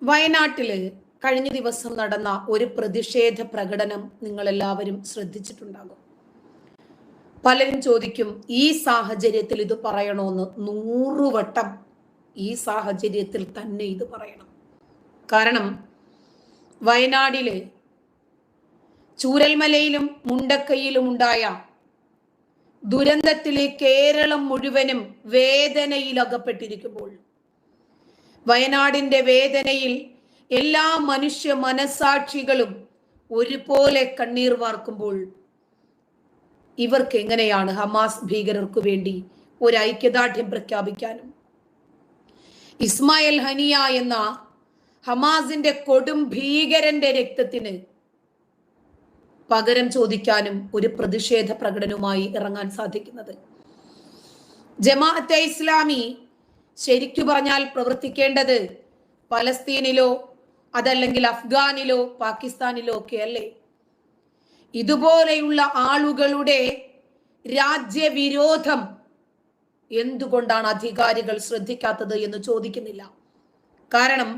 വയനാട്ടില് കഴിഞ്ഞ ദിവസം നടന്ന ഒരു പ്രതിഷേധ പ്രകടനം നിങ്ങൾ എല്ലാവരും ശ്രദ്ധിച്ചിട്ടുണ്ടാകും. പലരും ചോദിക്കും, ഈ സാഹചര്യത്തിൽ ഇത് പറയണമെന്ന്. 100 വട്ടം ഈ സാഹചര്യത്തിൽ തന്നെ ഇത് പറയണം. കാരണം വയനാടില് ചൂരൽമലയിലും മുണ്ടക്കയിലും ഉണ്ടായ ദുരന്തത്തിലെ കേരളം മുഴുവനും വേദനയിൽ അകപ്പെട്ടിരിക്കുമ്പോൾ, വയനാടിന്റെ വേദനയിൽ എല്ലാ മനുഷ്യ മനസാക്ഷികളും ഒരുപോലെ കണ്ണീർ വാർക്കുമ്പോൾ, ഇവർക്ക് എങ്ങനെയാണ് ഹമാസ് ഭീകരർക്ക് വേണ്ടി ഒരു ഐക്യദാർഢ്യം പ്രഖ്യാപിക്കാനും ഇസ്മായിൽ ഹനിയ എന്ന ഹമാസിന്റെ കൊടും ഭീകരന്റെ രക്തത്തിന് പകരം ചോദിക്കാനും ഒരു പ്രതിഷേധ പ്രകടനവുമായി ഇറങ്ങാൻ സാധിക്കുന്നത്? ജമാഅത്തെ ഇസ്ലാമി ശരിക്കു പറഞ്ഞാൽ പ്രവർത്തിക്കേണ്ടത് പലസ്തീനിലോ അതല്ലെങ്കിൽ അഫ്ഗാനിലോ പാകിസ്ഥാനിലോ ഒക്കെ അല്ലേ? ഇതുപോലെയുള്ള ആളുകളുടെ രാജ്യവിരോധം എന്തുകൊണ്ടാണ് അധികാരികൾ ശ്രദ്ധിക്കാത്തത് എന്ന് ചോദിക്കുന്നില്ല. കാരണം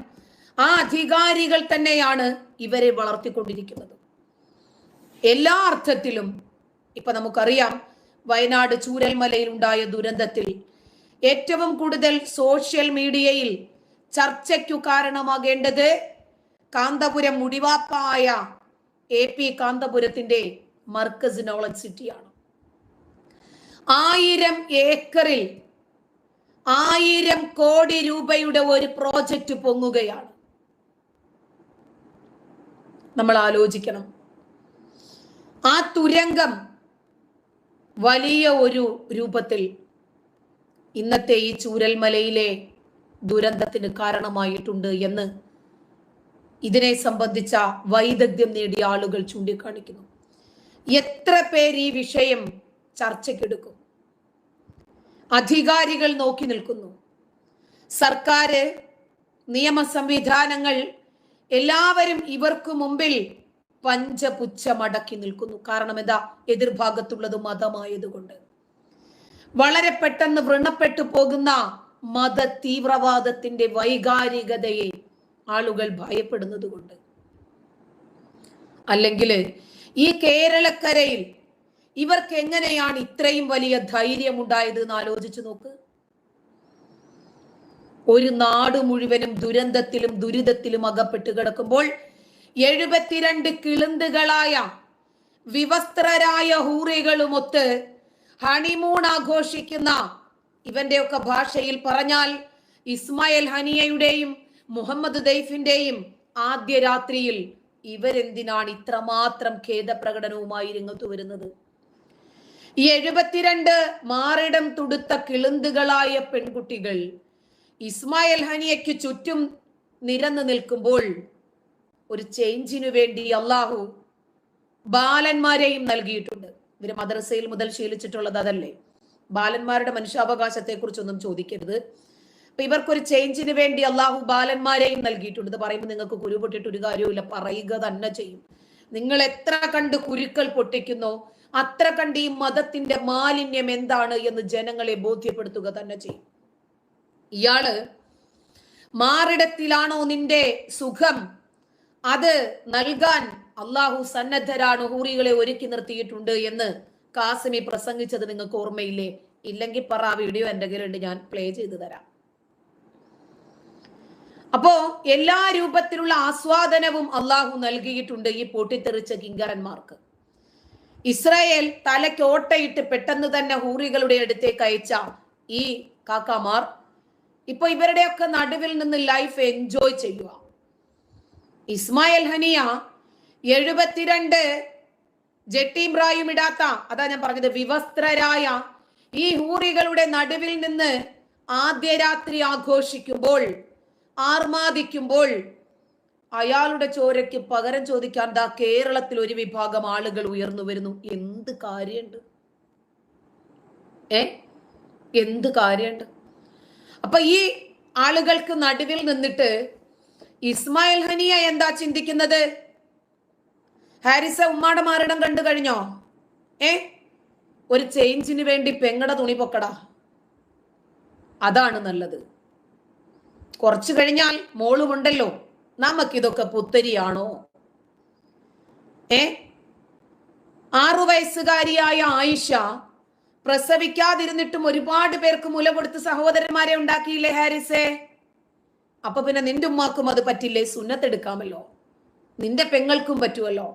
ആ അധികാരികൾ തന്നെയാണ് ഇവരെ വളർത്തിക്കൊണ്ടിരിക്കുന്നത് എല്ലാ അർത്ഥത്തിലും. ഇപ്പൊ നമുക്കറിയാം, വയനാട് ചൂരൽമലയിൽ ഉണ്ടായ ദുരന്തത്തിൽ ഏറ്റവും കൂടുതൽ സോഷ്യൽ മീഡിയയിൽ ചർച്ചയ്ക്കു കാരണമാകേണ്ടത് കാന്തപുരം മുടിവാപ്പായ AP കാന്തപുരത്തിന്റെ മർക്കസ് നോളജ് സിറ്റിയാണ്. 1000 ഏക്കറിൽ 1000 കോടി രൂപയുടെ ഒരു പ്രോജക്റ്റ് പൊങ്ങുകയാണ്. നമ്മൾ ആലോചിക്കണം, ആ തുരങ്കം വലിയ ഒരു രൂപത്തിൽ ഇന്നത്തെ ഈ ചൂരൽമലയിലെ ദുരന്തത്തിന് കാരണമായിട്ടുണ്ട് എന്ന് ഇതിനെ സംബന്ധിച്ച വൈദഗ്ധ്യം നേടിയ ആളുകൾ ചൂണ്ടിക്കാണിക്കുന്നു. എത്ര പേര് ഈ വിഷയം ചർച്ചയ്ക്കെടുക്കും? അധികാരികൾ നോക്കി നിൽക്കുന്നു. സർക്കാർ, നിയമ സംവിധാനങ്ങൾ എല്ലാവരും ഇവർക്ക് മുമ്പിൽ പഞ്ചപുച്ഛമടക്കി നിൽക്കുന്നു. കാരണം എന്താ? എതിർഭാഗത്തുള്ളത് മതമായതുകൊണ്ട്. വളരെ പെട്ടെന്ന് വ്രണപ്പെട്ടു പോകുന്ന മത തീവ്രവാദത്തിന്റെ വൈകാരികതയെ ആളുകൾ ഭയപ്പെടുന്നത് കൊണ്ട്. അല്ലെങ്കിൽ ഈ കേരളക്കരയിൽ ഇവർക്ക് എങ്ങനെയാണ് ഇത്രയും വലിയ ധൈര്യമുണ്ടായത് എന്ന് ആലോചിച്ചു നോക്ക്. ഒരു നാട് മുഴുവനും ദുരന്തത്തിലും ദുരിതത്തിലും അകപ്പെട്ട് കിടക്കുമ്പോൾ 72 കിളുന്തുകളായ വിവസ്ത്രരായ ഹൂറികളുമൊത്ത് ഹണിമൂൺ ആഘോഷിക്കുന്ന, ഇവന്റെയൊക്കെ ഭാഷയിൽ പറഞ്ഞാൽ ഇസ്മായിൽ ഹനിയയുടെയും മുഹമ്മദ് ദൈഫിന്റെയും ആദ്യ രാത്രിയിൽ ഇവരെന്തിനാണ് ഇത്രമാത്രം ഖേദപ്രകടനവുമായി രംഗത്തു വരുന്നത്? ഈ 72 മാറിടം തുടുത്ത കിളുന്തുകളായ പെൺകുട്ടികൾ ഇസ്മായിൽ ഹനിയയ്ക്ക് ചുറ്റും നിരന്നു നിൽക്കുമ്പോൾ, ഒരു ചേഞ്ചിനു വേണ്ടി അള്ളാഹു ബാലന്മാരെയും നൽകിയിട്ടുണ്ട്. ഇവര് മദ്രസയിൽ മുതൽ ശീലിച്ചിട്ടുള്ളത് അതല്ലേ? ബാലന്മാരുടെ മനുഷ്യാവകാശത്തെ കുറിച്ചൊന്നും ചോദിക്കരുത്. അപ്പൊ ഇവർക്കൊരു ചേഞ്ചിന് വേണ്ടി അള്ളാഹു ബാലന്മാരെയും നൽകിയിട്ടുണ്ട്. ഇത് പറയുമ്പോൾ നിങ്ങൾക്ക് കുരു പൊട്ടിട്ട് ഒരു കാര്യമില്ല, പറയുക തന്നെ ചെയ്യും. നിങ്ങൾ എത്ര കണ്ട് കുരുക്കൾ പൊട്ടിക്കുന്നോ അത്ര കണ്ട് ഈ മതത്തിന്റെ മാലിന്യം എന്താണ് എന്ന് ജനങ്ങളെ ബോധ്യപ്പെടുത്തുക തന്നെ ചെയ്യും. ഇയാള് മാറിടത്തിലാണോ നിന്റെ സുഖം, അത് നൽകാൻ അള്ളാഹു സന്നദ്ധരാണ്, ഹൂറികളെ ഒരുക്കി നിർത്തിയിട്ടുണ്ട് എന്ന് കാസിമി പ്രസംഗിച്ചത് നിങ്ങൾക്ക് ഓർമ്മയില്ലേ? ഇല്ലെങ്കിൽ പറ, വീഡിയോ എന്റെ കയ്യിലുണ്ട്, ഞാൻ പ്ലേ ചെയ്തു തരാം. അപ്പോ എല്ലാ രൂപത്തിലുള്ള ആസ്വാദനവും അള്ളാഹു നൽകിയിട്ടുണ്ട് ഈ പൊട്ടിത്തെറിച്ച കിങ്കരന്മാർക്ക്. ഇസ്രായേൽ തലക്കോട്ടയിട്ട് പെട്ടെന്ന് തന്നെ ഹൂറികളുടെ അടുത്തേക്ക് അയച്ച ഈ കാക്കാമാർ ഇപ്പൊ ഇവരുടെയൊക്കെ നടുവിൽ നിന്ന് ലൈഫ് എൻജോയ് ചെയ്യുക. ഇസ്മായിൽ ഹനിയ 72 ജെട്ടിയും ബ്രായും ഇടാത്ത, അതാ ഞാൻ പറഞ്ഞത്, വിവസ്ത്രരായ ഈ ഹൂറികളുടെ നടുവിൽ നിന്ന് ആദ്യ രാത്രി ആഘോഷിക്കുമ്പോൾ, ആർമാദിക്കുമ്പോൾ, അയാളുടെ ചോരയ്ക്ക് പകരം ചോദിക്കാൻ ദാ കേരളത്തിൽ ഒരു വിഭാഗം ആളുകൾ ഉയർന്നു വരുന്നു. എന്ത് കാര്യമുണ്ട്? എന്ത് കാര്യമുണ്ട്? അപ്പൊ ഈ ആളുകൾക്ക് നടുവിൽ നിന്നിട്ട് ഇസ്മായിൽ ഹനിയ എന്താ ചിന്തിക്കുന്നത്? ഹാരിസ ഉമ്മാടെ മാറിടം കണ്ടു കഴിഞ്ഞോ? ഒരു ചേഞ്ചിന് വേണ്ടി പെങ്ങട തുണി പൊക്കടാ, അതാണ് നല്ലത്. കുറച്ചു കഴിഞ്ഞാൽ മോളുമുണ്ടല്ലോ, നമുക്കിതൊക്കെ പുത്തരിയാണോ? 6 വയസ്സുകാരിയായ ആയിഷ പ്രസവിക്കാതിരുന്നിട്ടും ഒരുപാട് പേർക്ക് മുല കൊടുത്ത് സഹോദരന്മാരെ ഉണ്ടാക്കിയില്ലേ ഹാരിസേ? അപ്പൊ പിന്നെ നിന്റെ ഉമ്മാക്കും അത് പറ്റില്ലേ? സുന്നത്തെടുക്കാമല്ലോ, നിന്റെ പെങ്ങൾക്കും പറ്റുമല്ലോ,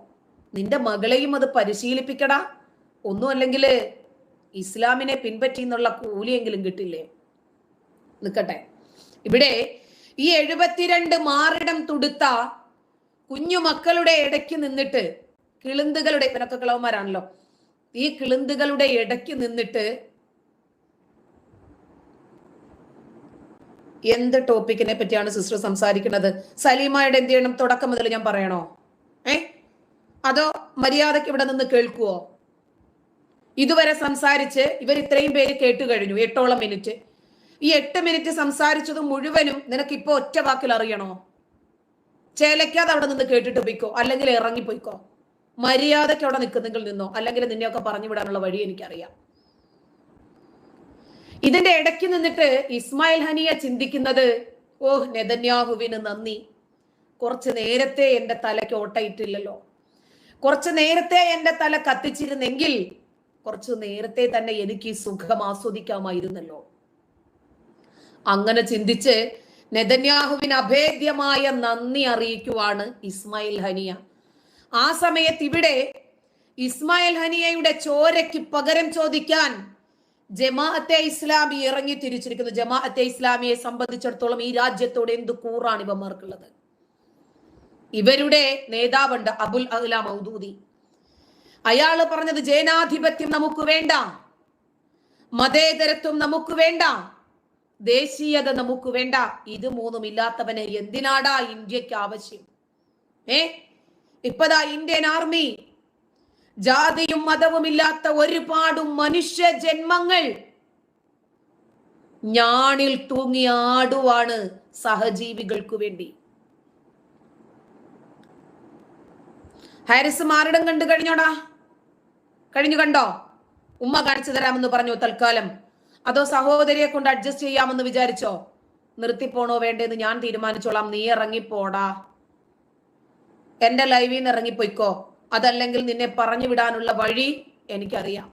നിന്റെ മകളെയും അത് പരിശീലിപ്പിക്കടാ. ഒന്നും അല്ലെങ്കിൽ ഇസ്ലാമിനെ പിൻപറ്റി എന്നുള്ള കൂലിയെങ്കിലും കിട്ടില്ലേ? നിൽക്കട്ടെ, ഇവിടെ ഈ 72 മാറിടം തുടുത്ത കുഞ്ഞു മക്കളുടെ ഇടയ്ക്ക് നിന്നിട്ട്, കിളുന്തുകളുടെ, ഇവരൊക്കെ കിളവന്മാരാണല്ലോ, ഈ കിളുന്തുകളുടെ ഇടയ്ക്ക് നിന്നിട്ട് എന്ത് ടോപ്പിക്കിനെ പറ്റിയാണ് സിസ്റ്റർ സംസാരിക്കുന്നത്? സലീമയുടെ എന്ത് ചെയ്യണം തുടക്കം മുതൽ ഞാൻ പറയണോ? അതോ മര്യാദക്ക് ഇവിടെ നിന്ന് കേൾക്കുവോ? ഇതുവരെ സംസാരിച്ച് ഇവർ ഇത്രയും പേര് കേട്ടു കഴിഞ്ഞു, 8ഓളം മിനിറ്റ്. ഈ 8 മിനിറ്റ് സംസാരിച്ചത് മുഴുവനും നിനക്ക് ഇപ്പൊ ഒറ്റ വാക്കിൽ അറിയണോ? ചേലക്കാതെ അവിടെ നിന്ന് കേട്ടിട്ട് പോയിക്കോ, അല്ലെങ്കിൽ ഇറങ്ങിപ്പോയിക്കോ. മര്യാദയ്ക്ക് അവിടെ നിൽക്കുന്നെങ്കിൽ നിന്നോ, അല്ലെങ്കിൽ നിന്നെയൊക്കെ പറഞ്ഞു വിടാനുള്ള വഴി എനിക്കറിയാം. ഇതിന്റെ ഇടയ്ക്ക് നിന്നിട്ട് ഇസ്മായിൽ ഹനിയ ചിന്തിക്കുന്നത്, ഓഹ് നെതന്യാഹുവിന് നന്ദി, കുറച്ച് നേരത്തെ എന്റെ തലയ്ക്ക് ഓട്ടയിട്ടില്ലല്ലോ, കുറച്ച് നേരത്തെ എന്റെ തല കത്തിച്ചിരുന്നെങ്കിൽ കുറച്ച് നേരത്തെ തന്നെ എനിക്ക് ഈ സുഖം ആസ്വദിക്കാമായിരുന്നല്ലോ. അങ്ങനെ ചിന്തിച്ച് നെതന്യാഹുവിന് അഭേദ്യമായ നന്ദി അറിയിക്കുവാണ് ഇസ്മായിൽ ഹനിയ. ആ സമയത്ത് ഇവിടെ ഇസ്മായിൽ ഹനിയയുടെ ചോരയ്ക്ക് പകരം ചോദിക്കാൻ ജമാഅത്തെ ഇസ്ലാമി ഇറങ്ങി തിരിച്ചിരിക്കുന്നു. ജമാഅത്തെ ഇസ്ലാമിയെ സംബന്ധിച്ചിടത്തോളം ഈ രാജ്യത്തോട് എന്ത് കൂറാണ് ഇവന്മാർക്കുള്ളത്? ഇവരുടെ നേതാവുണ്ട് അബുൽ അഹ്ല മൗദൂദി. അയാള് പറഞ്ഞത് ജനാധിപത്യം നമുക്ക് വേണ്ട, മതേതരത്വം നമുക്ക് വേണ്ട, ദേശീയത നമുക്ക് വേണ്ട. ഇത് മൂന്നും ഇല്ലാത്തവനെ എന്തിനാടാ ഇന്ത്യക്ക് ആവശ്യം? ഇപ്പതാ ഇന്ത്യൻ ആർമി, ജാതിയും മതവും ഇല്ലാത്ത ഒരുപാട് മനുഷ്യ ജന്മങ്ങൾ ഞാണിൽ തൂങ്ങി ആടുവാണ് സഹജീവികൾക്ക് വേണ്ടി. ഹാരിസ് മാറിടം കണ്ടു കഴിഞ്ഞോടാ? കണ്ടോ? ഉമ്മ കാണിച്ചു തരാമെന്ന് പറഞ്ഞു തൽക്കാലം, അതോ സഹോദരിയെ കൊണ്ട് അഡ്ജസ്റ്റ് ചെയ്യാമെന്ന് വിചാരിച്ചോ? നിർത്തിപ്പോണോ വേണ്ടെന്ന് ഞാൻ തീരുമാനിച്ചോളാം. നീ ഇറങ്ങിപ്പോടാ, എന്റെ ലൈവിൽ നിന്ന് ഇറങ്ങിപ്പോയിക്കോ. അതല്ലെങ്കിൽ നിന്നെ പറഞ്ഞു വിടാനുള്ള വഴി എനിക്കറിയാം.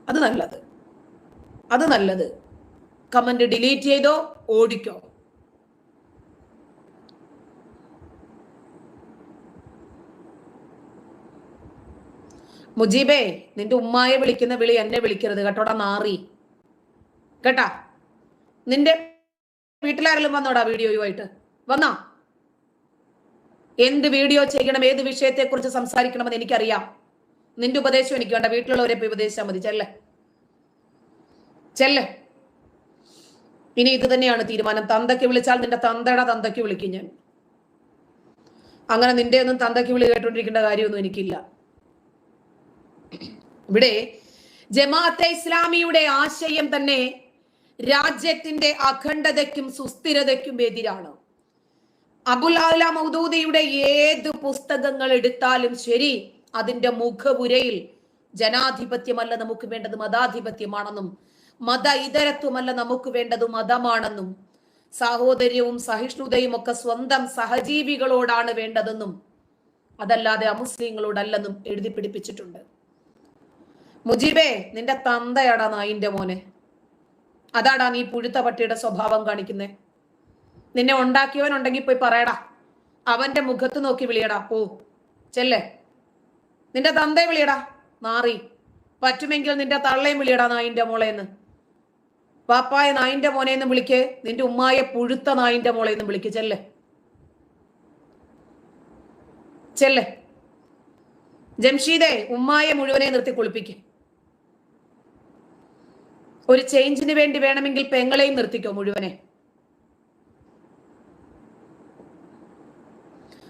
അത് നല്ലത്. കമന്റ് ഡിലീറ്റ് ചെയ്തോ, ഓടിക്കോ. മുജീബേ, നിന്റെ ഉമ്മായെ വിളിക്കുന്ന വിളി എന്നെ വിളിക്കരുത് കേട്ടോടാ, നാറി കേട്ടാ. നിന്റെ വീട്ടിലാരെങ്കിലും വന്നോടാ വീഡിയോയുമായിട്ട്? വന്നാ? എന്ത് വീഡിയോ ചെയ്യണം, ഏത് വിഷയത്തെ കുറിച്ച് സംസാരിക്കണമെന്ന് എനിക്കറിയാം. നിന്റെ ഉപദേശം എനിക്ക് വേണ്ട, വീട്ടിലുള്ളവരെ പോയി ഉപദേശിച്ചാൽ മതി. ചെല്ലെ. ഇനി ഇത് തന്നെയാണ് തീരുമാനം. തന്തയ്ക്ക് വിളിച്ചാൽ നിന്റെ തന്തയുടെ തന്തയ്ക്ക് വിളിക്കും ഞാൻ. അങ്ങനെ നിന്റെ ഒന്നും തന്തയ്ക്ക് വിളി കേട്ടോണ്ടിരിക്കേണ്ട കാര്യമൊന്നും എനിക്കില്ല. ഇവിടെ ജമാഅത്തെ ഇസ്ലാമിയുടെ ആശയം തന്നെ രാജ്യത്തിന്റെ അഖണ്ഡതയ്ക്കും സുസ്ഥിരതയ്ക്കും എതിരാണ്. അബുൽ അഹ്ല മൗദൂദിയുടെ ഏത് പുസ്തകങ്ങൾ എടുത്താലും ശരി, അതിന്റെ മുഖപുരയിൽ ജനാധിപത്യമല്ല നമുക്ക് വേണ്ടത് മതാധിപത്യമാണെന്നും, മത ഇതരത്വമല്ല നമുക്ക് വേണ്ടത് മതമാണെന്നും, സാഹോദര്യവും സഹിഷ്ണുതയും ഒക്കെ സ്വന്തം സഹജീവികളോടാണ് വേണ്ടതെന്നും, അതല്ലാതെ അമുസ്ലിങ്ങളോടല്ലെന്നും എഴുതി പിടിപ്പിച്ചിട്ടുണ്ട്. മുജീബേ, നിന്റെ തന്തയാടാ നായിന്റെ മോനെ. അതാടാ നീ പുഴുത്ത പട്ടിയുടെ സ്വഭാവം കാണിക്കുന്നേ. നിന്നെ ഉണ്ടാക്കിയവനുണ്ടെങ്കിൽ പോയി പറയടാ, അവന്റെ മുഖത്ത് നോക്കി വിളിയടാ. ചെല്ലേ, നിന്റെ തന്തയെ വിളിയടാ നാറി. പറ്റുമെങ്കിൽ നിന്റെ തള്ളയും വിളിയടാ നായിന്റെ മോളേന്ന്. പാപ്പായ നായിന്റെ മോനെന്ന് വിളിക്ക്, നിന്റെ ഉമ്മായെ പുഴുത്ത നായിന്റെ മോളേന്ന് വിളിക്ക്. ചെല്ലേ. ജംഷീദെ, ഉമ്മായെ മുഴുവനെ നിർത്തി കുളിപ്പിക്ക്. ഒരു ചേഞ്ചിന് വേണ്ടി വേണമെങ്കിൽ പെങ്ങളെയും നിർത്തിക്കോ മുഴുവനെ.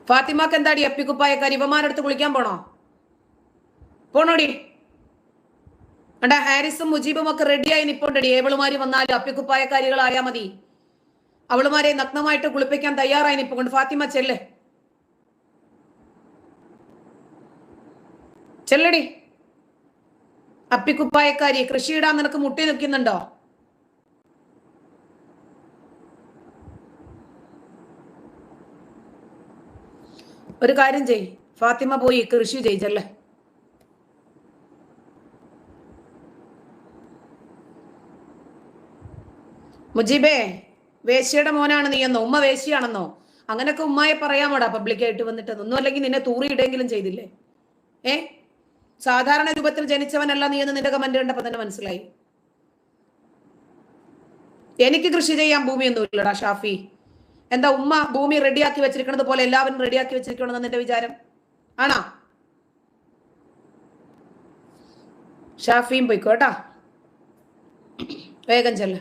ഫാത്തിമാക്ക് എന്താടി അപ്പിക്കുപ്പായക്കാരി? ഇവന്മാരടുത്ത് കുളിക്കാൻ പോണോടി? അണ്ടാ ഹാരിസും മുജീബും ഒക്കെ റെഡിയായി നിപ്പോണ്ടടി. ഏവളുമാര് വന്നാലും അപ്പിക്കുപ്പായക്കാരികളായാ മതി. അവളുമാരെ നഗ്നമായിട്ട് കുളിപ്പിക്കാൻ തയ്യാറായി നിപ്പോണ്ട്. ഫാത്തിമ ചെല്ലടി. അപ്പിക്കുപ്പായക്കാരി, കൃഷിയിടാൻ നിനക്ക് മുട്ടി നിൽക്കുന്നുണ്ടോ? ഒരു കാര്യം ചെയ്, ഫാത്തിമ പോയി കൃഷി ചെയ്തല്ലേ. മുജീബേ, വേശ്യയുടെ മോനാണ് നീ എന്നോ? ഉമ്മ വേശ്യയാണെന്നോ? അങ്ങനൊക്കെ ഉമ്മയെ പറയാമോടാ പബ്ലിക്കായിട്ട് വന്നിട്ട്? ഒന്നും അല്ലെങ്കിൽ നിന്നെ തൂറിയിടെങ്കിലും ചെയ്തില്ലേ? സാധാരണ രൂപത്തിൽ ജനിച്ചവനല്ല നീ എന്ന് നിന്റെ കമന്റ് കണ്ടപ്പോ തന്നെ മനസ്സിലായി. എനിക്ക് കൃഷി ചെയ്യാൻ ഭൂമിയൊന്നും ഇല്ലടാ ഷാഫി. എന്താ ഉമ്മ ഭൂമി റെഡിയാക്കി വെച്ചിരിക്കുന്നത് പോലെ എല്ലാവരും റെഡിയാക്കി വെച്ചിരിക്കണമെന്ന് നിന്റെ വിചാരം ആണോ? ഷാഫിയും പോയിക്കോട്ടാ, വേഗം ചെല്ല.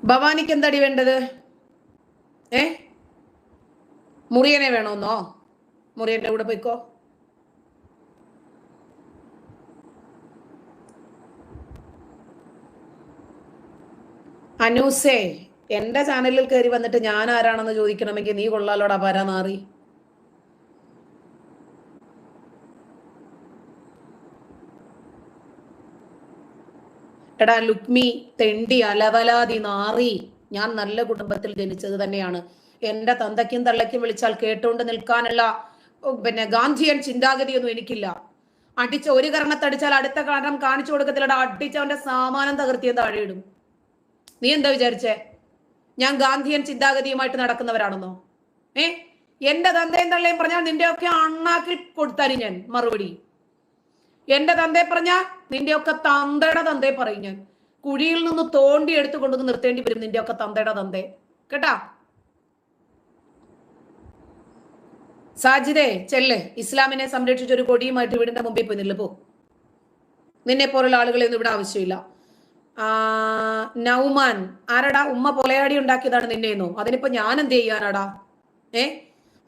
ഭവാനിക്ക് എന്താടി വേണ്ടത്? മുറിയനെ വേണോന്നോ? മുറിയന്റെ കൂടെ പോയിക്കോ. അനൂസേ, എന്റെ ചാനലിൽ കയറി വന്നിട്ട് ഞാൻ ആരാണെന്ന് ചോദിക്കണമെങ്കിൽ നീ കൊള്ളാലോടാ പരാനാറി. എടാ ലുക്മി തെണ്ടി അലവലാതി നാറി, ഞാൻ നല്ല കുടുംബത്തിൽ ജനിച്ചത് തന്നെയാണ്. എന്റെ തന്തയ്ക്കും തള്ളയ്ക്കും വിളിച്ചാൽ കേട്ടുകൊണ്ട് നിൽക്കാനുള്ള ഗാന്ധിയൻ ചിന്താഗതിയൊന്നും എനിക്കില്ല. അടിച്ച ഒരു കരണത്തടിച്ചാൽ അടുത്ത കാരണം കാണിച്ചു കൊടുക്കത്തില്ലടാ. അടിച്ചവന്റെ സാമാനം തകർത്തിയും താഴെയിടും. നീ എന്താ വിചാരിച്ചേ ഞാൻ ഗാന്ധിയൻ ചിന്താഗതിയുമായിട്ട് നടക്കുന്നവരാണെന്നോ? എന്റെ തന്തയും തള്ളയും പറഞ്ഞാൽ നിന്റെയൊക്കെ അണ്ണാക്കിൽ കൊടുത്താലും ഞാൻ മറുപടി. എന്റെ തന്തയെ പറഞ്ഞാൽ നിന്റെയൊക്കെ തന്തയുടെ തന്തയെ പറയും ഞാൻ. കുഴിയിൽ നിന്ന് തോണ്ടി എടുത്തു കൊണ്ടുവന്ന് നിർത്തേണ്ടി വരും നിന്റെയൊക്കെ തന്തയുടെ തന്തയെ, കേട്ടാ? സാജിദേ ചെല്ല്, ഇസ്ലാമിനെ സംരക്ഷിച്ച ഒരു കൊടിയുമായിട്ട് വീടിന്റെ മുമ്പിൽ പോയി നില്ല് പോ. നിന്നെ പോലുള്ള ആളുകളൊന്നും ഇവിടെ ആവശ്യമില്ല. നൗമാൻ, ആരടാ? ഉമ്മ പൊലയാടി ഉണ്ടാക്കിയതാണ് നിന്നെയെന്നോ? അതിനിപ്പോ ഞാൻ എന്ത് ചെയ്യാനാടാ?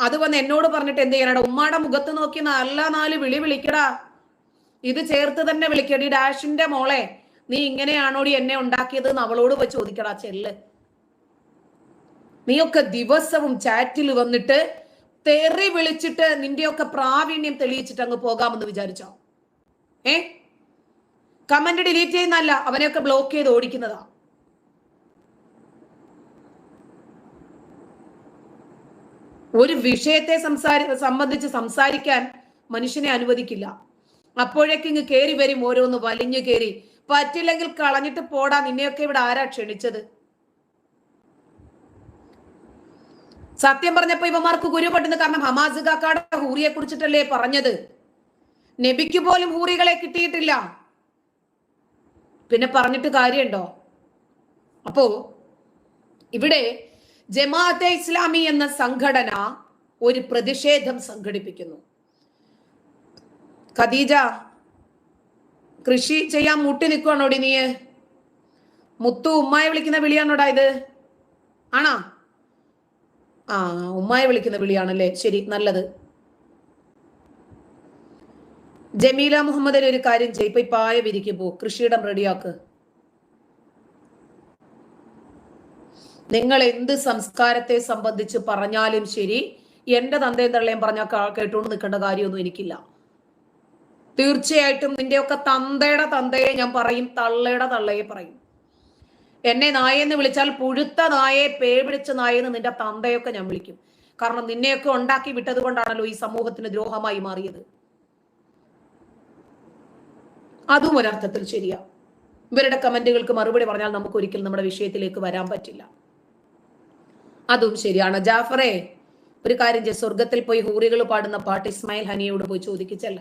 അത് വന്ന് എന്നോട് പറഞ്ഞിട്ട് എന്ത് ചെയ്യാനാടാ? ഉമ്മാടെ മുഖത്ത് നോക്കി നല്ല 4 വിളി വിളിക്കടാ. ഇത് ചേർത്ത് തന്നെ വിളിക്കടി. ഡാഷിന്റെ മോളെ, നീ ഇങ്ങനെയാണോടി എന്നെ ഉണ്ടാക്കിയത് എന്ന് അവളോട് പോയി ചോദിക്കടാ. ചെല്ല്. നീയൊക്കെ ദിവസവും ചാറ്റിൽ വന്നിട്ട് തെറി വിളിച്ചിട്ട് നിന്റെയൊക്കെ പ്രാവീണ്യം തെളിയിച്ചിട്ട് അങ്ങ് പോകാമെന്ന് വിചാരിച്ചോ? കമന്റ് ഡിലീറ്റ് ചെയ്യുന്നല്ല, അവനെയൊക്കെ ബ്ലോക്ക് ചെയ്ത് ഓടിക്കുന്നതാ. ഒരു വിഷയത്തെ സംബന്ധിച്ച് സംസാരിക്കാൻ മനുഷ്യനെ അനുവദിക്കില്ല. അപ്പോഴേക്ക് ഇങ്ങ് കയറി വരും ഓരോന്ന് വലിഞ്ഞു കയറി. പറ്റില്ലെങ്കിൽ കളഞ്ഞിട്ട് പോടാ. നിന്നെയൊക്കെ ഇവിടെ ആരാ ക്ഷണിച്ചത്? സത്യം പറഞ്ഞപ്പോ ഇവന്മാർക്ക് കുരു പൊട്ടുന്നു. കാരണം ഹമാസ് കാക്കാടെ ഹൂറിയെ കുറിച്ചിട്ടല്ലേ പറഞ്ഞത്. നബിക്ക് പോലും ഹൂറികളെ കിട്ടിയിട്ടില്ല, പിന്നെ പറഞ്ഞിട്ട് കാര്യമുണ്ടോ? അപ്പോ ഇവിടെ ജമാഅത്തെ ഇസ്ലാമി എന്ന സംഘടന ഒരു പ്രതിഷേധം സംഘടിപ്പിക്കുന്നു. ഖദീജ, കൃഷി ചെയ്യാൻ മുട്ടി നിൽക്കുവാണോടി നീ? മുത്തു ഉമ്മായി വിളിക്കുന്ന വിളിയാണോടാ ഇത്? ആണാ? ഉമ്മായി വിളിക്കുന്ന വിളിയാണല്ലേ? ശരി, നല്ലത്. ജമീല മുഹമ്മദിൽ ഒരു കാര്യം ചെയ്യും, ഇപ്പൊ ഈ പായ വിരിക്ക് പോ, കൃഷിയിടം റെഡിയാക്ക്. നിങ്ങൾ എന്ത് സംസ്കാരത്തെ സംബന്ധിച്ച് പറഞ്ഞാലും ശരി, എന്റെ തന്തയും തള്ളയും പറഞ്ഞാൽ കേട്ടുകൊണ്ട് നിൽക്കേണ്ട കാര്യമൊന്നും എനിക്കില്ല. തീർച്ചയായിട്ടും നിന്റെയൊക്കെ തന്തയുടെ തന്തയെ ഞാൻ പറയും, തള്ളയുടെ തള്ളയെ പറയും. എന്നെ നായെന്ന് വിളിച്ചാൽ പുഴുത്ത നായെ, പേ പിടിച്ച നായെന്ന് നിന്റെ തന്തയൊക്കെ ഞാൻ വിളിക്കും. കാരണം നിന്നെയൊക്കെ ഉണ്ടാക്കി വിട്ടത് കൊണ്ടാണല്ലോ ഈ സമൂഹത്തിന് ദ്രോഹമായി മാറിയത്. അതും ഒരർത്ഥത്തിൽ ശരിയാ. ഇവരുടെ കമന്റുകൾക്ക് മറുപടി പറഞ്ഞാൽ നമുക്ക് ഒരിക്കലും നമ്മുടെ വിഷയത്തിലേക്ക് വരാൻ പറ്റില്ല. അതും ശരിയാണ്. ജാഫറെ, ഒരു കാര്യം ചെയ്യ, സ്വർഗത്തിൽ പോയി ഹൂറികൾ പാടുന്ന പാട്ട് ഇസ്മായിൽ ഹനിയോട് പോയി ചോദിക്കിച്ചല്ല.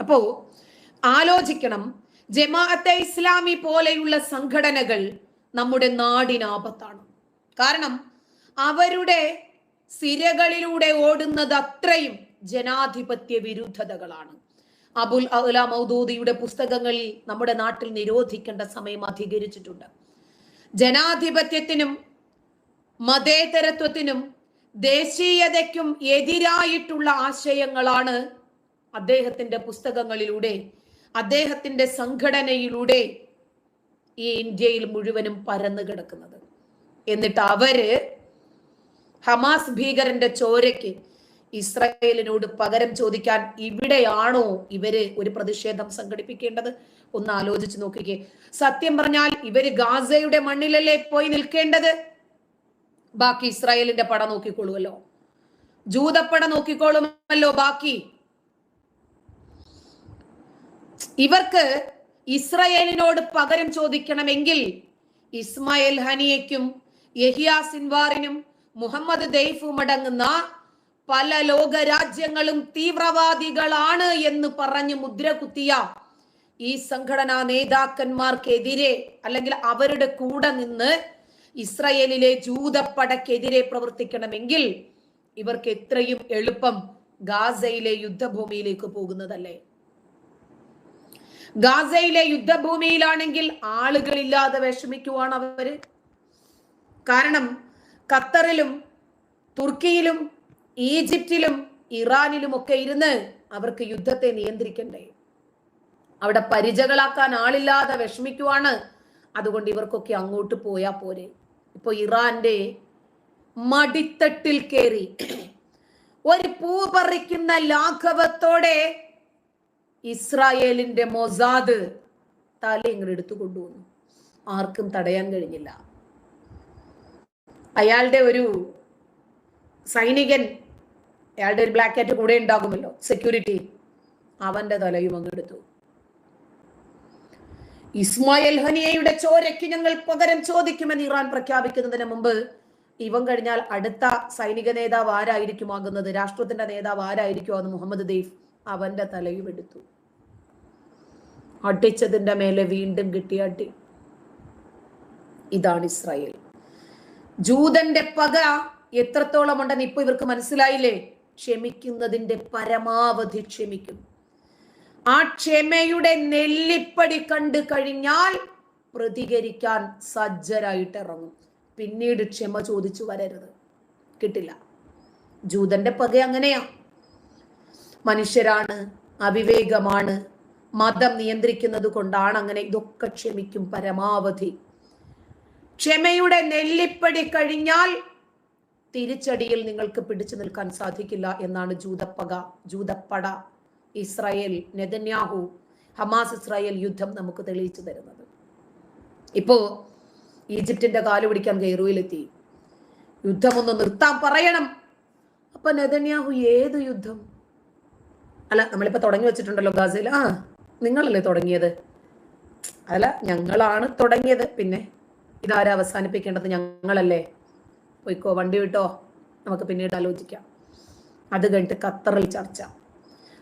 അപ്പോ ആലോചിക്കണം, ജമാഅത്തെ ഇസ്ലാമി പോലെയുള്ള സംഘടനകൾ നമ്മുടെ നാടിനാപത്താണ്. കാരണം അവരുടെ സിരകളിലൂടെ ഓടുന്നത് അത്രയും ജനാധിപത്യ വിരുദ്ധതകളാണ്. അബുൽ അഅ്ല മൗദൂദിയുടെ പുസ്തകങ്ങളിൽ നമ്മുടെ നാട്ടിൽ നിരോധിക്കേണ്ട സമയം അധികരിച്ചിട്ടുണ്ട്. ജനാധിപത്യത്തിനും മതേതരത്വത്തിനും ദേശീയതയ്ക്കും എതിരായിട്ടുള്ള ആശയങ്ങളാണ് അദ്ദേഹത്തിന്റെ പുസ്തകങ്ങളിലൂടെ, അദ്ദേഹത്തിന്റെ സംഘടനയിലൂടെ ഈ ഇന്ത്യയിൽ മുഴുവനും പരന്നു കിടക്കുന്നത്. എന്നിട്ട് അവര് ഹമാസ് ഭീകരന്റെ ചോരയ്ക്ക് ഇസ്രായേലിനോട് പകരം ചോദിക്കാൻ ഇവിടെയാണോ ഇവര് ഒരു പ്രതിഷേധം സംഘടിപ്പിക്കേണ്ടത്? ഒന്ന് ആലോചിച്ച് നോക്കിക്കേ. സത്യം പറഞ്ഞാൽ ഇവര് ഗാസയുടെ മണ്ണിലല്ലേ പോയി നിൽക്കേണ്ടത്? ബാക്കി ഇസ്രായേലിന്റെ പട നോക്കിക്കൊള്ളുമല്ലോ, ജൂതപ്പട നോക്കിക്കോളുമല്ലോ. ബാക്കി ഇവർക്ക് ഇസ്രായേലിനോട് പകരം ചോദിക്കണമെങ്കിൽ ഇസ്മായിൽ ഹനിയയ്ക്കും യഹിയ സിൻവാറിനും മുഹമ്മദ് ദെയ്ഫും അടങ്ങുന്ന പല ലോക രാജ്യങ്ങളും തീവ്രവാദികളാണ് എന്ന് പറഞ്ഞ് മുദ്ര കുത്തിയ ഈ സംഘടനാ നേതാക്കന്മാർക്കെതിരെ അല്ലെങ്കിൽ അവരുടെ കൂടെ നിന്ന് ഇസ്രായേലിലെ ജൂതപ്പടക്കെതിരെ പ്രവർത്തിക്കണമെങ്കിൽ ഇവർക്ക് എത്രയും എളുപ്പം ഗാസയിലെ യുദ്ധഭൂമിയിലേക്ക് പോകുന്നതല്ലേ? ഗാസയിലെ യുദ്ധഭൂമിയിലാണെങ്കിൽ ആളുകളില്ലാതെ വിഷമിക്കുവാണ് അവര്. കാരണം ഖത്തറിലും തുർക്കിയിലും ഈജിപ്തിലും ഇറാനിലും ഒക്കെ ഇരുന്ന് അവർക്ക് യുദ്ധത്തെ നിയന്ത്രിക്കണ്ടേ? അവിടെ പരിചകളാക്കാൻ ആളില്ലാതെ വിഷമിക്കുവാണ്. അതുകൊണ്ട് ഇവർക്കൊക്കെ അങ്ങോട്ട് പോയാ പോരെ. ഇപ്പൊ ഇറാന്റെ മടിത്തട്ടിൽ കയറി ഒരു പൂ പറിക്കുന്ന ലാഘവത്തോടെ ഇസ്രായേലിന്റെ മൊസാദ് തല ഇങ്ങോട്ട് എടുത്തു കൊണ്ടുവന്നു. ആർക്കും തടയാൻ കഴിഞ്ഞില്ല. അയാളുടെ ഒരു സൈനികൻ, അയാളുടെ ഒരു ബ്ലാക്ക് കാറ്റ് കൂടെ ഉണ്ടാകുമല്ലോ, സെക്യൂരിറ്റി, അവന്റെ തലയും അങ്ങെടുത്തു. ഇസ്മായിൽ ഹനിയയുടെ ചോരയ്ക്ക് ഞങ്ങൾ പകരം ചോദിക്കുമെന്ന് ഇറാൻ പ്രഖ്യാപിക്കുന്നതിന് മുമ്പ് ഇവൻ കഴിഞ്ഞാൽ അടുത്ത സൈനിക നേതാവ് ആരായിരിക്കും ആകുന്നത്, രാഷ്ട്രത്തിന്റെ നേതാവ് ആരായിരിക്കും അത് മുഹമ്മദ് ദെയ്ഫ്, അവന്റെ തലയും എടുത്തു. അടിച്ചതിന്റെ മേലെ വീണ്ടും കിട്ടിയ അടി. ഇതാണ് ഇസ്രായേൽ. ജൂതന്റെ പക എത്രത്തോളം ഉണ്ടെന്ന് ഇപ്പൊ ഇവർക്ക് മനസ്സിലായില്ലേ? ക്ഷമിക്കുന്നതിന്റെ പരമാവധി ക്ഷമിക്കും. ആ ക്ഷമയുടെ നെല്ലിപ്പടി കണ്ടു കഴിഞ്ഞാൽ പ്രതികരിക്കാൻ സജ്ജരായിട്ട് ഇറങ്ങും. പിന്നീട് ക്ഷമ ചോദിച്ചു വരരുത്, കിട്ടില്ല. ജൂതന്റെ പക അങ്ങനെയാ. മനുഷ്യരാണ്, അവിവേകമാണ്, മതം നിയന്ത്രിക്കുന്നത് കൊണ്ടാണ് അങ്ങനെ. ഇതൊക്കെ ക്ഷമിക്കും പരമാവധി. ക്ഷമയുടെ നെല്ലിപ്പടി കഴിഞ്ഞാൽ തിരിച്ചടിയിൽ നിങ്ങൾക്ക് പിടിച്ചു നിൽക്കാൻ സാധിക്കില്ല എന്നാണ് ജൂതപ്പക, ജൂതപ്പട, ഇസ്രായേൽ, നെതന്യാഹു, ഹമാസ് ഇസ്രായേൽ യുദ്ധം നമുക്ക് തെളിയിച്ചു തരുന്നത്. ഇപ്പോ ഈജിപ്തിന്റെ കാല് പിടിക്കാൻ കെയ്റോയിലെത്തി. യുദ്ധമൊന്ന് നിർത്താൻ പറയണം. അപ്പൊ നെതന്യാഹു ഏത് യുദ്ധം? അല്ല, നമ്മളിപ്പോ തുടങ്ങി വെച്ചിട്ടുണ്ടല്ലോ ഗാസയിൽ. നിങ്ങളല്ലേ തുടങ്ങിയത്? അല്ല, ഞങ്ങളാണ് തുടങ്ങിയത്. പിന്നെ ഇതാരാ അവസാനിപ്പിക്കേണ്ടത്? ഞങ്ങളല്ലേ. പോയിക്കോ, വണ്ടി വിട്ടോ, നമുക്ക് പിന്നീട് ആലോചിക്കാം. അത് കഴിഞ്ഞിട്ട് ഖത്തറിൽ ചർച്ച.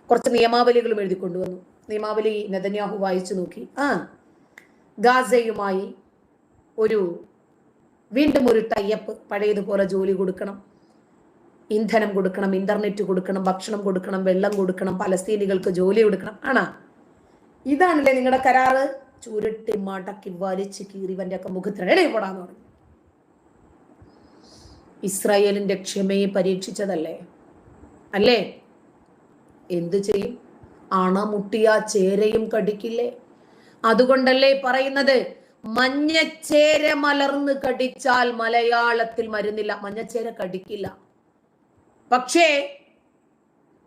കുറച്ച് നിയമാവലികളും എഴുതി കൊണ്ടുവന്നു. നിയമാവലി നെതന്യാഹു വായിച്ചു നോക്കി. ഗാസയുമായി വീണ്ടും ഒരു ടൈപ്പ്, പഴയതുപോലെ ജോലി കൊടുക്കണം, ഇന്ധനം കൊടുക്കണം, ഇന്റർനെറ്റ് കൊടുക്കണം, ഭക്ഷണം കൊടുക്കണം, വെള്ളം കൊടുക്കണം, പലസ്തീനികൾക്ക് ജോലി കൊടുക്കണം. ഇതാണല്ലേ നിങ്ങളുടെ കരാറ്? ചുരുട്ടി മടക്കി വലിച്ച് കീറിവന്റെ ഒക്കെ മുഖത്തിനിടെ പോടാന്ന് പറഞ്ഞു. ഇസ്രായേലിന്റെ ക്ഷമയെ പരീക്ഷിച്ചതല്ലേ? അല്ലേ? എന്തു ചെയ്യും? അണമുട്ടിയ ചേരയും കടിക്കില്ലേ? അതുകൊണ്ടല്ലേ പറയുന്നത്, മഞ്ഞച്ചേര മലർന്ന് കടിച്ചാൽ മലയാളത്തിൽ മരുന്നില്ല. മഞ്ഞച്ചേര കടിക്കില്ല, പക്ഷേ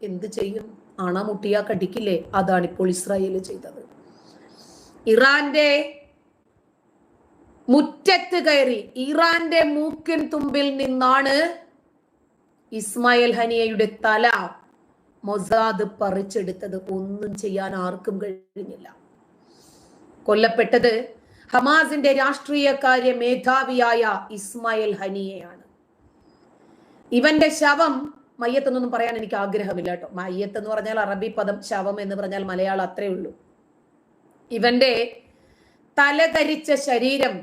എന്ത് ചെയ്യും? അണമുട്ടിയ കടിക്കില്ലേ? അതാണിപ്പോൾ ഇസ്രായേൽ ചെയ്തത്. ഇറാന്റെ മുറ്റത്ത് കയറി ഇറാന്റെ മൂക്കിൻ തുമ്പിൽ നിന്നാണ് ഇസ്മായിൽ ഹനിയയുടെ തല മൊസാദ് പറിച്ചെടുത്തത്. ഒന്നും ചെയ്യാൻ ആർക്കും കഴിഞ്ഞില്ല. കൊല്ലപ്പെട്ടത് ഹമാസിന്റെ രാഷ്ട്രീയ കാര്യ മേധാവിയായ ഇസ്മായിൽ ഹനിയയാണ്. ഇവന്റെ ശവം, മയ്യത്തെന്നൊന്നും പറയാൻ എനിക്ക് ആഗ്രഹമില്ല കേട്ടോ. മയ്യത്ത് എന്ന് പറഞ്ഞാൽ അറബി പദം, ശവം എന്ന് പറഞ്ഞാൽ മലയാളം, അത്രേ ഉള്ളൂ. ഇവന്റെ തലകരിച്ച ശരീരം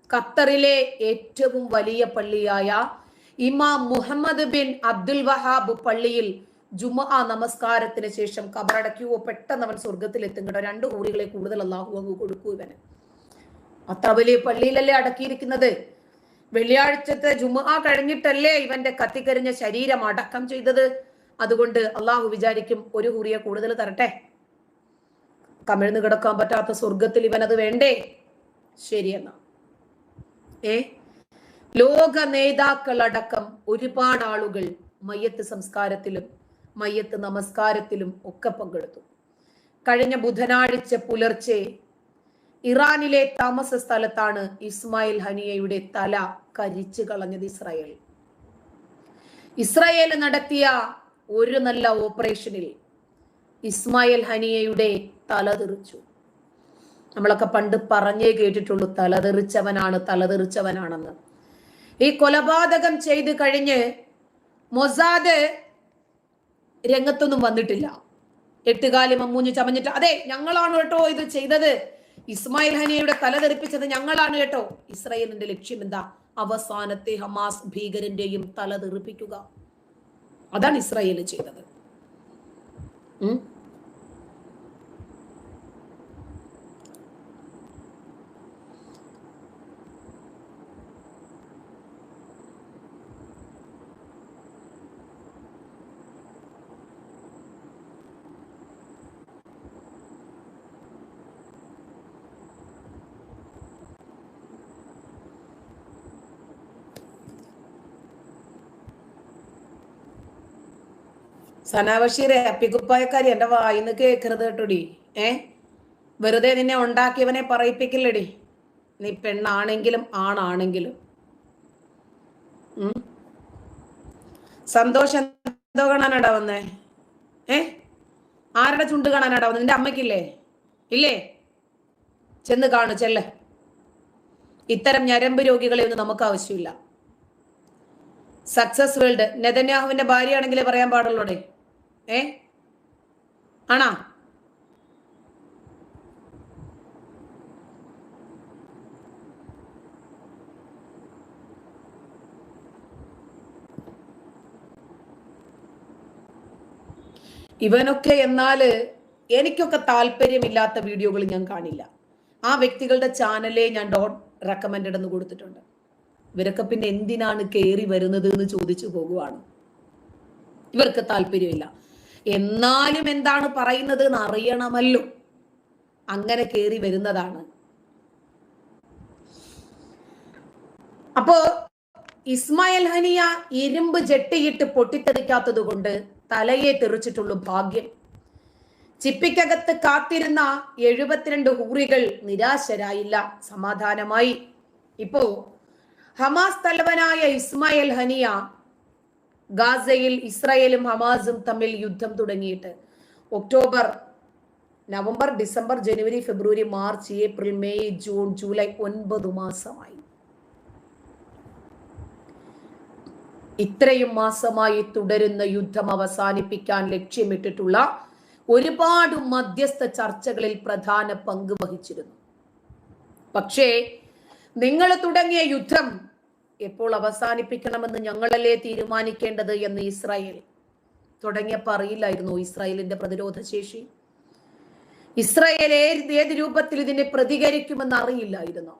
ഖത്തറിലെ ഏറ്റവും വലിയ പള്ളിയായ ഇമാം മുഹമ്മദ് ബിൻ അബ്ദുൽ വഹാബ് പള്ളിയിൽ ജുമുഅ നമസ്കാരത്തിന് ശേഷം കബറടയ്ക്കുവോ, പെട്ടെന്ന് അവൻ സ്വർഗത്തിൽ എത്തും കേട്ടോ. 2 കോടികളെ കൂടുതൽ അല്ലാഹു അങ്ങ് കൊടുക്കൂ ഇവന്. അത്ര വലിയ പള്ളിയിലല്ലേ അടക്കിയിരിക്കുന്നത്. വെള്ളിയാഴ്ചത്തെ ജുമുഅ കഴിഞ്ഞിട്ടല്ലേ ഇവന്റെ കത്തിക്കരിഞ്ഞ ശരീരം അടക്കം ചെയ്തത്. അതുകൊണ്ട് അള്ളാഹു വിചാരിക്കും, 1 ഹൂറിയെ കൂടുതൽ തരട്ടെ. കമിഴ്ന്ന് കിടക്കാൻ പറ്റാത്ത സ്വർഗത്തിൽ ഇവനത് വേണ്ടേ? ശരിയെന്നാ. ലോക നേതാക്കളടക്കം ഒരുപാട് ആളുകൾ മയ്യത്ത് സംസ്കാരത്തിലും മയ്യത്ത് നമസ്കാരത്തിലും ഒക്കെ പങ്കെടുത്തു. കഴിഞ്ഞ ബുധനാഴ്ച പുലർച്ചെ ഇറാനിലെ താമസ സ്ഥലത്താണ് ഇസ്മായിൽ ഹനിയയുടെ തല കരിച്ചു കളഞ്ഞത് ഇസ്രായേൽ നടത്തിയ ഒരു നല്ല ഓപ്പറേഷനിൽ ഇസ്മായിൽ ഹനിയയുടെ തല തെറിച്ചു. നമ്മളൊക്കെ പണ്ട് പറഞ്ഞേ കേട്ടിട്ടുള്ളൂ തലതെറിച്ചവനാണെന്ന്. ഈ കൊലപാതകം ചെയ്ത് കഴിഞ്ഞ് മൊസാദ് രംഗത്തൊന്നും വന്നിട്ടില്ല. എട്ടുകാലി മമ്മൂഞ്ഞ് ചമഞ്ഞിട്ട് അതെ ഞങ്ങളാണ് കേട്ടോ ഇത് ചെയ്തത്, ഇസ്മായിൽ ഹനിയയുടെ തല തെറിപ്പിച്ചത് ഞങ്ങളാണ് കേട്ടോ. ഇസ്രായേലിന്റെ ലക്ഷ്യം എന്താ? അവസാനത്തെ ഹമാസ് ഭീകരന്റെയും തല തെറിപ്പിക്കുക. അതാണ് ഇസ്രായേൽ ചെയ്തത്. സനാബഷീറെ അപ്പിക്കുപ്പായക്കാരി എന്റെ വായിന്ന് കേൾക്കരുത് കേട്ടോടി. വെറുതെ നിന്നെ ഉണ്ടാക്കിയവനെ പറയിപ്പിക്കില്ലടി. നീ പെണ്ണാണെങ്കിലും ആണാണെങ്കിലും. സന്തോഷം എന്തോ കാണാനാടാ വന്നേ? ആരുടെ ചുണ്ട് കാണാനാടാ വന്നത്? നിന്റെ അമ്മയ്ക്കില്ലേ? ഇല്ലേ? ചെന്ന് കാണു ചെല്ല്. ഇത്തരം ഞരമ്പ് രോഗികളെ ഒന്നും നമുക്ക് ആവശ്യമില്ല. സക്സസ് വേൾഡ് നെതന്യാഹുവിന്റെ ഭാര്യയാണെങ്കിലേ പറയാൻ പാടുള്ളൂടെ. ആണാ? ഇവനൊക്കെ എന്നാല് എനിക്കൊക്കെ താല്പര്യമില്ലാത്ത വീഡിയോകൾ ഞാൻ കാണില്ല. ആ വ്യക്തികളുടെ ചാനലേ ഞാൻ ഡോട്ട് റെക്കമെൻഡഡ് എന്ന് കൊടുത്തിട്ടുണ്ട്. ഇവരൊക്കെ പിന്നെ എന്തിനാണ് കയറി വരുന്നത് എന്ന് ചോദിച്ചു പോകുവാണ്. ഇവർക്ക് താല്പര്യമില്ല. എന്നാലും എന്താണ് പറയുന്നത് എന്ന് അറിയണമല്ലോ, അങ്ങനെ കയറി വരുന്നതാണ്. അപ്പോ ഇസ്മായിൽ ഹനിയ ഇരുമ്പ് ജെട്ടിയിട്ട് പൊട്ടിത്തെറിക്കാത്തത് കൊണ്ട് തലയെ തെറിച്ചിട്ടുള്ളൂ ഭാഗ്യം. ചിപ്പിക്കകത്ത് കാത്തിരുന്ന 72 ഹൂറികൾ നിരാശരായില്ല, സമാധാനമായി. ഇപ്പോ ഹമാസ് തലവനായ ഇസ്മായിൽ ഹനിയ ഗാസയിൽ ഇസ്രായേലും ഹമാസും തമ്മിൽ യുദ്ധം തുടങ്ങിയിട്ട് October, November, December, January, February, March, April, May, June, July 9 മാസമായി. ഇത്രയും മാസമായി തുടരുന്ന യുദ്ധം അവസാനിപ്പിക്കാൻ ലക്ഷ്യമിട്ടിട്ടുള്ള ഒരുപാട് മധ്യസ്ഥ ചർച്ചകളിൽ പ്രധാന പങ്ക് വഹിച്ചിരുന്നു. പക്ഷേ നിങ്ങൾ തുടങ്ങിയ യുദ്ധം എപ്പോൾ അവസാനിപ്പിക്കണമെന്ന് ഞങ്ങളല്ലേ തീരുമാനിക്കേണ്ടത് എന്ന് ഇസ്രായേൽ തുടങ്ങിയപ്പോൾ അറിയില്ലായിരുന്നു ഇസ്രായേലിന്റെ പ്രതിരോധ ശേഷി. ഇസ്രായേൽ ഏത് രൂപത്തിൽ ഇതിനെ പ്രതികരിക്കുമെന്ന് അറിയില്ലായിരുന്നു.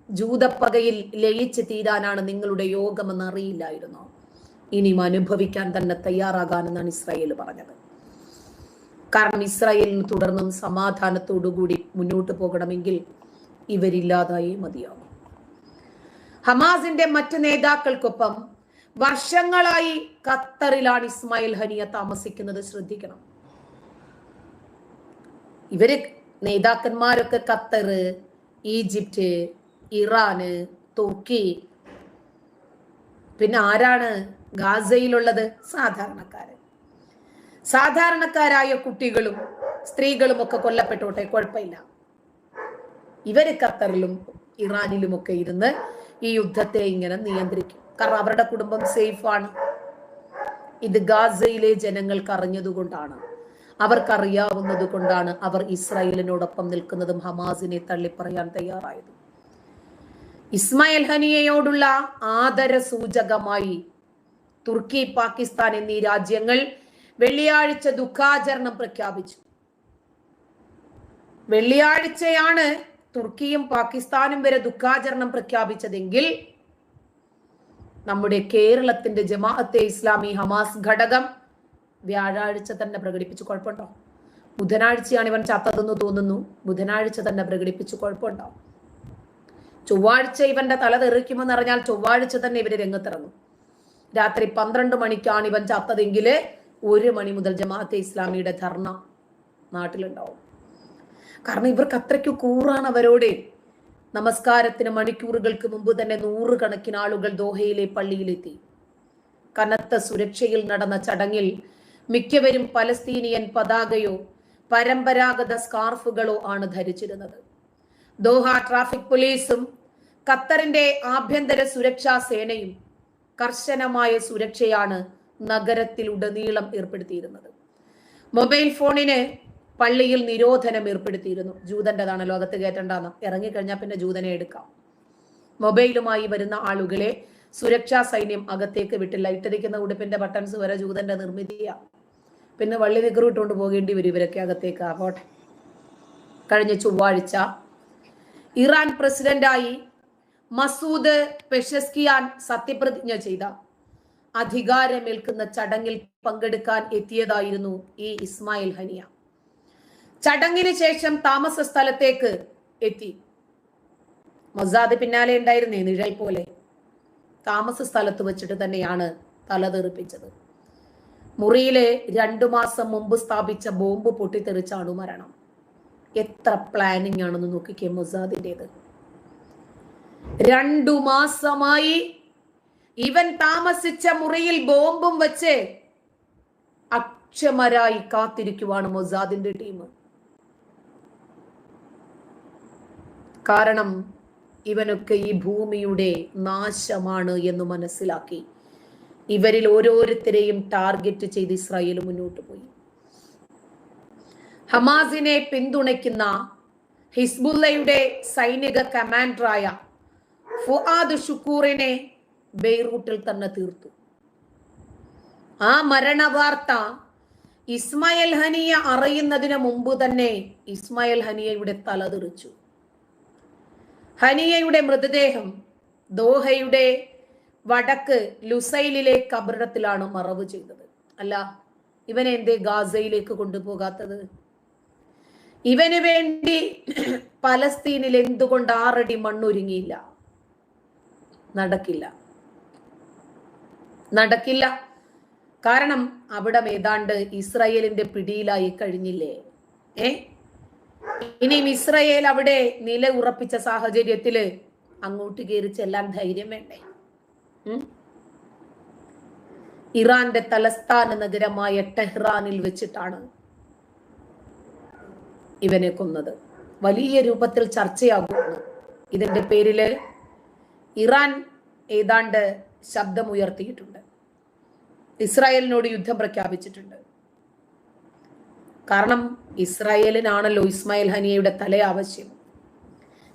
ജൂതപ്പകയിൽ ലയിച്ച് തീരാനാണ് നിങ്ങളുടെ യോഗമെന്ന് അറിയില്ലായിരുന്നു. ഇനിയും അനുഭവിക്കാൻ തന്നെ തയ്യാറാകാനെന്നാണ് ഇസ്രായേൽ പറഞ്ഞത്. കാരണം ഇസ്രായേലിന് തുടർന്നും സമാധാനത്തോടുകൂടി മുന്നോട്ട് പോകണമെങ്കിൽ ഇവരില്ലാതായേ മതിയാകും. ഹമാസിന്റെ മറ്റ് നേതാക്കൾക്കൊപ്പം വർഷങ്ങളായി ഖത്തറിലാണ് ഇസ്മായിൽ ഹനിയ താമസിക്കുന്നത്. ശ്രദ്ധിക്കണം, ഇവര് നേതാക്കന്മാരൊക്കെ ഖത്തർ, ഈജിപ്റ്റ്, ഇറാന്, തുർക്കി, പിന്നെ ആരാണ് ഗാസയിലുള്ളത്? സാധാരണക്കാരായ കുട്ടികളും സ്ത്രീകളും ഒക്കെ കൊല്ലപ്പെട്ടോട്ടെ, കുഴപ്പമില്ല. ഇവര് ഖത്തറിലും ഇറാനിലും ഒക്കെ ഇരുന്ന് ഈ യുദ്ധത്തെ ഇങ്ങനെ നിയന്ത്രിക്കും. കാരണം അവരുടെ കുടുംബം സേഫാണ്. ഇത് ഗാസയിലെ ജനങ്ങൾക്ക് അറിഞ്ഞതുകൊണ്ടാണ്, അവർക്കറിയാവുന്നത് കൊണ്ടാണ് അവർ ഇസ്രായേലിനോടൊപ്പം നിൽക്കുന്നതും ഹമാസിനെ തള്ളിപ്പറയാൻ തയ്യാറായതും. ഇസ്മായിൽ ഹനിയയോടുള്ള ആദര സൂചകമായി തുർക്കി, പാകിസ്ഥാൻ എന്നീ രാജ്യങ്ങൾ വെള്ളിയാഴ്ച ദുഃഖാചരണം പ്രഖ്യാപിച്ചു. വെള്ളിയാഴ്ചയാണ് തുർക്കിയും പാകിസ്ഥാനും വരെ ദുഃഖാചരണം പ്രഖ്യാപിച്ചതെങ്കിൽ നമ്മുടെ കേരളത്തിന്റെ ജമാഅത്തെ ഇസ്ലാമി ഹമാസ് ഘടകം വ്യാഴാഴ്ച തന്നെ പ്രകടിപ്പിച്ചു. കുഴപ്പമുണ്ടോ? ബുധനാഴ്ചയാണ് ഇവൻ ചത്തതെന്ന് തോന്നുന്നു. ബുധനാഴ്ച തന്നെ പ്രകടിപ്പിച്ചു. കുഴപ്പമുണ്ടോ? ചൊവ്വാഴ്ച ഇവന്റെ തല തെറിക്കുമെന്ന് അറിഞ്ഞാൽ ചൊവ്വാഴ്ച തന്നെ ഇവര് രംഗത്തിറങ്ങും. രാത്രി 12 മണിക്കാണ് ഇവൻ ചത്തതെങ്കിൽ 1 മണി മുതൽ ജമാഅത്തെ ഇസ്ലാമിയുടെ ധർണ നാട്ടിലുണ്ടാവും. കാരണം ഇവർക്ക് അത്രയ്ക്ക് കൂറാണ് അവരോട്. നമസ്കാരത്തിന് മണിക്കൂറുകൾക്ക് മുമ്പ് തന്നെ 100 കണക്കിന് ആളുകൾ ദോഹയിലെ പള്ളിയിലെത്തി. കനത്ത സുരക്ഷയിൽ നടന്ന ചടങ്ങിൽ മിക്കവരും പലസ്തീനിയൻ പതാകയോ പരമ്പരാഗത സ്കാർഫുകളോ ആണ് ധരിച്ചിരുന്നത്. ദോഹ ട്രാഫിക് പോലീസും ഖത്തറിന്റെ ആഭ്യന്തര സുരക്ഷാ സേനയും കർശനമായ സുരക്ഷയാണ് നഗരത്തിലുടനീളം ഏർപ്പെടുത്തിയിരുന്നത്. മൊബൈൽ ഫോണിന് പള്ളിയിൽ നിരോധനം ഏർപ്പെടുത്തിയിരുന്നു. ജൂതന്റെതാണ്, ലോകത്ത് കയറ്റണ്ടെന്ന്. ഇറങ്ങിക്കഴിഞ്ഞാൽ പിന്നെ ജൂതനെ എടുക്കാം. മൊബൈലുമായി വരുന്ന ആളുകളെ സുരക്ഷാ സൈന്യം അകത്തേക്ക് വിട്ടില്ല. ഇട്ടിരിക്കുന്ന ഉടുപ്പിന്റെ ബട്ടൺസ് വരെ ജൂതന്റെ നിർമ്മിതിയാ. പിന്നെ വള്ളി നിക്കറ് ഇട്ടുകൊണ്ട് പോകേണ്ടി വരും ഇവരൊക്കെ അകത്തേക്ക്. ആവട്ടെ. കഴിഞ്ഞ ചൊവ്വാഴ്ച ഇറാൻ പ്രസിഡന്റായി മസൂദ് പെഷസ്കിയാൻ സത്യപ്രതിജ്ഞ ചെയ്ത അധികാരമേൽക്കുന്ന ചടങ്ങിൽ പങ്കെടുക്കാൻ എത്തിയതായിരുന്നു ഈ ഇസ്മായിൽ ഹനിയ. ചടങ്ങിന് ശേഷം താമസ സ്ഥലത്തേക്ക് എത്തി. മൊസാദ് പിന്നാലെ ഉണ്ടായിരുന്നേ, നിഴൽ പോലെ. താമസ സ്ഥലത്ത് വെച്ചിട്ട് തന്നെയാണ് തലതെറിപ്പിച്ചത്. മുറിയിലെ 2 മാസം മുമ്പ് സ്ഥാപിച്ച ബോംബ് പൊട്ടിത്തെറിച്ചാണ് മരണം. എത്ര പ്ലാനിങ് ആണെന്ന് നോക്കിക്കേ മൊസാദിന്റേത്. 2 മാസമായി ഇവൻ താമസിച്ച മുറിയിൽ ബോംബും വെച്ച് അക്ഷമരായി കാത്തിരിക്കുവാണ് മൊസാദിന്റെ ടീം. കാരണം ഇവനൊക്കെ ഈ ഭൂമിയുടെ നാശമാണ് എന്ന് മനസ്സിലാക്കി ഇവരിൽ ഓരോരുത്തരെയും ടാർഗറ്റ് ചെയ്ത് ഇസ്രായേൽ മുന്നോട്ട് പോയി. ഹമാസിനെ പിന്തുണയ്ക്കുന്ന ഹിസ്ബുള്ളയുടെ സൈനിക കമാൻഡറായ ഫുആദ് ഷുക്കൂറിനെ ബെയ്റൂട്ടിൽ തന്നെ തീർത്തു. ആ മരണവാർത്ത ഇസ്മായിൽ ഹനിയ അറിയുന്നതിന് മുമ്പ് തന്നെ ഇസ്മായിൽ ഹനിയയുടെ തലതെറിച്ചു. ഹനിയയുടെ മൃതദേഹം ദോഹയുടെ വടക്ക് ലുസൈലിലെ കബറിടത്തിലാണ് മറവ് ചെയ്തത്. അല്ല, ഇവനെ എന്തേ ഗാസയിലേക്ക് കൊണ്ടുപോകാത്തത്? ഇവന് വേണ്ടി പലസ്തീനിൽ എന്തുകൊണ്ട് 6 അടി മണ്ണൊരുങ്ങിയില്ല? നടക്കില്ല. കാരണം അവിടെ ഏതാണ്ട് ഇസ്രായേലിന്റെ പിടിയിലായി കഴിഞ്ഞില്ലേ. ഇനിയും ഇസ്രായേൽ അവിടെ നില ഉറപ്പിച്ച സാഹചര്യത്തില് അങ്ങോട്ട് കയറി ചെല്ലാൻ ധൈര്യം വേണ്ടേ? ഇറാന്റെ തലസ്ഥാന നഗരമായ ടെഹ്റാനിൽ വെച്ചിട്ടാണ് ഇവനെ കൊന്നത്. വലിയ രൂപത്തിൽ ചർച്ചയാകുന്നു. ഇതിന്റെ പേരില് ഇറാൻ ഏതാണ്ട് ശബ്ദമുയർത്തിയിട്ടുണ്ട്. ഇസ്രായേലിനോട് യുദ്ധം പ്രഖ്യാപിച്ചിട്ടുണ്ട്. കാരണം ഇസ്രായേലിനാണല്ലോ ഇസ്മായിൽ ഹനിയയുടെ തല ആവശ്യം.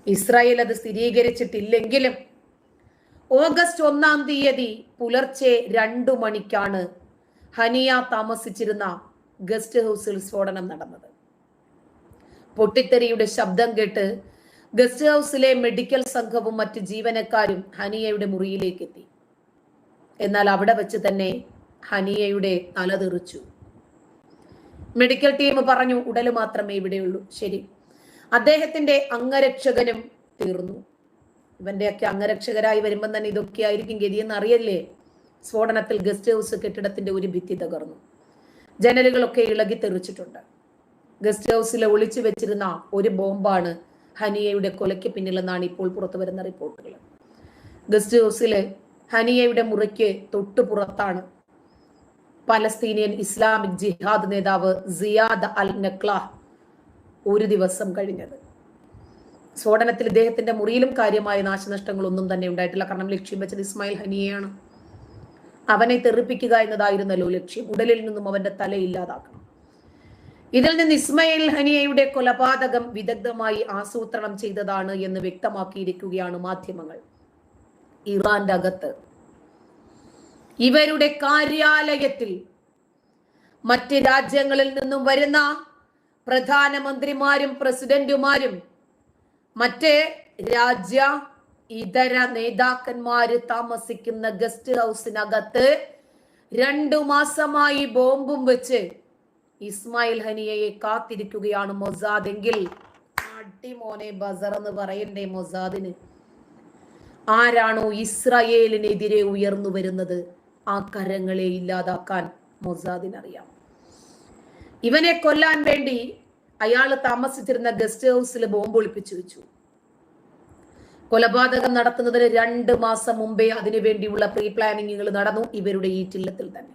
ഇസ്രായേൽ അത് സ്ഥിരീകരിച്ചിട്ടില്ലെങ്കിലും ഓഗസ്റ്റ് 1-ാം തീയതി പുലർച്ചെ 2 മണിക്കാണ് ഹനിയ താമസിച്ചിരുന്ന ഗസ്റ്റ് ഹൗസിൽ സ്ഫോടനം നടന്നത്. പൊട്ടിത്തെറിയുടെ ശബ്ദം കേട്ട് ഗസ്റ്റ് ഹൗസിലെ മെഡിക്കൽ സംഘവും മറ്റ് ജീവനക്കാരും ഹനിയയുടെ മുറിയിലേക്ക് എത്തി. എന്നാൽ അവിടെ വെച്ച് തന്നെ ഹനിയയുടെ തലതെറിച്ചു. മെഡിക്കൽ ടീം പറഞ്ഞു ഉടല് മാത്രമേ ഇവിടെയുള്ളൂ. ശരി, അദ്ദേഹത്തിന്റെ അംഗരക്ഷകനും തീർന്നു. ഇവന്റെയൊക്കെ അംഗരക്ഷകരായി വരുമ്പോൾ തന്നെ ഇതൊക്കെ ആയിരിക്കും ഗതിയെന്ന് അറിയല്ലേ. സ്ഫോടനത്തിൽ ഗസ്റ്റ് ഹൗസ് കെട്ടിടത്തിന്റെ ഒരു ഭിത്തി തകർന്നു. ജനലുകളൊക്കെ ഇളകി തെറിച്ചിട്ടുണ്ട്. ഗസ്റ്റ് ഹൗസിൽ ഒളിച്ചു വെച്ചിരുന്ന ഒരു ബോംബാണ് ഹനിയയുടെ കൊലയ്ക്ക് പിന്നിലെന്നാണ് ഇപ്പോൾ പുറത്തു വരുന്ന റിപ്പോർട്ടുകൾ. ഗസ്റ്റ് ഹൗസിലെ ഹനിയയുടെ മുറിക്ക് തൊട്ടുപുറത്താണ് പലസ്തീനിയൻ ഇസ്ലാമിക് ജിഹാദ് നേതാവ് സിയാദ് അൽ നഖ്ലാഹ് ഒരു ദിവസം കഴിഞ്ഞത്. സ്ഫോടനത്തിൽ ഇദ്ദേഹത്തിന്റെ മുറിയിലും കാര്യമായ നാശനഷ്ടങ്ങളൊന്നും തന്നെ ഉണ്ടായിട്ടില്ല. കാരണം ലക്ഷ്യം വെച്ചത് ഇസ്മായിൽ ഹനിയയാണ്. അവനെ തെറിപ്പിക്കുക എന്നതായിരുന്നല്ലോ ലക്ഷ്യം. ഉടലിൽ നിന്നും അവന്റെ തല ഇല്ലാതാക്കണം. ഇതിൽ നിന്ന് ഇസ്മായിൽ ഹനിയയുടെ കൊലപാതകം വിദഗ്ധമായി ആസൂത്രണം ചെയ്തതാണ് എന്ന് വ്യക്തമാക്കിയിരിക്കുകയാണ് മാധ്യമങ്ങൾ. ഇറാന്റെ അകത്ത് ഇവരുടെ കാര്യാലയത്തിൽ മറ്റ് രാജ്യങ്ങളിൽ നിന്നും വരുന്ന പ്രധാനമന്ത്രിമാരും പ്രസിഡന്റുമാരും മറ്റ് രാജ്യ ഇതര നേതാക്കന്മാര് താമസിക്കുന്ന ഗസ്റ്റ് ഹൗസിനകത്ത് 2 മാസമായി ബോംബും വെച്ച് ഇസ്മായിൽ ഹനിയയെ കാത്തിരിക്കുകയാണ് മൊസാദ്. എങ്കിൽ അടിമോനെ ബസർ എന്ന് പറയണ്ടേ മൊസാദിന്? ആരാണോ ഇസ്രായേലിനെതിരെ ഉയർന്നു വരുന്നത് ആ കരങ്ങളെ ഇല്ലാതാക്കാൻ മൊസാദിനറിയാം. ഇവനെ കൊല്ലാൻ വേണ്ടി അയാൾ താമസിച്ചിരുന്ന ഗസ്റ്റ് ഹൗസിൽ ബോംബ് ഒളിപ്പിച്ചു വെച്ചു. കൊലപാതകം നടത്തുന്നതിന് 2 മാസം മുമ്പേ അതിനു വേണ്ടിയുള്ള പ്രീ പ്ലാനിങ്ങുകൾ നടന്നു ഇവരുടെ ഈറ്റില്ലത്തിൽ തന്നെ.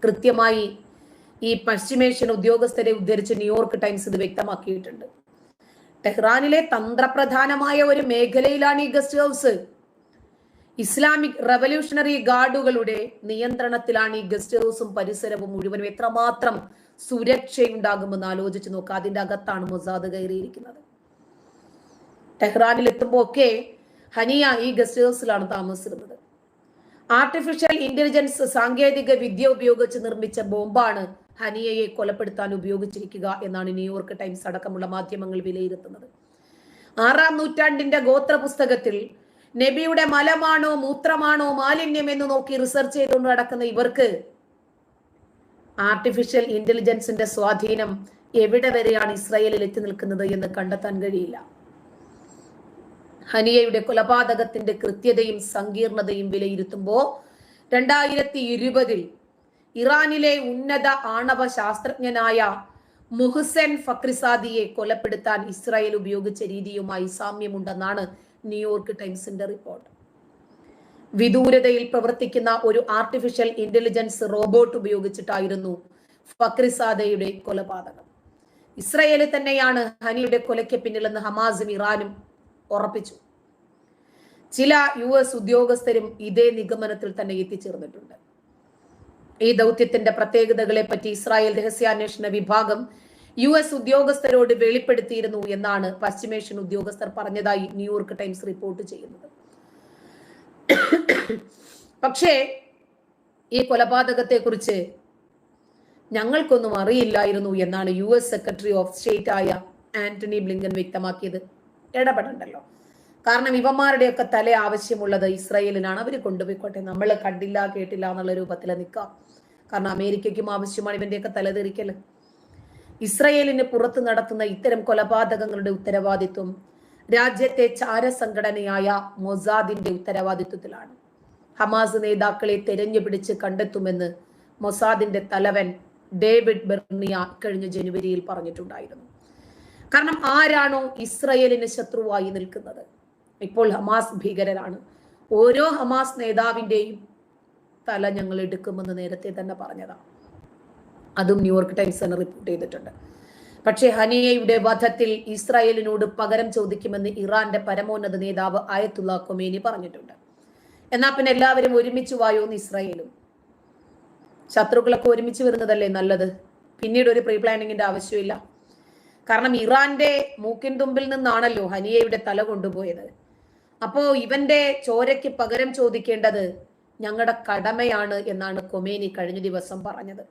കൃത്യമായി ഈ പശ്ചിമേഷ്യൻ ഉദ്യോഗസ്ഥരെ ഉദ്ധരിച്ച് ന്യൂയോർക്ക് ടൈംസ് ഇത് വ്യക്തമാക്കിയിട്ടുണ്ട്. ടെഹ്റാനിലെ തന്ത്രപ്രധാനമായ ഒരു മേഖലയിലാണ് ഈ ഗസ്റ്റ് ഹൗസ്. ഇസ്ലാമിക് റവല്യൂഷണറി ഗാർഡുകളുടെ നിയന്ത്രണത്തിലാണ് ഈ ഗസ്റ്റ് ഹൗസും പരിസരവും മുഴുവനും. എത്രമാത്രം സുരക്ഷയുണ്ടാകുമെന്ന് ആലോചിച്ച് നോക്കുക. അതിന്റെ അകത്താണ് മൊസാദ് കയറിയിരിക്കുന്നത്. ടെഹ്റാനിൽ എത്തുമ്പോൾ ഒക്കെ ഹനിയ ഈ ഗസ്റ്റ് ഹൗസിലാണ് താമസിച്ചിരുന്നത്. ആർട്ടിഫിഷ്യൽ ഇന്റലിജൻസ് സാങ്കേതിക വിദ്യ ഉപയോഗിച്ച് നിർമ്മിച്ച ബോംബാണ് ഹനിയയെ കൊലപ്പെടുത്താൻ ഉപയോഗിച്ചിരിക്കുക എന്നാണ് ന്യൂയോർക്ക് ടൈംസ് അടക്കമുള്ള മാധ്യമങ്ങൾ വിലയിരുത്തുന്നത്. 6-ാം നൂറ്റാണ്ടിന്റെ ഗോത്ര പുസ്തകത്തിൽ നബിയുടെ മലമാണോ മൂത്രമാണോ മാലിന്യം എന്ന് നോക്കി റിസർച്ച് ചെയ്തുകൊണ്ട് നടക്കുന്ന ഇവർക്ക് ആർട്ടിഫിഷ്യൽ ഇന്റലിജൻസിന്റെ സ്വാധീനം എവിടെ വരെയാണ് ഇസ്രായേലിൽ എത്തി നിൽക്കുന്നത് എന്ന് കണ്ടെത്താൻ കഴിയില്ല. ഹനിയയുടെ കൊലപാതകത്തിന്റെ കൃത്യതയും സങ്കീർണതയും വിലയിരുത്തുമ്പോൾ 2020 ഇറാനിലെ ഉന്നത ആണവ ശാസ്ത്രജ്ഞനായ മുഹ്സെൻ ഫക്രിസാദിയെ കൊലപ്പെടുത്താൻ ഇസ്രായേൽ ഉപയോഗിച്ച രീതിയുമായി സാമ്യമുണ്ടെന്നാണ് ന്യൂയോർക്ക് ടൈംസിന്റെ റിപ്പോർട്ട്. വിദൂരതയിൽ പ്രവർത്തിക്കുന്ന ഒരു ആർട്ടിഫിഷ്യൽ ഇന്റലിജൻസ് റോബോട്ട് ഉപയോഗിച്ചിട്ടായിരുന്നു ഫക്രിസാദയുടെ കൊലപാതകം. ഇസ്രായേൽ തന്നെയാണ് ഹനിയുടെ കൊലയ്ക്ക് പിന്നിലെന്ന് ഹമാസും ഇറാനും ഉറപ്പിച്ചു. ചില US ഉദ്യോഗസ്ഥരും ഇതേ നിഗമനത്തിൽ തന്നെ എത്തിച്ചേർന്നിട്ടുണ്ട്. ഈ ദൗത്യത്തിന്റെ പ്രത്യേകതകളെ പറ്റി ഇസ്രായേൽ രഹസ്യാന്വേഷണ വിഭാഗം US ഉദ്യോഗസ്ഥരോട് വെളിപ്പെടുത്തിയിരുന്നു എന്നാണ് പശ്ചിമേഷ്യൻ ഉദ്യോഗസ്ഥർ പറഞ്ഞതായി ന്യൂയോർക്ക് ടൈംസ് റിപ്പോർട്ട് ചെയ്യുന്നത്. പക്ഷേ ഈ കൊലപാതകത്തെ കുറിച്ച് ഞങ്ങൾക്കൊന്നും അറിയില്ലായിരുന്നു എന്നാണ് US സെക്രട്ടറി ഓഫ് സ്റ്റേറ്റ് ആയ ആന്റണി ബ്ലിങ്കൻ വ്യക്തമാക്കിയത്. ഇടപെടണ്ടല്ലോ, കാരണം ഇവന്മാരുടെയൊക്കെ തല ആവശ്യമുള്ളത് ഇസ്രായേലിനാണ്. അവർ കൊണ്ടുപോയിക്കോട്ടെ, നമ്മൾ കണ്ടില്ല കേട്ടില്ല എന്നുള്ള രൂപത്തിൽ നിൽക്കാം. കാരണം അമേരിക്കയ്ക്കും ആവശ്യമാണ് ഇവന്റെയൊക്കെ തലതെറിക്കല്. ഇസ്രായേലിന് പുറത്ത് നടത്തുന്ന ഇത്തരം കൊലപാതകങ്ങളുടെ ഉത്തരവാദിത്വം രാജ്യത്തെ ചാരസംഘടനയായ മൊസാദിന്റെ ഉത്തരവാദിത്വത്തിലാണ്. ഹമാസ് നേതാക്കളെ തെരഞ്ഞുപിടിച്ച് കണ്ടെത്തുമെന്ന് മൊസാദിന്റെ തലവൻ ഡേവിഡ് ബെർണിയ കഴിഞ്ഞ ജനുവരിയിൽ പറഞ്ഞിട്ടുണ്ടായിരുന്നു. കാരണം ആരാണോ ഇസ്രായേലിന് ശത്രുവായി നിൽക്കുന്നത് ഇപ്പോൾ ഹമാസ് ഭീകരരാണ്. ഓരോ ഹമാസ് നേതാവിന്റെയും തല ഞങ്ങൾ എടുക്കുമെന്ന് നേരത്തെ തന്നെ പറഞ്ഞതാണ്. അതും ന്യൂയോർക്ക് ടൈംസ് തന്നെ റിപ്പോർട്ട് ചെയ്തിട്ടുണ്ട്. പക്ഷേ ഹനിയയുടെ വധത്തിൽ ഇസ്രായേലിനോട് പകരം ചോദിക്കുമെന്ന് ഇറാന്റെ പരമോന്നത നേതാവ് ആയത്തുള്ള ഖൊമേനി പറഞ്ഞിട്ടുണ്ട്. എന്നാൽ പിന്നെ എല്ലാവരും ഒരുമിച്ച് വായോന്ന് ഇസ്രായേലും. ശത്രുക്കളൊക്കെ ഒരുമിച്ച് വരുന്നതല്ലേ നല്ലത്. പിന്നീട് ഒരു പ്രീ പ്ലാനിങ്ങിന്റെ ആവശ്യമില്ല. കാരണം ഇറാന്റെ മൂക്കിൻ തുമ്പിൽ നിന്നാണല്ലോ ഹനിയയുടെ തല കൊണ്ടുപോയത്. അപ്പോ ഇവന്റെ ചോരയ്ക്ക് പകരം ചോദിക്കേണ്ടത് ഞങ്ങളുടെ കടമയാണ് എന്നാണ് ഖൊമേനി കഴിഞ്ഞ ദിവസം പറഞ്ഞത്.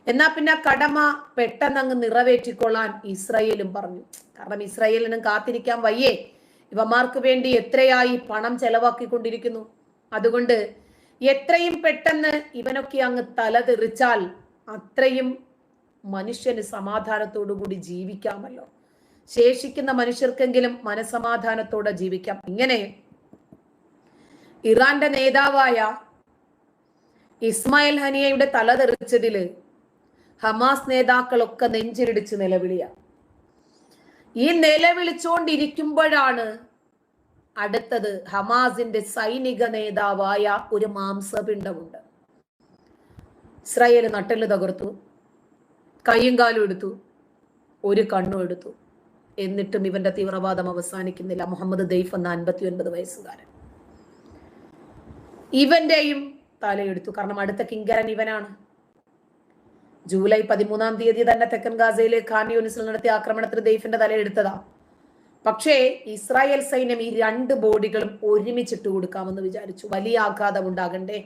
എന്നാ പിന്നെ കടമ പെട്ടെന്ന് അങ്ങ് നിറവേറ്റിക്കൊള്ളാൻ ഇസ്രായേലും പറഞ്ഞു. കാരണം ഇസ്രായേലിനും കാത്തിരിക്കാൻ വയ്യേ. ഇവന്മാർക്ക് വേണ്ടി എത്രയായി പണം ചെലവാക്കിക്കൊണ്ടിരിക്കുന്നു. അതുകൊണ്ട് എത്രയും പെട്ടെന്ന് ഇവനൊക്കെ അങ്ങ് തലതെറിച്ചാൽ അത്രയും മനുഷ്യന് സമാധാനത്തോടു കൂടി ജീവിക്കാമല്ലോ. ശേഷിക്കുന്ന മനുഷ്യർക്കെങ്കിലും മനസമാധാനത്തോടെ ജീവിക്കാം. ഇങ്ങനെ ഇറാന്റെ നേതാവായ ഇസ്മായിൽ ഹനിയയുടെ തലതെറിച്ചതില് ഹമാസ് നേതാക്കളൊക്കെ നെഞ്ചിരിടിച്ച് നിലവിളിയ. ഈ നിലവിളിച്ചോണ്ടിരിക്കുമ്പോഴാണ് അടുത്തത് ഹമാസിന്റെ സൈനിക നേതാവായ ഒരു മാംസപിണ്ഡമുണ്ട്. ഇസ്രായേൽ നട്ടെല്ല് തകർത്തു, കൈയും കാലും എടുത്തു, ഒരു കണ്ണും എടുത്തു. എന്നിട്ടും ഇവന്റെ തീവ്രവാദം അവസാനിക്കുന്നില്ല. മുഹമ്മദ് ദൈഫ് എന്ന 59 വയസ്സുകാരൻ ഇവന്റെയും തലയെടുത്തു. കാരണം അടുത്ത കിങ്കരൻ ഇവനാണ്. ജൂലൈ 13-ാം തീയതി തന്നെ തെക്കൻ ഗാസയിലെ ഖാൻ യൂനിസിൽ നടത്തിയ ആക്രമണത്തിൽ ദൈഫിന്റെ തലയെടുത്തതാ. പക്ഷേ ഇസ്രായേൽ സൈന്യം ഈ 2 ബോഡികളും ഒരുമിച്ചിട്ട് കൊടുക്കാമെന്ന് വിചാരിച്ചു. വലിയ ആഘാതം ഉണ്ടാകണ്ടേ.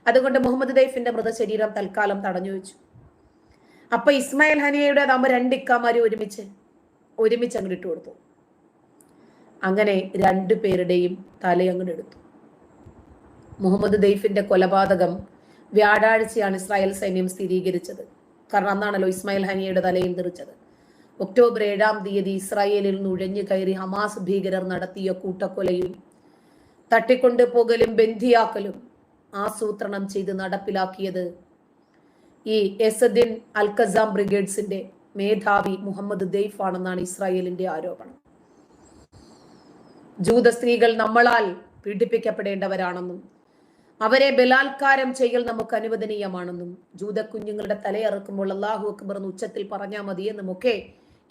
അതുകൊണ്ട് മുഹമ്മദ് ദൈഫിന്റെ മൃതശരീരം തൽക്കാലം തടഞ്ഞു വെച്ചു. അപ്പൊ ഇസ്മായിൽ ഹനിയയുടെ നമ്മൾ 2 ഇക്കാമാര് ഒരുമിച്ച് അങ്ങോട്ട് ഇട്ട് കൊടുത്തു. അങ്ങനെ 2 പേരുടെയും തല അങ്ങോട്ട് എടുത്തു. മുഹമ്മദ് ദൈഫിന്റെ കൊലപാതകം വ്യാഴാഴ്ചയാണ് ഇസ്രായേൽ സൈന്യം സ്ഥിരീകരിച്ചത്. കാരണം അന്നാണല്ലോ ഇസ്മായിൽ ഹനിയയുടെ തലയിൽ തെറിച്ചത്. ഒക്ടോബർ 7-ാം തീയതി ഇസ്രായേലിൽ നുഴഞ്ഞു കയറി ഹമാസ് ഭീകരർ നടത്തിയ കൂട്ടക്കൊലയും തട്ടിക്കൊണ്ടുപോകലും ബന്ധിയാക്കലും ആസൂത്രണം ചെയ്ത് നടപ്പിലാക്കിയത് ഈ എസദിൻ അൽ ഖസാം ബ്രിഗേഡ്സിന്റെ മേധാവി മുഹമ്മദ് ദെയ്ഫ് ആണെന്നാണ് ഇസ്രായേലിന്റെ ആരോപണം. ജൂത സ്ത്രീകൾ നമ്മളാൽ പീഡിപ്പിക്കപ്പെടേണ്ടവരാണെന്നും അവരെ ബലാത്കാരം ചെയ്യൽ നമുക്ക് അനുവദനീയമാണെന്നും ജൂത കുഞ്ഞുങ്ങളുടെ തലയറക്കുമ്പോൾ അല്ലാഹു അക്ബർ എന്ന് ഉച്ചത്തിൽ പറഞ്ഞാൽ മതിയെന്നുമൊക്കെ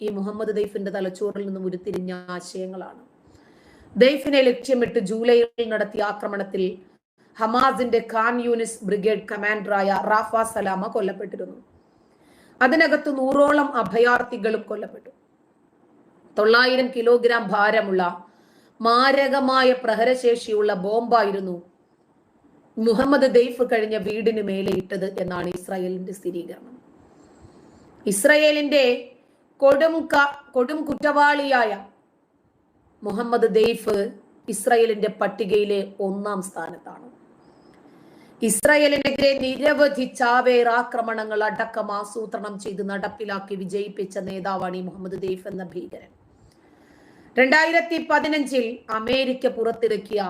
ഈ മുഹമ്മദ് ദെയ്ഫിന്റെ തലച്ചോറിൽ നിന്നും ഉരുത്തിരിഞ്ഞ ആശയങ്ങളാണ്. ദെയ്ഫിനെ ലക്ഷ്യമിട്ട് ജൂലൈയിൽ നടത്തിയ ആക്രമണത്തിൽ ഹമാസിന്റെ ഖാൻ യൂനിസ് ബ്രിഗേഡ് കമാൻഡറായ റാഫ സലാമ കൊല്ലപ്പെട്ടിരുന്നു. അതിനകത്ത് 100ഓളം അഭയാർത്ഥികളും കൊല്ലപ്പെട്ടു. 900 കിലോഗ്രാം ഭാരമുള്ള മാരകമായ പ്രഹരശേഷിയുള്ള ബോംബായിരുന്നു മുഹമ്മദ് ദെയ്ഫ് കഴിഞ്ഞ വീടിന് മേലെ ഇട്ടത് എന്നാണ് ഇസ്രായേലിന്റെ സ്ഥിരീകരണം. ഇസ്രായേലിന്റെ കൊടും കുറ്റവാളിയായ മുഹമ്മദ് ദെയ്ഫ് ഇസ്രായേലിന്റെ പട്ടികയിലെ 1ാം സ്ഥാനത്താണ്. ഇസ്രായേലിനെതിരെ നിരവധി ചാവേർ ആക്രമണങ്ങൾ അടക്കം ആസൂത്രണം ചെയ്ത് നടപ്പിലാക്കി വിജയിപ്പിച്ച നേതാവാണ് ഈ മുഹമ്മദ് ദെയ്ഫ് എന്ന ഭീകരൻ. 2015 അമേരിക്ക പുറത്തിറക്കിയ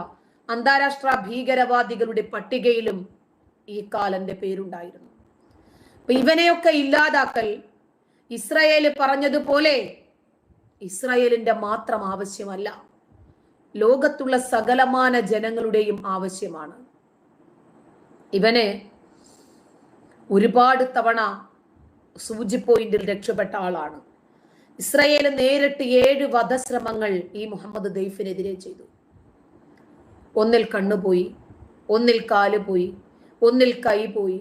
അന്താരാഷ്ട്ര ഭീകരവാദികളുടെ പട്ടികയിലും ഈ കാലന്റെ പേരുണ്ടായിരുന്നു. അപ്പൊ ഇവനെയൊക്കെ ഇല്ലാതാക്കൽ ഇസ്രായേല് പറഞ്ഞതുപോലെ ഇസ്രായേലിന്റെ മാത്രം ആവശ്യമല്ല, ലോകത്തുള്ള സകലമാന ജനങ്ങളുടെയും ആവശ്യമാണ്. ഇവന് ഒരുപാട് തവണ സൂചി പോയിന്റിൽ രക്ഷപ്പെട്ട ആളാണ്. ഇസ്രായേൽ നേരിട്ട് 7 വധശ്രമങ്ങൾ ഈ മുഹമ്മദ് ദെയ്ഫിനെതിരെ ചെയ്തു. ഒന്നിൽ കണ്ണുപോയി, ഒന്നിൽ കാല് പോയി, ഒന്നിൽ കൈ പോയി,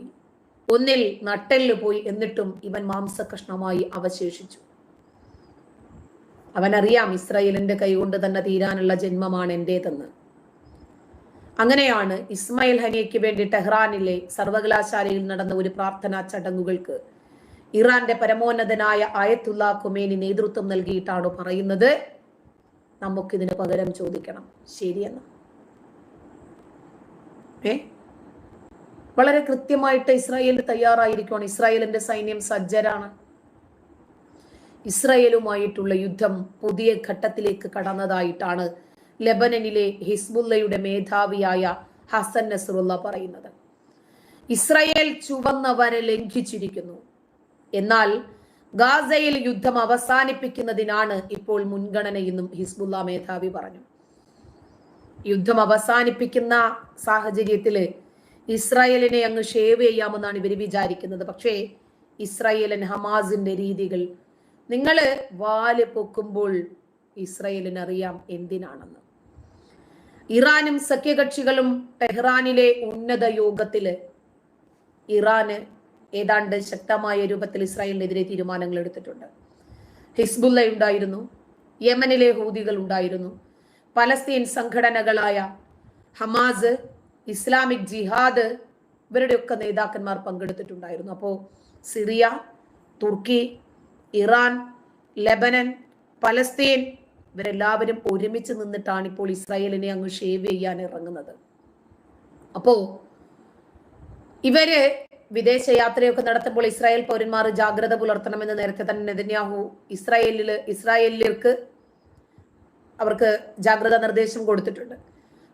ഒന്നിൽ നട്ടെല്ല് പോയി. എന്നിട്ടും ഇവൻ മാംസകഷ്ണമായി അവശേഷിച്ചു. അവനറിയാം ഇസ്രായേലിന്റെ കൈകൊണ്ട് തന്നെ തീരാനുള്ള ജന്മമാണ് എന്റേതെന്ന്. അങ്ങനെയാണ് ഇസ്മായിൽ ഹനിയയ്ക്ക് വേണ്ടി ടെഹ്റാനിലെ സർവകലാശാലയിൽ നടന്ന ഒരു പ്രാർത്ഥനാ ചടങ്ങുകൾക്ക് ഇറാന്റെ പരമോന്നതനായ ആയത്തുള്ള ഖുമേനി നേതൃത്വം നൽകിയിട്ടാണ് പറയുന്നത്, നമുക്കിതിന് പകരം ചോദിക്കണം. ശരിയെന്ന് വളരെ കൃത്യമായിട്ട് ഇസ്രായേൽ തയ്യാറായിരിക്കുകയാണ്. ഇസ്രായേലിന്റെ സൈന്യം സജ്ജരാണ്. ഇസ്രായേലുമായിട്ടുള്ള യുദ്ധം പുതിയ ഘട്ടത്തിലേക്ക് കടന്നതായിട്ടാണ് ലെബനനിലെ ഹിസ്ബുള്ളയുടെ മേധാവിയായ ഹസൻ നസ്റുള്ള പറയുന്നത്. ഇസ്രായേൽ ചുവന്ന വര ലംഘിച്ചിരിക്കുന്നു. എന്നാൽ ഗാസയിൽ യുദ്ധം അവസാനിപ്പിക്കുന്നതിനാണ് ഇപ്പോൾ മുൻഗണനയെന്നും ഹിസ്ബുള്ള മേധാവി പറഞ്ഞു. യുദ്ധം അവസാനിപ്പിക്കുന്ന സാഹചര്യത്തില് ഇസ്രായേലിനെ അങ്ങ് ഷേവ് ചെയ്യാമെന്നാണ് ഇവർ വിചാരിക്കുന്നത്. പക്ഷേ ഇസ്രായേലൻ ഹമാസിന്റെ രീതികൾ നിങ്ങള് വാല് പൊക്കുമ്പോൾ ഇസ്രായേലിന് അറിയാം എന്തിനാണെന്ന്. ഇറാനും സഖ്യകക്ഷികളും ടെഹ്റാനിലെ ഉന്നത യോഗത്തില് ഇറാന് ഏതാണ്ട് ശക്തമായ രൂപത്തിൽ ഇസ്രായേലിനെതിരെ തീരുമാനങ്ങൾ എടുത്തിട്ടുണ്ട്. ഹിസ്ബുള്ള ഉണ്ടായിരുന്നു, യമനിലെ ഹൂതികൾ ഉണ്ടായിരുന്നു, പലസ്തീൻ സംഘടനകളായ ഹമാസ്, ഇസ്ലാമിക് ജിഹാദ് ഇവരുടെയൊക്കെ നേതാക്കന്മാർ പങ്കെടുത്തിട്ടുണ്ടായിരുന്നു. അപ്പോൾ സിറിയ, തുർക്കി, ഇറാൻ, ലെബനൻ, പലസ്തീൻ ഇവരെല്ലാവരും ഒരുമിച്ച് നിന്നിട്ടാണ് ഇപ്പോൾ ഇസ്രായേലിനെ അങ്ങ് ഷേവ് ചെയ്യാൻ ഇറങ്ങുന്നത്. അപ്പോ ഇവര് വിദേശ യാത്രയൊക്കെ നടത്തുമ്പോൾ ഇസ്രായേൽ പൗരന്മാർ ജാഗ്രത പുലർത്തണമെന്ന് നേരത്തെ തന്നെ നെതന്യാഹു ഇസ്രായേലിലേക്ക് അവർക്ക് ജാഗ്രതാ നിർദ്ദേശം കൊടുത്തിട്ടുണ്ട്.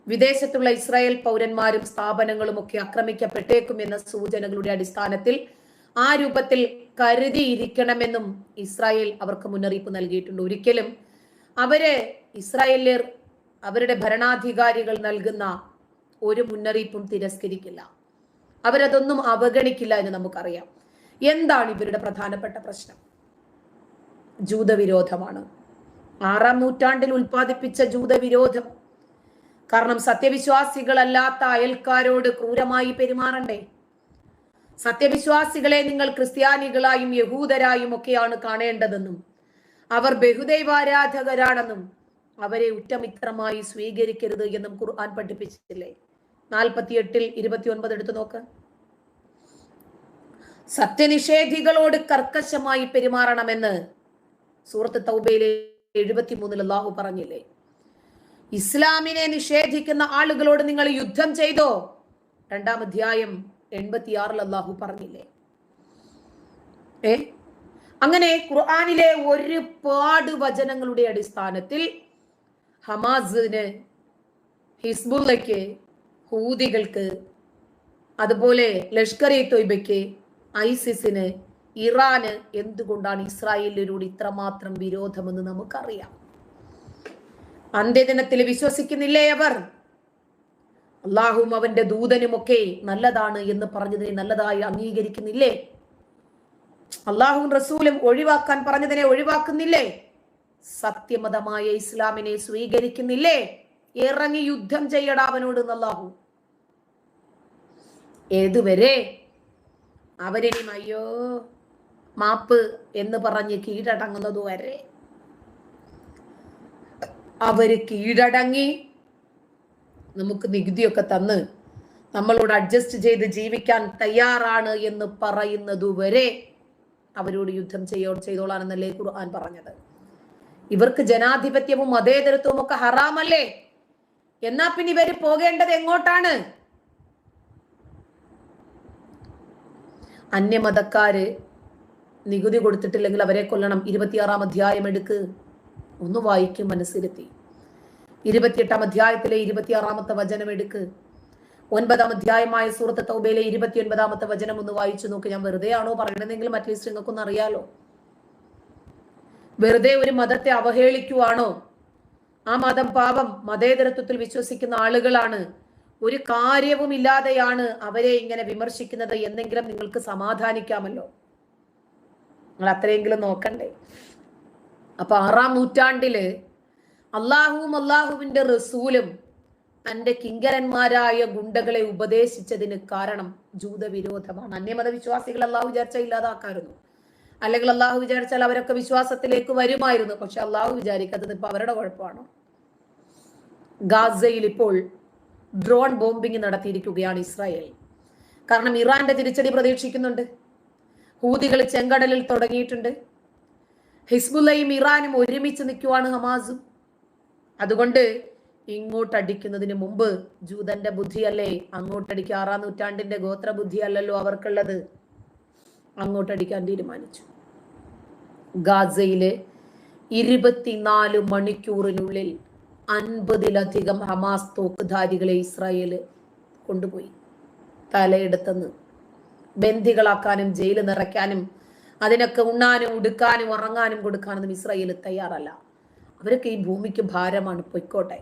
വിദേശത്തുള്ള ഇസ്രായേൽ പൗരന്മാരും സ്ഥാപനങ്ങളും ഒക്കെ ആക്രമിക്കപ്പെട്ടേക്കും എന്ന സൂചനകളുടെ അടിസ്ഥാനത്തിൽ ആ രൂപത്തിൽ കരുതിയിരിക്കണമെന്നും ഇസ്രായേൽ അവർക്ക് മുന്നറിയിപ്പ് നൽകിയിട്ടുണ്ട്. ഒരിക്കലും ഇസ്രായേലിയർ അവരുടെ ഭരണാധികാരികൾ നൽകുന്ന ഒരു മുന്നറിയിപ്പും തിരസ്കരിക്കില്ല. അവരതൊന്നും അവഗണിക്കില്ല എന്ന് നമുക്കറിയാം. എന്താണ് ഇവരുടെ പ്രധാനപ്പെട്ട പ്രശ്നം? ജൂതവിരോധമാണ്. 6ാം നൂറ്റാണ്ടിൽ ഉൽപ്പാദിപ്പിച്ച ജൂതവിരോധം. കാരണം സത്യവിശ്വാസികളല്ലാത്ത അയൽക്കാരോട് ക്രൂരമായി പെരുമാറണ്ടേ? സത്യവിശ്വാസികളെ നിങ്ങൾ ക്രിസ്ത്യാനികളായും യഹൂദരായും ഒക്കെയാണ് കാണേണ്ടതെന്നും അവർ ബഹുദൈവാരാധകരാണെന്നും അവരെ ഉറ്റമിത്രമായി സ്വീകരിക്കരുത് എന്നും ഖുർആൻ പഠിപ്പിച്ചിട്ടില്ലേ? 48:29 എടുത്തു നോക്ക്. സത്യനിഷേധികളോട് കർക്കശമായി പെരുമാറണമെന്ന് സൂറത്ത് തൗബയിലെ 73 അല്ലാഹു പറഞ്ഞില്ലേ? ഇസ്ലാമിനെ നിഷേധിക്കുന്ന ആളുകളോട് നിങ്ങൾ യുദ്ധം ചെയ്തോ? 2-ാം അധ്യായം 86 അല്ലാഹു പറഞ്ഞില്ലേ? അങ്ങനെ ഖുർആനിലെ ഒരുപാട് വചനങ്ങളുടെ അടിസ്ഥാനത്തിൽ ഹമാസിന്, ഹിസ്ബുള്ളയ്ക്ക്, ഹൂതികൾക്ക് അതുപോലെ ലഷ്കർ ഇ തൊയ്ബയ്ക്ക്, ഐസിസിന്, ഇറാന് എന്തുകൊണ്ടാണ് ഇസ്രായേലിനോട് ഇത്രമാത്രം വിരോധമെന്ന് നമുക്കറിയാം. അന്ത്യദിനത്തിൽ വിശ്വസിക്കുന്നില്ലേ അവർ? അള്ളാഹുവും അവന്റെ ദൂതനുമൊക്കെ നല്ലതാണ് എന്ന് പറഞ്ഞതിനെ നല്ലതായി അംഗീകരിക്കുന്നില്ലേ? അള്ളാഹുവും റസൂലും ഒഴിവാക്കാൻ പറഞ്ഞതിനെ ഒഴിവാക്കുന്നില്ലേ? സത്യമതമായ ഇസ്ലാമിനെ സ്വീകരിക്കുന്നില്ലേ? ഇറങ്ങി യുദ്ധം ചെയ്യടാ അവനോട് അള്ളാഹു. ഏതുവരെ? അവരിനി അയ്യോ മാപ്പ് എന്ന് പറഞ്ഞ് കീഴടങ്ങുന്നതുവരെ. അവര് കീഴടങ്ങി നമുക്ക് നികുതിയൊക്കെ തന്ന് നമ്മളോട് അഡ്ജസ്റ്റ് ചെയ്ത് ജീവിക്കാൻ തയ്യാറാണ് എന്ന് പറയുന്നതുവരെ അവരോട് യുദ്ധം ചെയ്തോളാണെന്നല്ലേ ഖുർആൻ പറഞ്ഞത്. ഇവർക്ക് ജനാധിപത്യവും മതേതരത്വവും ഒക്കെ ഹറാമല്ലേ? എന്നാ പിന്നെ ഇവര് പോകേണ്ടത് എങ്ങോട്ടാണ്? അന്യമതക്കാര് നികുതി കൊടുത്തിട്ടില്ലെങ്കിൽ അവരെ കൊല്ലണം. 26-ാം അധ്യായം എടുക്ക്, ഒന്ന് വായിക്കും മനസ്സിലെത്തി. 28-ാം അധ്യായത്തിലെ 26-ാമത്തെ വചനം എടുക്ക്. 9-ാം അധ്യായമായ സൂറത്ത് തൗബയിലെ 29-ാമത്തെ വചനം ഒന്ന് വായിച്ചു നോക്ക്. ഞാൻ വെറുതെ ആണോ പറയണതെങ്കിലും അറ്റ്ലീസ്റ്റ് നിങ്ങൾക്കൊന്ന് അറിയാലോ. വെറുതെ ഒരു മതത്തെ അവഹേളിക്കുവാണോ? ആ മതം പാപം, മതേതരത്വത്തിൽ വിശ്വസിക്കുന്ന ആളുകളാണ്, ഒരു കാര്യവും ഇല്ലാതെയാണ് അവരെ ഇങ്ങനെ വിമർശിക്കുന്നത് എന്നെങ്കിലും നിങ്ങൾക്ക് സമാധാനിക്കാമല്ലോ. നിങ്ങൾ അത്രയെങ്കിലും നോക്കണ്ടേ? അപ്പൊ 6-ാം നൂറ്റാണ്ടില് അള്ളാഹുവും അള്ളാഹുവിന്റെ റസൂലും തന്റെ കിങ്കരന്മാരായ ഗുണ്ടകളെ ഉപദേശിച്ചതിന് കാരണം ജൂതവിരോധമാണ്. അന്യമത വിശ്വാസികൾ അള്ളാഹു വിചാരിച്ചാൽ ഇല്ലാതാക്കായിരുന്നു, അല്ലെങ്കിൽ അള്ളാഹു വിചാരിച്ചാൽ അവരൊക്കെ വിശ്വാസത്തിലേക്ക് വരുമായിരുന്നു. പക്ഷെ അള്ളാഹു വിചാരിക്കാത്തത് ഇപ്പൊ അവരുടെ കുഴപ്പമാണോ? ഗാസയിൽ ഇപ്പോൾ ഡ്രോൺ ബോംബിംഗ് നടത്തിയിരിക്കുകയാണ് ഇസ്രായേൽ. കാരണം ഇറാന്റെ തിരിച്ചടി പ്രതീക്ഷിക്കുന്നുണ്ട്. ഹൂതികൾ ചെങ്കടലിൽ തുടങ്ങിയിട്ടുണ്ട്. ഹിസ്ബുല്ലയും ഇറാനും ഒരുമിച്ച് നിൽക്കുവാണ്, ഹമാസും. അതുകൊണ്ട് ഇങ്ങോട്ടടിക്കുന്നതിന് മുമ്പ് ജൂതന്റെ ബുദ്ധിയല്ലേ അങ്ങോട്ടടിക്കുക? 6-ാം നൂറ്റാണ്ടിന്റെ ഗോത്ര ബുദ്ധി അല്ലല്ലോ അവർക്കുള്ളത്. അങ്ങോട്ടടിക്കാൻ തീരുമാനിച്ചു. ഗാസയില് 24 മണിക്കൂറിനുള്ളിൽ 50-ലധികം ഹമാസ് തോക്കുധാരികളെ ഇസ്രായേല് കൊണ്ടുപോയി. തലയെടുത്തെന്ന് ബന്ദികളാക്കാനും ജയില് നിറയ്ക്കാനും അതിനൊക്കെ ഉണ്ണാനും ഉടുക്കാനും ഉറങ്ങാനും കൊടുക്കാനൊന്നും ഇസ്രായേൽ തയ്യാറല്ല. അവരൊക്കെ ഈ ഭൂമിക്ക് ഭാരമാണ്, പൊയ്ക്കോട്ടെ.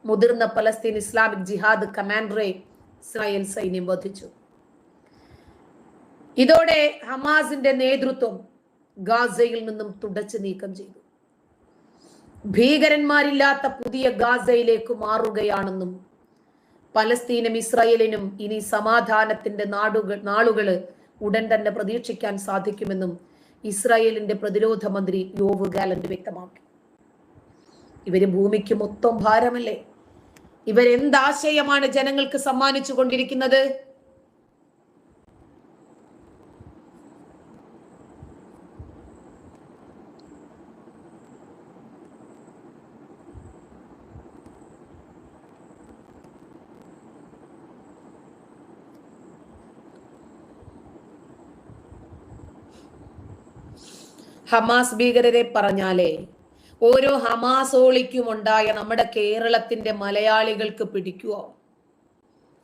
മുതിർന്ന പലസ്തീൻ ഇസ്ലാമിക് ജിഹാദ് കമാൻഡറെ ഇസ്രായേൽ സൈന്യം വധിച്ചു. ഇതോടെ ഹമാസിന്റെ നേതൃത്വം ഗാസയിൽ നിന്നും തുടച്ചു നീക്കം ചെയ്തു. ഭീകരന്മാരില്ലാത്ത പുതിയ ഗാസയിലേക്ക് മാറുകയാണെന്നും പലസ്തീനും ഇസ്രായേലിനും ഇനി സമാധാനത്തിന്റെ നാളുകള് ഉടൻ തന്നെ പ്രതീക്ഷിക്കാൻ സാധിക്കുമെന്നും ഇസ്രായേലിന്റെ പ്രതിരോധ മന്ത്രി യോവ് ഗാലന്റ് വ്യക്തമാക്കി. ഇവര് ഭൂമിക്ക് മൊത്തം ഭാരമല്ലേ? ഇവരെന്താശയമാണ് ജനങ്ങൾക്ക് സമ്മാനിച്ചു കൊണ്ടിരിക്കുന്നത്? ഹമാസ് ഭീകരരെ പറഞ്ഞാലേ ഓരോ ഹമാസോളിക്കും ഉണ്ടായ നമ്മുടെ കേരളത്തിന്റെ മലയാളികൾക്ക് പിടിക്കുവോ?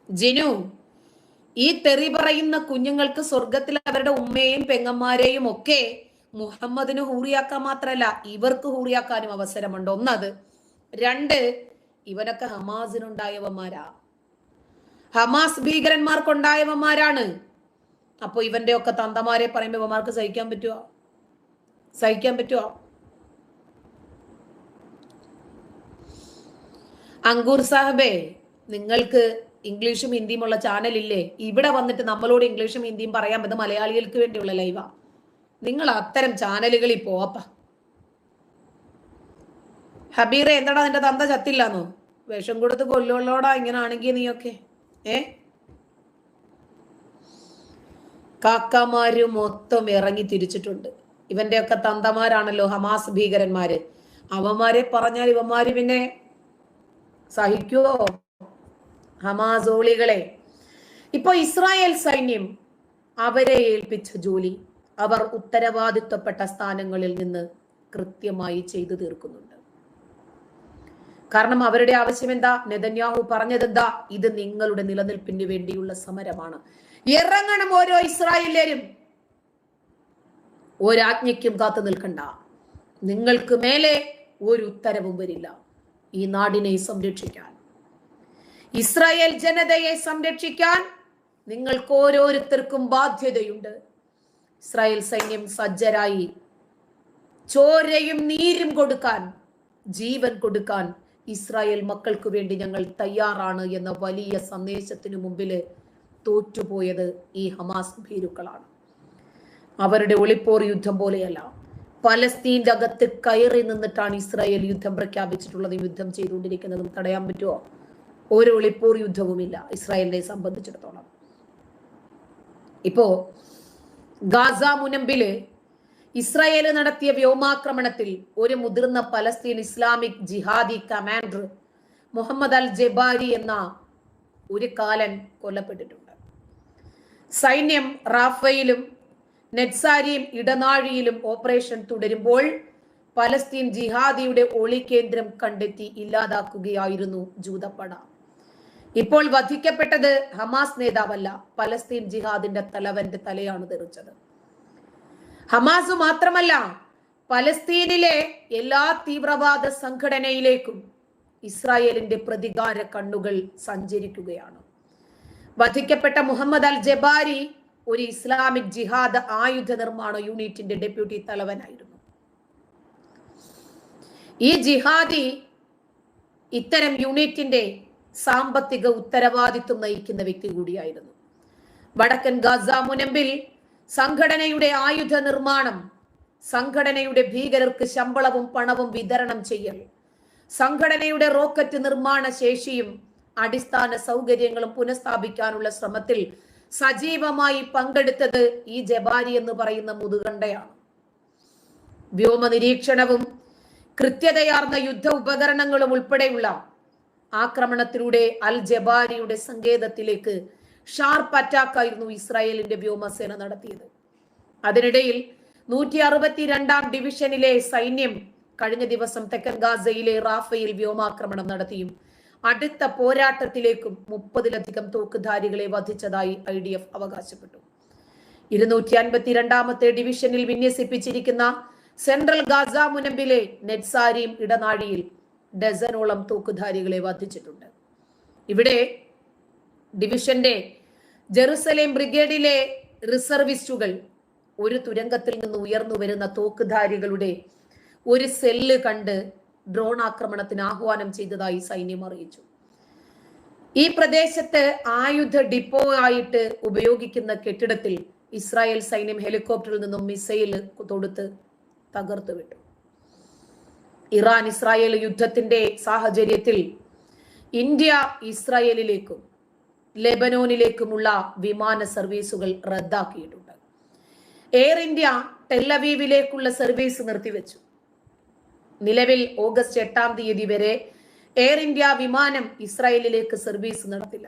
ജിനു, ഈ തെറി പറയുന്ന കുഞ്ഞുങ്ങൾക്ക് സ്വർഗത്തിൽ അവരുടെ ഉമ്മയെയും പെങ്ങന്മാരെയും ഒക്കെ മുഹമ്മദിന് ഹൂറിയാക്കാൻ മാത്രമല്ല ഇവർക്ക് ഹൂറിയാക്കാനും അവസരമുണ്ട്. ഒന്നത്. 2, ഇവനൊക്കെ ഹമാസിനുണ്ടായവന്മാരാ, ഹമാസ് ഭീകരന്മാർക്കുണ്ടായവന്മാരാണ്. അപ്പൊ ഇവന്റെ ഒക്കെ തന്തമാരെ പറയുമ്പോ ഇവന്മാർക്ക് സഹിക്കാൻ പറ്റുമോ? അങ്കൂർ സാഹിബേ, നിങ്ങൾക്ക് ഇംഗ്ലീഷും ഹിന്ദിയും ഉള്ള ചാനലില്ലേ? ഇവിടെ വന്നിട്ട് നമ്മളോട് ഇംഗ്ലീഷും ഹിന്ദിയും പറയാൻ പറ്റുന്ന മലയാളികൾക്ക് വേണ്ടിയുള്ള ലൈവാ. നിങ്ങൾ അത്തരം ചാനലുകളിൽ പോപ്പ. ഹബീറെ, എന്താടാ നിന്റെ തന്ത ചത്തില്ലാന്നോ? വിഷം കൊടുത്ത് കൊല്ലുള്ളോടാ ഇങ്ങനെ ആണെങ്കിൽ നീയൊക്കെ. കാക്കമാര് മൊത്തം ഇറങ്ങി തിരിച്ചിട്ടുണ്ട്. ഇവന്റെ ഒക്കെ തന്തമാരാണല്ലോ ഹമാസ് ഭീകരന്മാര്. അവന്മാരെ പറഞ്ഞാൽ ഇവന്മാര് പിന്നെ സഹിക്കുവോ? ഹമാസോളികളെ. ഇപ്പൊ ഇസ്രായേൽ സൈന്യം അവരെ ഏൽപ്പിച്ച ജോലി അവർ ഉത്തരവാദിത്വപ്പെട്ട സ്ഥാനങ്ങളിൽ നിന്ന് കൃത്യമായി ചെയ്തു തീർക്കുന്നുണ്ട്. കാരണം അവരുടെ ആവശ്യം എന്താ? നെതന്യാഹു പറഞ്ഞതെന്താ? ഇത് നിങ്ങളുടെ നിലനിൽപ്പിന് വേണ്ടിയുള്ള സമരമാണ്. ഇറങ്ങണം ഓരോ ഇസ്രായേല്യരും. ഒരാജ്ഞയ്ക്കും കാത്തു നിൽക്കണ്ട. നിങ്ങൾക്ക് മേലെ ഒരു ഉത്തരവും വരില്ല. ഈ നാടിനെ സംരക്ഷിക്കാൻ, ഇസ്രായേൽ ജനതയെ സംരക്ഷിക്കാൻ നിങ്ങൾക്ക് ഓരോരുത്തർക്കും ബാധ്യതയുണ്ട്. ഇസ്രായേൽ സൈന്യം സജ്ജരായി. ചോരയും നീരും കൊടുക്കാൻ, ജീവൻ കൊടുക്കാൻ ഇസ്രായേൽ മക്കൾക്ക് വേണ്ടി ഞങ്ങൾ തയ്യാറാണ് എന്ന വലിയ സന്ദേശത്തിനു മുമ്പിൽ തോറ്റുപോയത് ഈ ഹമാസ് ഭീരുക്കളാണ്. അവരുടെ ഒളിപ്പോർ യുദ്ധം പോലെയല്ല. പലസ്തീന്റെ അകത്ത് കയറി നിന്നിട്ടാണ് ഇസ്രായേൽ യുദ്ധം പ്രഖ്യാപിച്ചിട്ടുള്ളത്. യുദ്ധം ചെയ്തുകൊണ്ടിരിക്കുന്നതും തടയാൻ പറ്റുമോ? ഒരു ഒളിപ്പോർ യുദ്ധവുമില്ല ഇസ്രായേലിനെ സംബന്ധിച്ചിടത്തോളം. ഇപ്പോ ഗാസ മുനമ്പില് ഇസ്രായേൽ നടത്തിയ വ്യോമാക്രമണത്തിൽ ഒരു മുതിർന്ന പലസ്തീൻ ഇസ്ലാമിക് ജിഹാദി കമാൻഡർ മുഹമ്മദ് അൽ ജബാരി എന്ന ഒരു കാലൻ കൊല്ലപ്പെട്ടിട്ടുണ്ട്. സൈന്യം റാഫയിലും നെറ്റ്സാരിയും ഇടനാഴിയിലും ഓപ്പറേഷൻ തുടരുമ്പോൾ പലസ്തീൻ ജിഹാദിയുടെ ഒളി കേന്ദ്രം കണ്ടെത്തി ഇല്ലാതാക്കുകയായിരുന്നു ജൂതപ്പട. ഇപ്പോൾ വധിക്കപ്പെട്ടത് ഹമാസ് നേതാവല്ല, പലസ്തീൻ ജിഹാദിന്റെ തലവന്റെ തലയാണ് തെറിച്ചത്. ഹമാസ് മാത്രമല്ല, പലസ്തീനിലെ എല്ലാ തീവ്രവാദ സംഘടനയിലേക്കും ഇസ്രായേലിന്റെ പ്രതികാര കണ്ണുകൾ സഞ്ചരിക്കുകയാണ്. വധിക്കപ്പെട്ട മുഹമ്മദ് അൽ ജബാരി ഒരു ഇസ്ലാമിക് ജിഹാദ് ആയുധ നിർമ്മാണ യൂണിറ്റിന്റെ ഡെപ്യൂട്ടി തലവനായിരുന്നു. ഈ ജിഹാദി ഇത്തരം യൂണിറ്റിന്റെ സാമ്പത്തിക ഉത്തരവാദിത്വം നയിക്കുന്ന വ്യക്തി കൂടിയായിരുന്നു. വടക്കൻ ഗാസ മുനമ്പിൽ സംഘടനയുടെ ആയുധ നിർമ്മാണം, സംഘടനയുടെ ഭീകരർക്ക് ശമ്പളവും പണവും വിതരണം ചെയ്യൽ, സംഘടനയുടെ റോക്കറ്റ് നിർമ്മാണ ശേഷിയും അടിസ്ഥാന സൗകര്യങ്ങളും പുനഃസ്ഥാപിക്കാനുള്ള ശ്രമത്തിൽ സജീവമായി പങ്കെടുത്തത് ഈ ജബാരി എന്ന് പറയുന്ന മുതുകണ്ടയാണ്. വ്യോമ നിരീക്ഷണവും കൃത്യതയാർന്ന യുദ്ധ ഉപകരണങ്ങളും ഉൾപ്പെടെയുള്ള ആക്രമണത്തിലൂടെ അൽ ജബാരിയുടെ സങ്കേതത്തിലേക്ക് ഷാർപ്പ് അറ്റാക്കായിരുന്നു ഇസ്രായേലിന്റെ വ്യോമസേന നടത്തിയത്. അതിനിടയിൽ 162-ാം ഡിവിഷനിലെ സൈന്യം കഴിഞ്ഞ ദിവസം തെക്കൻ ഗാസയിലെ റാഫയിൽ വ്യോമാക്രമണം നടത്തിയും അടുത്ത പോരാട്ടത്തിലേക്കും 30-ലധികം തോക്കുധാരികളെ വധിച്ചതായി IDF അവകാശപ്പെട്ടു. 252-ാമത്തെ ഡിവിഷനിൽ വിന്യസിപ്പിച്ചിരിക്കുന്ന സെൻട്രൽ ഗാസ മുനമ്പിലെ നെറ്റ്സാരിയും ഇടനാഴിയിൽ ഡസനോളം തോക്കുധാരികളെ വധിച്ചിട്ടുണ്ട്. ഇവിടെ ഡിവിഷന്റെ ജെറുസലേം ബ്രിഗേഡിലെ റിസർവിസ്റ്റുകൾ ഒരു തുരങ്കത്തിൽ നിന്ന് ഉയർന്നു വരുന്ന തോക്കുധാരികളുടെ ഒരു സെല്ല് കണ്ട് ഡ്രോൺ ആക്രമണത്തിന് ആഹ്വാനം ചെയ്തതായി സൈന്യം അറിയിച്ചു. ഈ പ്രദേശത്ത് ആയുധ ഡിപ്പോ ആയിട്ട് ഉപയോഗിക്കുന്ന കെട്ടിടത്തിൽ ഇസ്രായേൽ സൈന്യം ഹെലികോപ്റ്ററിൽ നിന്നും മിസൈൽ തൊടുത്ത് തകർത്തു വിട്ടു. ഇറാൻ ഇസ്രായേൽ യുദ്ധത്തിന്റെ സാഹചര്യത്തിൽ ഇന്ത്യ ഇസ്രായേലിലേക്കും ലെബനോനിലേക്കുമുള്ള വിമാന സർവീസുകൾ റദ്ദാക്കിയിട്ടുണ്ട്. എയർ ഇന്ത്യ ടെല്ലവീവിലേക്കുള്ള സർവീസ് നിർത്തിവെച്ചു. നിലവിൽ ഓഗസ്റ്റ് 8-ാം തീയതി വരെ എയർ ഇന്ത്യ വിമാനം ഇസ്രായേലിലേക്ക് സർവീസ് നടത്തില്ല.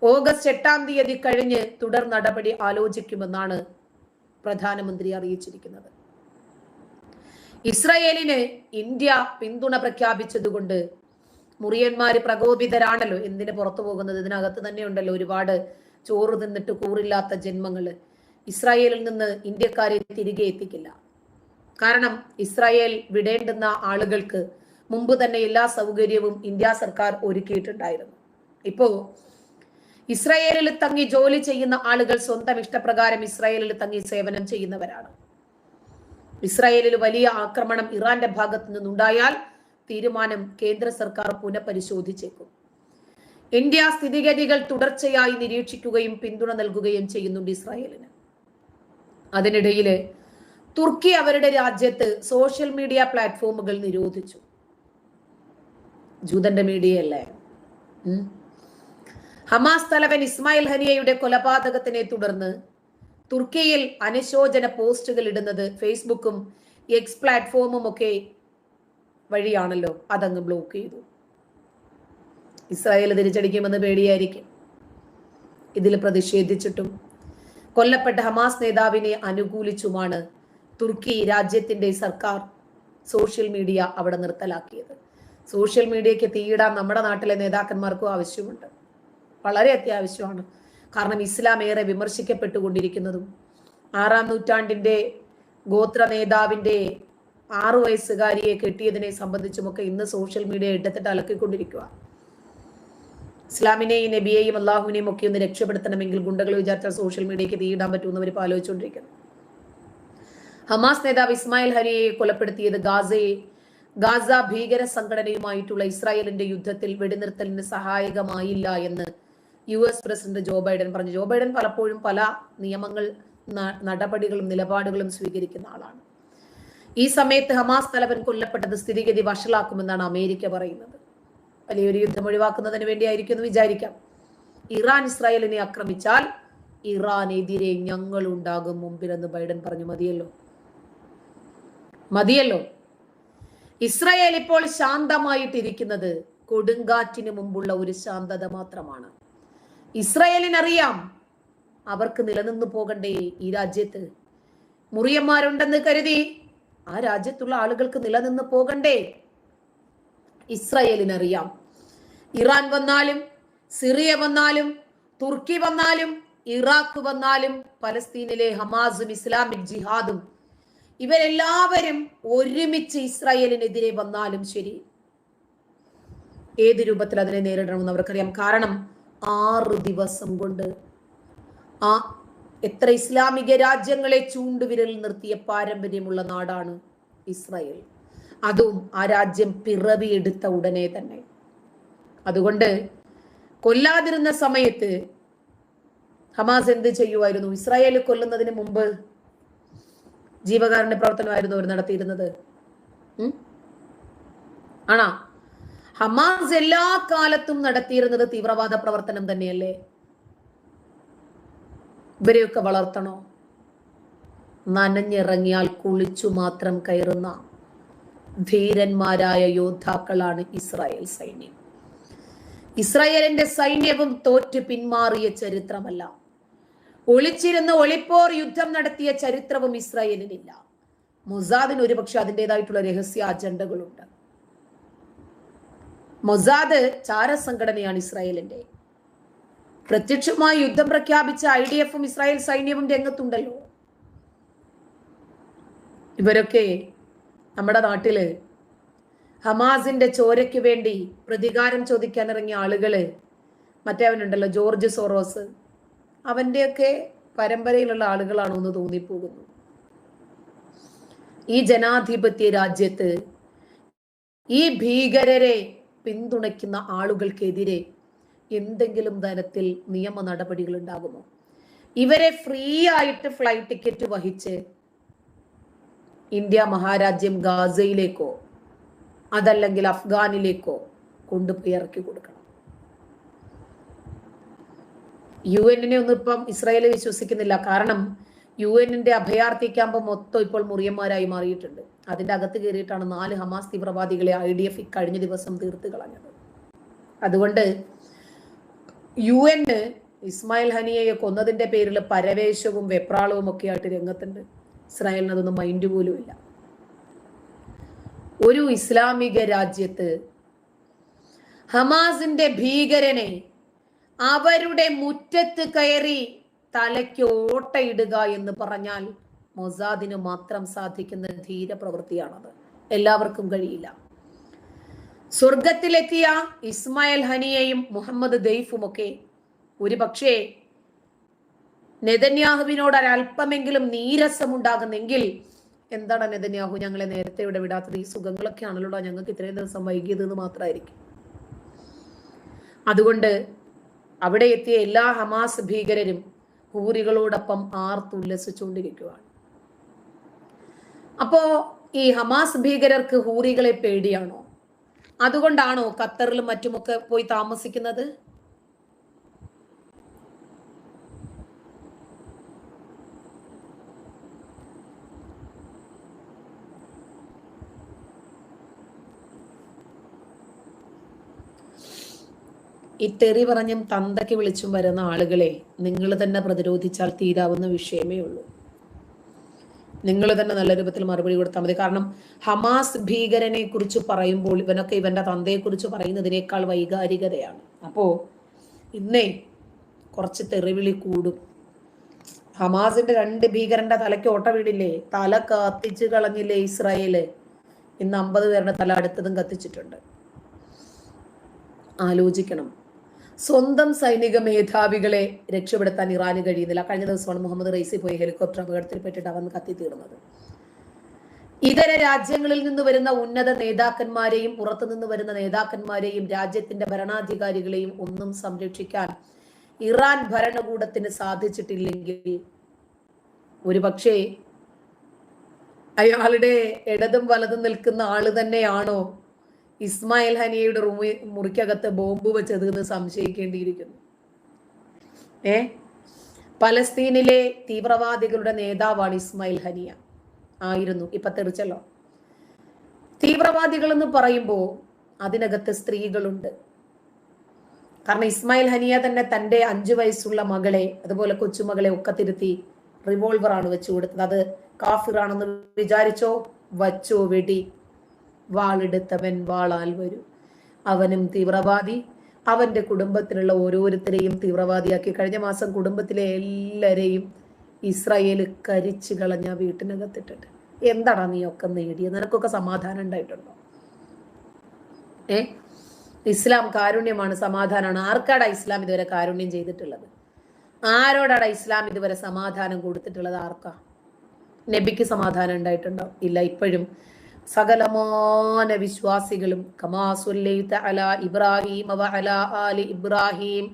ഓഗസ്റ്റ് 8-ാം തീയതി കഴിഞ്ഞ് തുടർ നടപടി ആലോചിക്കുമെന്നാണ് പ്രധാനമന്ത്രി അറിയിച്ചിരിക്കുന്നത്. ഇസ്രായേലിന് ഇന്ത്യ പിന്തുണ പ്രഖ്യാപിച്ചതുകൊണ്ട് മുറിയന്മാര് പ്രകോപിതരാണല്ലോ. എന്തിന് പുറത്തു പോകുന്നത്? ഇതിനകത്ത് തന്നെ ഉണ്ടല്ലോ ഒരുപാട് ചോറ് തിന്നിട്ട് കൂറില്ലാത്ത ജന്മങ്ങള്. ഇസ്രായേലിൽ നിന്ന് ഇന്ത്യക്കാരെ തിരികെ എത്തിക്കില്ല. കാരണം ഇസ്രായേൽ വിടേണ്ടുന്ന ആളുകൾക്ക് മുമ്പ് തന്നെ എല്ലാ സൗകര്യവും ഇന്ത്യ സർക്കാർ ഒരുക്കിയിട്ടുണ്ടായിരുന്നു. ഇപ്പോ ഇസ്രായേലിൽ തങ്ങി ജോലി ചെയ്യുന്ന ആളുകൾ സ്വന്തം ഇഷ്ടപ്രകാരം ഇസ്രായേലിൽ തങ്ങി സേവനം ചെയ്യുന്നവരാണ്. ഇസ്രായേലിൽ വലിയ ആക്രമണം ഇറാന്റെ ഭാഗത്തു നിന്നുണ്ടായാൽ തീരുമാനം കേന്ദ്ര സർക്കാർ പുനഃപരിശോധിച്ചേക്കും. ഇന്ത്യ സ്ഥിതിഗതികൾ തുടർച്ചയായി നിരീക്ഷിക്കുകയും പിന്തുണ നൽകുകയും ചെയ്യുന്നുണ്ട് ഇസ്രായേലിന്. അതിനിടയിൽ തുർക്കി അവരുടെ രാജ്യത്ത് സോഷ്യൽ മീഡിയ പ്ലാറ്റ്ഫോമുകൾ നിരോധിച്ചു. ജൂതന്റെ മീഡിയയല്ലേ? ഹമാസ് തലവൻ ഇസ്മായിൽ ഹനിയയുടെ കൊലപാതകത്തിനെ തുടർന്ന് തുർക്കിയിൽ അനുശോചന പോസ്റ്റുകൾ ഇടുന്നത് ഫേസ്ബുക്കും എക്സ് പ്ലാറ്റ്ഫോമും ഒക്കെ വഴിയാണല്ലോ. അതങ്ങ് ബ്ലോക്ക് ചെയ്തു. ഇസ്രായേൽ തിരിച്ചടിക്കുമെന്ന് പേടിയായിരിക്കും. ഇതിൽ പ്രതിഷേധിച്ചിട്ടും കൊല്ലപ്പെട്ട ഹമാസ് നേതാവിനെ അനുകൂലിച്ചുമാണ് തുർക്കി രാജ്യത്തിന്റെ സർക്കാർ സോഷ്യൽ മീഡിയ അവിടെ നിർത്തലാക്കിയത്. സോഷ്യൽ മീഡിയയ്ക്ക് തീയിടാൻ നമ്മുടെ നാട്ടിലെ നേതാക്കന്മാർക്കും ആവശ്യമുണ്ട്, വളരെ അത്യാവശ്യമാണ്. കാരണം ഇസ്ലാം ഏറെ വിമർശിക്കപ്പെട്ടുകൊണ്ടിരിക്കുന്നതും 6-ാം നൂറ്റാണ്ടിന്റെ ഗോത്ര നേതാവിന്റെ 6 വയസ്സുകാരിയെ കെട്ടിയതിനെ സംബന്ധിച്ചുമൊക്കെ ഇന്ന് സോഷ്യൽ മീഡിയ എടുത്തിട്ട് അലക്കിക്കൊണ്ടിരിക്കുക. ഇസ്ലാമിനെയും നബിയെയും അള്ളാഹുവിനെയും ഒക്കെ ഒന്ന് രക്ഷപ്പെടുത്തണമെങ്കിൽ ഗുണ്ടകൾ വിചാരിച്ചാൽ സോഷ്യൽ മീഡിയയ്ക്ക് തീയിടാൻ പറ്റുമെന്ന് അവർ ആലോചിച്ചുകൊണ്ടിരിക്കുന്നു. ഹമാസ് നേതാവ് ഇസ്മായിൽ ഹനിയയെ കൊലപ്പെടുത്തിയത് ഗാസ ഭീകര സംഘടനയുമായിട്ടുള്ള ഇസ്രായേലിന്റെ യുദ്ധത്തിൽ വെടിനിർത്തലിന് സഹായകമായില്ല എന്ന് US പ്രസിഡന്റ് ജോ ബൈഡൻ പറഞ്ഞു. ജോ ബൈഡൻ പലപ്പോഴും പല നിയമങ്ങൾ, നടപടികളും നിലപാടുകളും സ്വീകരിക്കുന്ന ആളാണ്. ഈ സമയത്ത് ഹമാസ് തലവൻ കൊല്ലപ്പെട്ടത് സ്ഥിതിഗതി വഷളാക്കുമെന്നാണ് അമേരിക്ക പറയുന്നത്. വലിയൊരു യുദ്ധം ഒഴിവാക്കുന്നതിന് വേണ്ടിയായിരിക്കും എന്ന് വിചാരിക്കാം. ഇറാൻ ഇസ്രായേലിനെ ആക്രമിച്ചാൽ ഇറാനെതിരെ ഞങ്ങൾ ഉണ്ടാകും മുമ്പിലെന്ന് ബൈഡൻ പറഞ്ഞു. മതിയല്ലോ. ഇസ്രായേൽ ഇപ്പോൾ ശാന്തമായിട്ടിരിക്കുന്നത് കൊടുങ്കാറ്റിന് മുമ്പുള്ള ഒരു ശാന്തത മാത്രമാണ്. ഇസ്രായേലിനറിയാം അവർക്ക് നിലനിന്ന് പോകണ്ടേ ഈ രാജ്യത്ത്. മുറിയന്മാരുണ്ടെന്ന് കരുതി ആ രാജ്യത്തുള്ള ആളുകൾക്ക് നിലനിന്ന് പോകണ്ടേ. ഇസ്രായേലിനറിയാം ഇറാൻ വന്നാലും, സിറിയ വന്നാലും, തുർക്കി വന്നാലും, ഇറാഖ് വന്നാലും, പലസ്തീനിലെ ഹമാസും ഇസ്ലാമിക് ജിഹാദും ഇവരെല്ലാവരും ഒരുമിച്ച് ഇസ്രായേലിനെതിരെ വന്നാലും ശരി, ഏത് രൂപത്തിൽ അതിനെ നേരിടണമെന്ന് അവർക്കറിയാം. കാരണം 6 ദിവസം കൊണ്ട് എത്ര ഇസ്ലാമിക രാജ്യങ്ങളെ ചൂണ്ടുവിരലിൽ നിർത്തിയ പാരമ്പര്യമുള്ള നാടാണ് ഇസ്രായേൽ. അതും ആ രാജ്യം പിറവിയെടുത്ത ഉടനെ തന്നെ. അതുകൊണ്ട് കൊല്ലാതിരുന്ന സമയത്ത് ഹമാസ് എന്ത് ചെയ്യുമായിരുന്നു? ഇസ്രായേൽ കൊല്ലുന്നതിന് മുമ്പ് ജീവകാരുണ്യ പ്രവർത്തനമായിരുന്നു അവർ നടത്തിയിരുന്നത്. ആണോ? ഹമാസ് എല്ലാ കാലത്തും നടത്തിയിരുന്നത് തീവ്രവാദ പ്രവർത്തനം തന്നെയല്ലേ? ഇവരെയൊക്കെ വളർത്തണോ? നനഞ്ഞിറങ്ങിയാൽ കുളിച്ചു മാത്രം കയറുന്ന ധീരന്മാരായ യോദ്ധാക്കളാണ് ഇസ്രായേൽ സൈന്യം. ഇസ്രായേലിന്റെ സൈന്യവും തോറ്റ് പിന്മാറിയ ചരിത്രമല്ല. ഒളിച്ചിരുന്ന് ഒളിപ്പോർ യുദ്ധം നടത്തിയ ചരിത്രവും ഇസ്രായേലിനില്ല. മൊസാദിന് ഒരുപക്ഷെ അതിൻ്റെതായിട്ടുള്ള രഹസ്യ അജണ്ടകളുണ്ട്. മൊസാദ് ചാരസംഘടനയാണ് ഇസ്രായേലിന്റെ. പ്രത്യക്ഷമായി യുദ്ധം പ്രഖ്യാപിച്ച IDF-ഉം ഇസ്രായേൽ സൈന്യവും രംഗത്തുണ്ടല്ലോ. ഇവരൊക്കെ നമ്മുടെ നാട്ടില് ഹമാസിന്റെ ചോരയ്ക്ക് വേണ്ടി പ്രതികാരം ചോദിക്കാൻ ഇറങ്ങിയ ആളുകള്, മറ്റേവനുണ്ടല്ലോ ജോർജ് സോറോസ്, അവന്റെയൊക്കെ പരമ്പരയിലുള്ള ആളുകളാണോ എന്ന് തോന്നിപ്പോകുന്നു. ഈ ജനാധിപത്യ രാജ്യത്ത് ഈ ഭീകരരെ പിന്തുണയ്ക്കുന്ന ആളുകൾക്കെതിരെ എന്തെങ്കിലും തരത്തിൽ നിയമ നടപടികൾ ഉണ്ടാകുമോ? ഇവരെ ഫ്രീ ആയിട്ട് ഫ്ലൈറ്റ് ടിക്കറ്റ് വഹിച്ച് ഇന്ത്യ മഹാരാജ്യം ഗാസയിലേക്കോ അതല്ലെങ്കിൽ അഫ്ഗാനിലേക്കോ കൊണ്ടുപോയി ഇറക്കി കൊടുക്കണം. UN-നെ ഒന്നും ഇപ്പം ഇസ്രായേൽ വിശ്വസിക്കുന്നില്ല. കാരണം UN-ന്റെ അഭയാർത്ഥി ക്യാമ്പ് മൊത്തം ഇപ്പോൾ മുറിയന്മാരായി മാറിയിട്ടുണ്ട്. അതിന്റെ അകത്ത് കയറിയിട്ടാണ് 4 ഹമാസ് തീവ്രവാദികളെ IDF കഴിഞ്ഞ ദിവസം തീർത്ത് കളഞ്ഞത്. അതുകൊണ്ട് UN ഇസ്മായിൽ ഹനിയയെ കൊന്നതിന്റെ പേരിൽ പരവേശവും വെപ്രാളവും ഒക്കെ ആയിട്ട് രംഗത്തുണ്ട്. ഇസ്രായേലിന് അതൊന്നും മൈൻഡ് പോലും ഇല്ല. ഒരു ഇസ്ലാമിക രാജ്യത്ത് ഹമാസിന്റെ ഭീകരനെ അവരുടെ മുറ്റത്ത് കയറി തലയ്ക്ക് ഓട്ടയിടുക എന്ന് പറഞ്ഞാൽ മൊസാദിന് മാത്രം സാധിക്കുന്ന ധീര പ്രവൃത്തിയാണത്. എല്ലാവർക്കും കഴിയില്ല. സ്വർഗത്തിലെത്തിയ ഇസ്മായിൽ ഹനിയയും മുഹമ്മദ് ദെയ്ഫും ഒക്കെ ഒരു പക്ഷേ നെതന്യാഹുവിനോട് ഒരല്പമെങ്കിലും നീരസമുണ്ടാകുന്നെങ്കിൽ, എന്താണ് നെതന്യാഹു ഞങ്ങളെ നേരത്തെ ഇവിടെ വിടാത്തത്, ഈ സുഖങ്ങളൊക്കെ ആണല്ലോ ഞങ്ങൾക്ക് ഇത്രയും ദിവസം വൈകിയത് എന്ന് മാത്രമായിരിക്കും. അതുകൊണ്ട് അവിടെ എത്തിയ എല്ലാ ഹമാസ് ഭീകരരും ഹൂറികളോടൊപ്പം ആർത്തുല്ലസിച്ചുകൊണ്ടിരിക്കുകയാണ്. അപ്പോ ഈ ഹമാസ് ഭീകരർക്ക് ഹൂറികളെ പേടിയാണോ? അതുകൊണ്ടാണോ ഖത്തറിലും മറ്റുമൊക്കെ പോയി താമസിക്കുന്നത്? ഈ തെറി പറഞ്ഞും തന്തയ്ക്ക് വിളിച്ചും വരുന്ന ആളുകളെ നിങ്ങൾ തന്നെ പ്രതിരോധിച്ചാൽ തീരാവുന്ന വിഷയമേ ഉള്ളൂ. നിങ്ങൾ തന്നെ നല്ല രൂപത്തിൽ മറുപടി കൊടുത്താൽ മതി. കാരണം ഹമാസ് ഭീകരനെ കുറിച്ച് പറയുമ്പോൾ ഇവനൊക്കെ ഇവന്റെ തന്തയെ കുറിച്ച് പറയുന്നതിനേക്കാൾ വൈകാരികതയാണ്. അപ്പോ ഇന്നേ കുറച്ച് തെറിവിളി കൂടും. ഹമാസിന്റെ 2 ഭീകരന്റെ തലയ്ക്ക് ഓട്ട വീടില്ലേ, തല കത്തിച്ച് കളഞ്ഞില്ലേ ഇസ്രായേല്. ഇന്ന് 50 പേരുടെ തല അടുത്തതും കത്തിച്ചിട്ടുണ്ട്. ആലോചിക്കണം. സ്വന്തം സൈനിക മേധാവികളെ രക്ഷപ്പെടുത്താൻ ഇറാന് കഴിയുന്നില്ല. കഴിഞ്ഞ ദിവസമാണ് മുഹമ്മദ് റൈസി പോയി ഹെലികോപ്റ്റർ അപകടത്തിൽ പെട്ടിട്ട് അവൻ കത്തിത്തീർന്നത്. ഇതര രാജ്യങ്ങളിൽ നിന്ന് വരുന്ന ഉന്നത നേതാക്കന്മാരെയും പുറത്തുനിന്ന് വരുന്ന നേതാക്കന്മാരെയും രാജ്യത്തിന്റെ ഭരണാധികാരികളെയും ഒന്നും സംരക്ഷിക്കാൻ ഇറാൻ ഭരണകൂടത്തിന് സാധിച്ചിട്ടില്ലെങ്കിൽ ഒരുപക്ഷെ അയാളുടെ ഇടതും വലതും നിൽക്കുന്ന ആള് തന്നെയാണോ ഇസ്മായിൽ ഹനിയയുടെ മുറിക്കകത്ത് ബോംബ് വെച്ചത് എന്ന് സംശയിക്കേണ്ടിയിരിക്കുന്നു. പലസ്തീനിലെ തീവ്രവാദികളുടെ നേതാവാണ് ഇസ്മായിൽ ഹനിയ ആയിരുന്നു. ഇപ്പൊ തെറിച്ചല്ലോ. തീവ്രവാദികൾ എന്ന് പറയുമ്പോൾ അതിനകത്ത് സ്ത്രീകളുണ്ട്. കാരണം ഇസ്മായിൽ ഹനിയ തന്നെ തന്റെ 5 വയസ്സുള്ള മകളെ അതുപോലെ കൊച്ചുമകളെ ഒക്കെ തിരുത്തി റിവോൾവറാണ് വെച്ചു കൊടുത്തത്. അത് കാഫിറാണെന്ന് വിചാരിച്ചോ, വച്ചോ വെടി. വാളെടുത്തവൻ വാളാൽ വരും. അവനും തീവ്രവാദി, അവന്റെ കുടുംബത്തിലുള്ള ഓരോരുത്തരെയും തീവ്രവാദിയാക്കി. കഴിഞ്ഞ മാസം കുടുംബത്തിലെ എല്ലാരെയും ഇസ്രായേൽ കരിച്ചു കളഞ്ഞ വീട്ടിനകത്തിട്ടിട്ട്. എന്താടാ നീ ഒക്കെ നേടിയത്? നിനക്കൊക്കെ സമാധാനം ഉണ്ടായിട്ടുണ്ടോ? ഇസ്ലാം കാരുണ്യമാണ്, സമാധാനമാണ്. ആർക്കാടാ ഇസ്ലാം ഇതുവരെ കാരുണ്യം ചെയ്തിട്ടുള്ളത്? ആരോടാടാ ഇസ്ലാം ഇതുവരെ സമാധാനം കൊടുത്തിട്ടുള്ളത്? ആർക്കാ? നബിക്ക് സമാധാനം ഉണ്ടായിട്ടുണ്ടോ? ഇല്ല. ഇപ്പോഴും സകലമാന വിശ്വാസികളും ഇബ്രാഹിം ഇബ്രാഹിം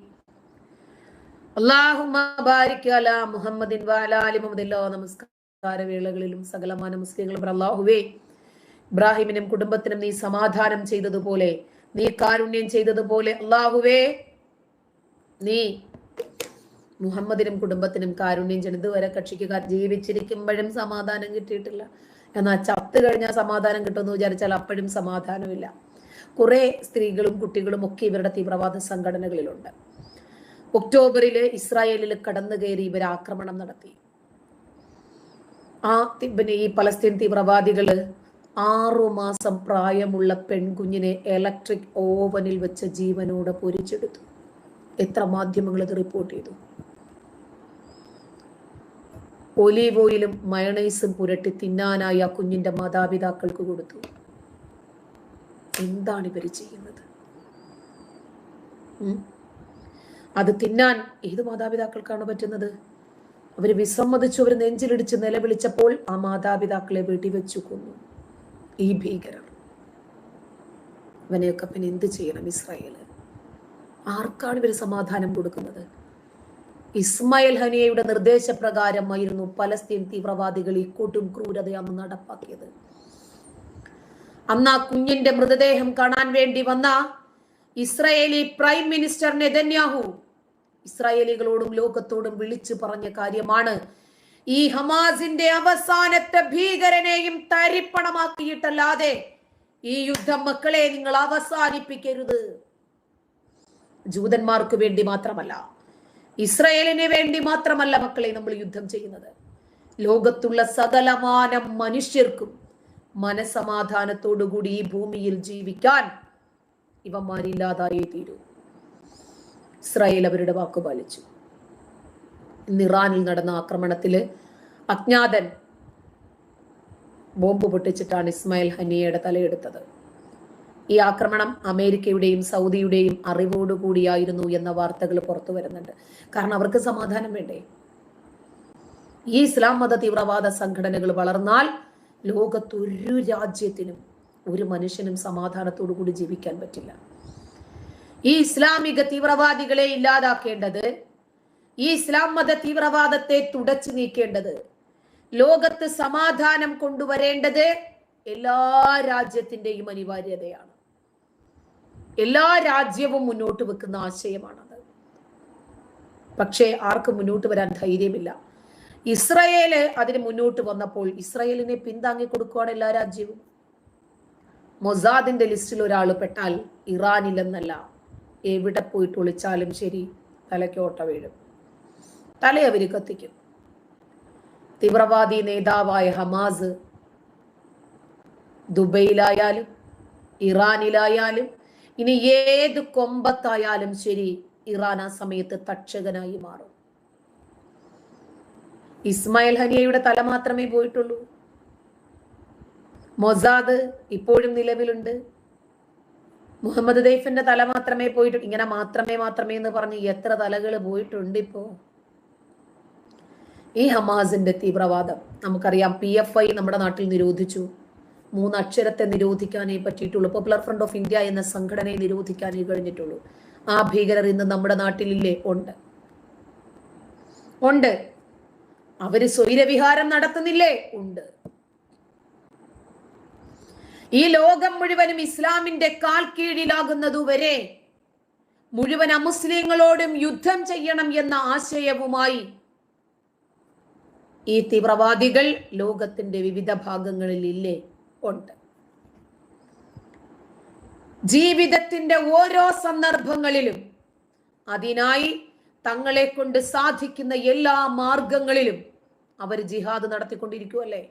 അല്ലാഹുമ്മ ബാരിക് അലാ മുഹമ്മദിൻ വഅലാ ആലി മുഹമ്മദ്. നമസ്കാര വേളകളിലും സകലമാന മുസ്ലിങ്ങളും അല്ലാഹുവേ, ഇബ്രാഹിമിനും കുടുംബത്തിനും നീ സമാധാനം ചെയ്തതുപോലെ, നീ കാരുണ്യം ചെയ്തതുപോലെ അല്ലാഹുവേ നീ മുഹമ്മദിനും കുടുംബത്തിനും കാരുണ്യം ചെയ്യണം. ഇതുവരെ കക്ഷിക്ക് ജീവിച്ചിരിക്കുമ്പോഴും സമാധാനം കിട്ടിയിട്ടില്ല. എന്നാൽ ചത്ത് കഴിഞ്ഞാൽ സമാധാനം കിട്ടുമെന്ന് വിചാരിച്ചാൽ അപ്പോഴും സമാധാനമില്ല. കുറെ സ്ത്രീകളും കുട്ടികളും ഒക്കെ ഇവരുടെ തീവ്രവാദ സംഘടനകളിലുണ്ട്. ഒക്ടോബറില് ഇസ്രായേലിൽ കടന്നു കയറി ഇവർ ആക്രമണം നടത്തി. ഈ പലസ്തീൻ തീവ്രവാദികള് 6 മാസം പ്രായമുള്ള പെൺകുഞ്ഞിനെ ഇലക്ട്രിക് ഓവനിൽ വെച്ച് ജീവനോടെ പൊരിച്ചെടുത്തു. എത്ര മാധ്യമങ്ങൾ ഇത് റിപ്പോർട്ട് ചെയ്തു. ഒലീവ് ഓയിലും മയണൈസും പുരട്ടി തിന്നാനായി ആ കുഞ്ഞിന്റെ മാതാപിതാക്കൾക്ക് കൊടുത്തു. എന്താണ് ഇവർ ചെയ്യുന്നത്? അത് തിന്നാൻ ഏത് മാതാപിതാക്കൾക്കാണ് പറ്റുന്നത്? അവര് വിസമ്മതിച്ചു. അവർ നെഞ്ചിലിടിച്ച് നിലവിളിച്ചപ്പോൾ ആ മാതാപിതാക്കളെ വെടിവെച്ചു കൊന്നു ഈ ഭീകരർ. ഇവനെയൊക്കെ പിന്നെ എന്ത് ചെയ്യണം ഇസ്രായേല്? ആർക്കാണ് ഇവർ സമാധാനം കൊടുക്കുന്നത്? ഇസ്മായിൽ ഹനിയയുടെ നിർദ്ദേശപ്രകാരമായിരുന്നു പലസ്തീൻ തീവ്രവാദികൾ ഈ കൂട്ടും ക്രൂരത അന്ന് നടപ്പാക്കിയത്. അന്ന് ആ കുഞ്ഞിന്റെ മൃതദേഹം കാണാൻ വേണ്ടി വന്ന ഇസ്രായേലി പ്രൈം മിനിസ്റ്റർ നെതന്യാഹു ഇസ്രായേലികളോടും ലോകത്തോടും വിളിച്ചു പറഞ്ഞ കാര്യമാണ്, ഈ ഹമാസിന്റെ അവസാനത്തെ ഭീകരനെയും തരിപ്പണമാക്കിയിട്ടല്ലാതെ ഈ യുദ്ധം മക്കളെ നിങ്ങൾ അവസാനിപ്പിക്കരുത്. ജൂതന്മാർക്ക് വേണ്ടി മാത്രമല്ല, ഇസ്രായേലിന് വേണ്ടി മാത്രമല്ല മക്കളെ നമ്മൾ യുദ്ധം ചെയ്യുന്നത്. ലോകത്തുള്ള സകലമാനം മനുഷ്യർക്കും മനസമാധാനത്തോടുകൂടി ഈ ഭൂമിയിൽ ജീവിക്കാൻ ഇവന്മാരില്ലാതായേ തീരൂ. ഇസ്രായേൽ അവരുടെ വാക്ക് പാലിച്ചു. ഇന്ന് ഇറാനിൽ നടന്ന ആക്രമണത്തില് അജ്ഞാതൻ ബോംബ് പൊട്ടിച്ചിട്ടാണ് ഇസ്മായിൽ ഹനിയയുടെ തലയെടുത്തത്. ഈ ആക്രമണം അമേരിക്കയുടെയും സൗദിയുടെയും അറിവോടുകൂടിയായിരുന്നു എന്ന വാർത്തകൾ പുറത്തു വരുന്നുണ്ട്. കാരണം അവർക്ക് സമാധാനം വേണ്ടേ? ഈ ഇസ്ലാം മത തീവ്രവാദ സംഘടനകൾ വളർന്നാൽ ലോകത്തൊരു രാജ്യത്തിനും ഒരു മനുഷ്യനും സമാധാനത്തോടു കൂടി ജീവിക്കാൻ പറ്റില്ല. ഈ ഇസ്ലാമിക തീവ്രവാദികളെ ഇല്ലാതാക്കേണ്ടത്, ഈ ഇസ്ലാം മത തീവ്രവാദത്തെ തുടച്ചു നീക്കേണ്ടത്, ലോകത്ത് സമാധാനം കൊണ്ടുവരേണ്ടത് എല്ലാ രാജ്യത്തിന്റെയും അനിവാര്യതയാണ്. എല്ലാ രാജ്യവും മുന്നോട്ട് വെക്കുന്ന ആശയമാണത്. പക്ഷേ ആർക്കും മുന്നോട്ട് വരാൻ ധൈര്യമില്ല. ഇസ്രായേല് അതിന് മുന്നോട്ട് വന്നപ്പോൾ ഇസ്രായേലിനെ പിന്താങ്ങി കൊടുക്കുകയാണ് എല്ലാ രാജ്യവും. മൊസാദിന്റെ ലിസ്റ്റിൽ ഒരാൾ പെട്ടാൽ ഇറാനിലെന്നല്ല, എവിടെ പോയിട്ട് ഒളിച്ചാലും ശരി തലയ്ക്കോട്ട വീഴും, തലയവര് കത്തിക്കും. തീവ്രവാദി നേതാവായ ഹമാസ് ദുബൈയിലായാലും ഇറാനിലായാലും ഇനി ഏത് കൊമ്പത്തായാലും ശരി, ഇറാൻ ആ സമയത്ത് തക്ഷകനായി മാറും. ഇസ്മായിൽ ഹനിയയുടെ തല മാത്രമേ പോയിട്ടുള്ളൂ. മൊസാദ് ഇപ്പോഴും നിലവിലുണ്ട്. മുഹമ്മദ് ദൈഫിന്റെ തല മാത്രമേ പോയിട്ടുള്ളൂ. ഇങ്ങനെ മാത്രമേ എന്ന് പറഞ്ഞ് എത്ര തലകൾ പോയിട്ടുണ്ട് ഇപ്പോ. ഈ ഹമാസിന്റെ തീവ്രവാദം നമുക്കറിയാം. PFI നമ്മുടെ നാട്ടിൽ നിരോധിച്ചു. 3 അക്ഷരത്തെ നിരോധിക്കാനേ പറ്റിയിട്ടുള്ളൂ. പോപ്പുലർ ഫ്രണ്ട് ഓഫ് ഇന്ത്യ എന്ന സംഘടനയെ നിരോധിക്കാനേ കഴിഞ്ഞിട്ടുള്ളൂ. ആ ഭീകരർ ഇന്ന് നമ്മുടെ നാട്ടിലില്ലേ? ഉണ്ട്. അവര് സ്വൈരവിഹാരം നടത്തുന്നില്ലേ? ഉണ്ട്. ഈ ലോകം മുഴുവനും ഇസ്ലാമിന്റെ കാൽ കീഴിലാകുന്നതുവരെ മുഴുവൻ അമുസ്ലിങ്ങളോടും യുദ്ധം ചെയ്യണം എന്ന ആശയവുമായി ഈ തീവ്രവാദികൾ ലോകത്തിന്റെ വിവിധ ഭാഗങ്ങളിൽ ഇല്ലേ? ഉണ്ട്. ജീവിതത്തിന്റെ ഓരോ സന്ദർഭങ്ങളിലും അതിനായി തങ്ങളെ കൊണ്ട് സാധിക്കുന്ന എല്ലാ മാർഗങ്ങളിലും അവർ ജിഹാദ് നടത്തിക്കൊണ്ടിരിക്കുവല്ലേ.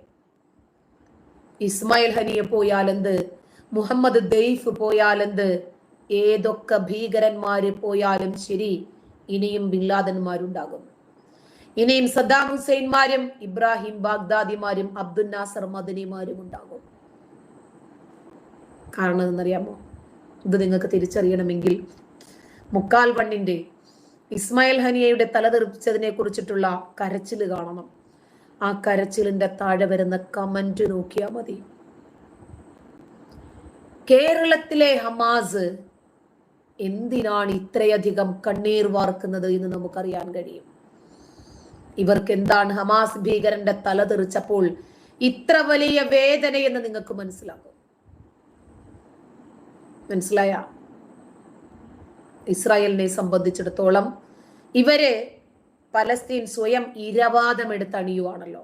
ഇസ്മായിൽ ഹനിയെ പോയാലെന്ത്, മുഹമ്മദ് ദൈഫ് പോയാലെന്ത്, ഏതൊക്കെ ഭീകരന്മാര് പോയാലും ശരി, ഇനിയും ബിൻലാദന്മാരുണ്ടാകും. ഇനിയും സദ്ദാം ഹുസൈൻമാരും ഇബ്രാഹിം ബാഗ്ദാദിമാരും അബ്ദുൽ നാസർ മദനിമാരും ഉണ്ടാകും. കാരണം എന്നറിയാമോ? ഇത് നിങ്ങൾക്ക് തിരിച്ചറിയണമെങ്കിൽ 3/4 മണ്ണിന്റെ ഇസ്മായിൽ ഹനിയയുടെ തല തെറിപ്പിച്ചതിനെ കുറിച്ചിട്ടുള്ള കരച്ചിൽ കാണണം. ആ കരച്ചിലിന്റെ താഴെ വരുന്ന കമന്റ് നോക്കിയാൽ മതി. കേരളത്തിലെ ഹമാസ് എന്തിനാണ് ഇത്രയധികം കണ്ണീർ വാർക്കുന്നത് എന്ന് നമുക്കറിയാൻ കഴിയും. ഇവർക്ക് എന്താണ് ഹമാസ് ഭീകരന്റെ തല തെറിച്ചപ്പോൾ ഇത്ര വലിയ വേദനയെന്ന് നിങ്ങൾക്ക് മനസ്സിലാകും. മനസ്സിലായ? ഇസ്രായേലിനെ സംബന്ധിച്ചിടത്തോളം ഇവര് പലസ്തീൻ സ്വയം ഇരവാദം എടുത്തണിയുവാണല്ലോ.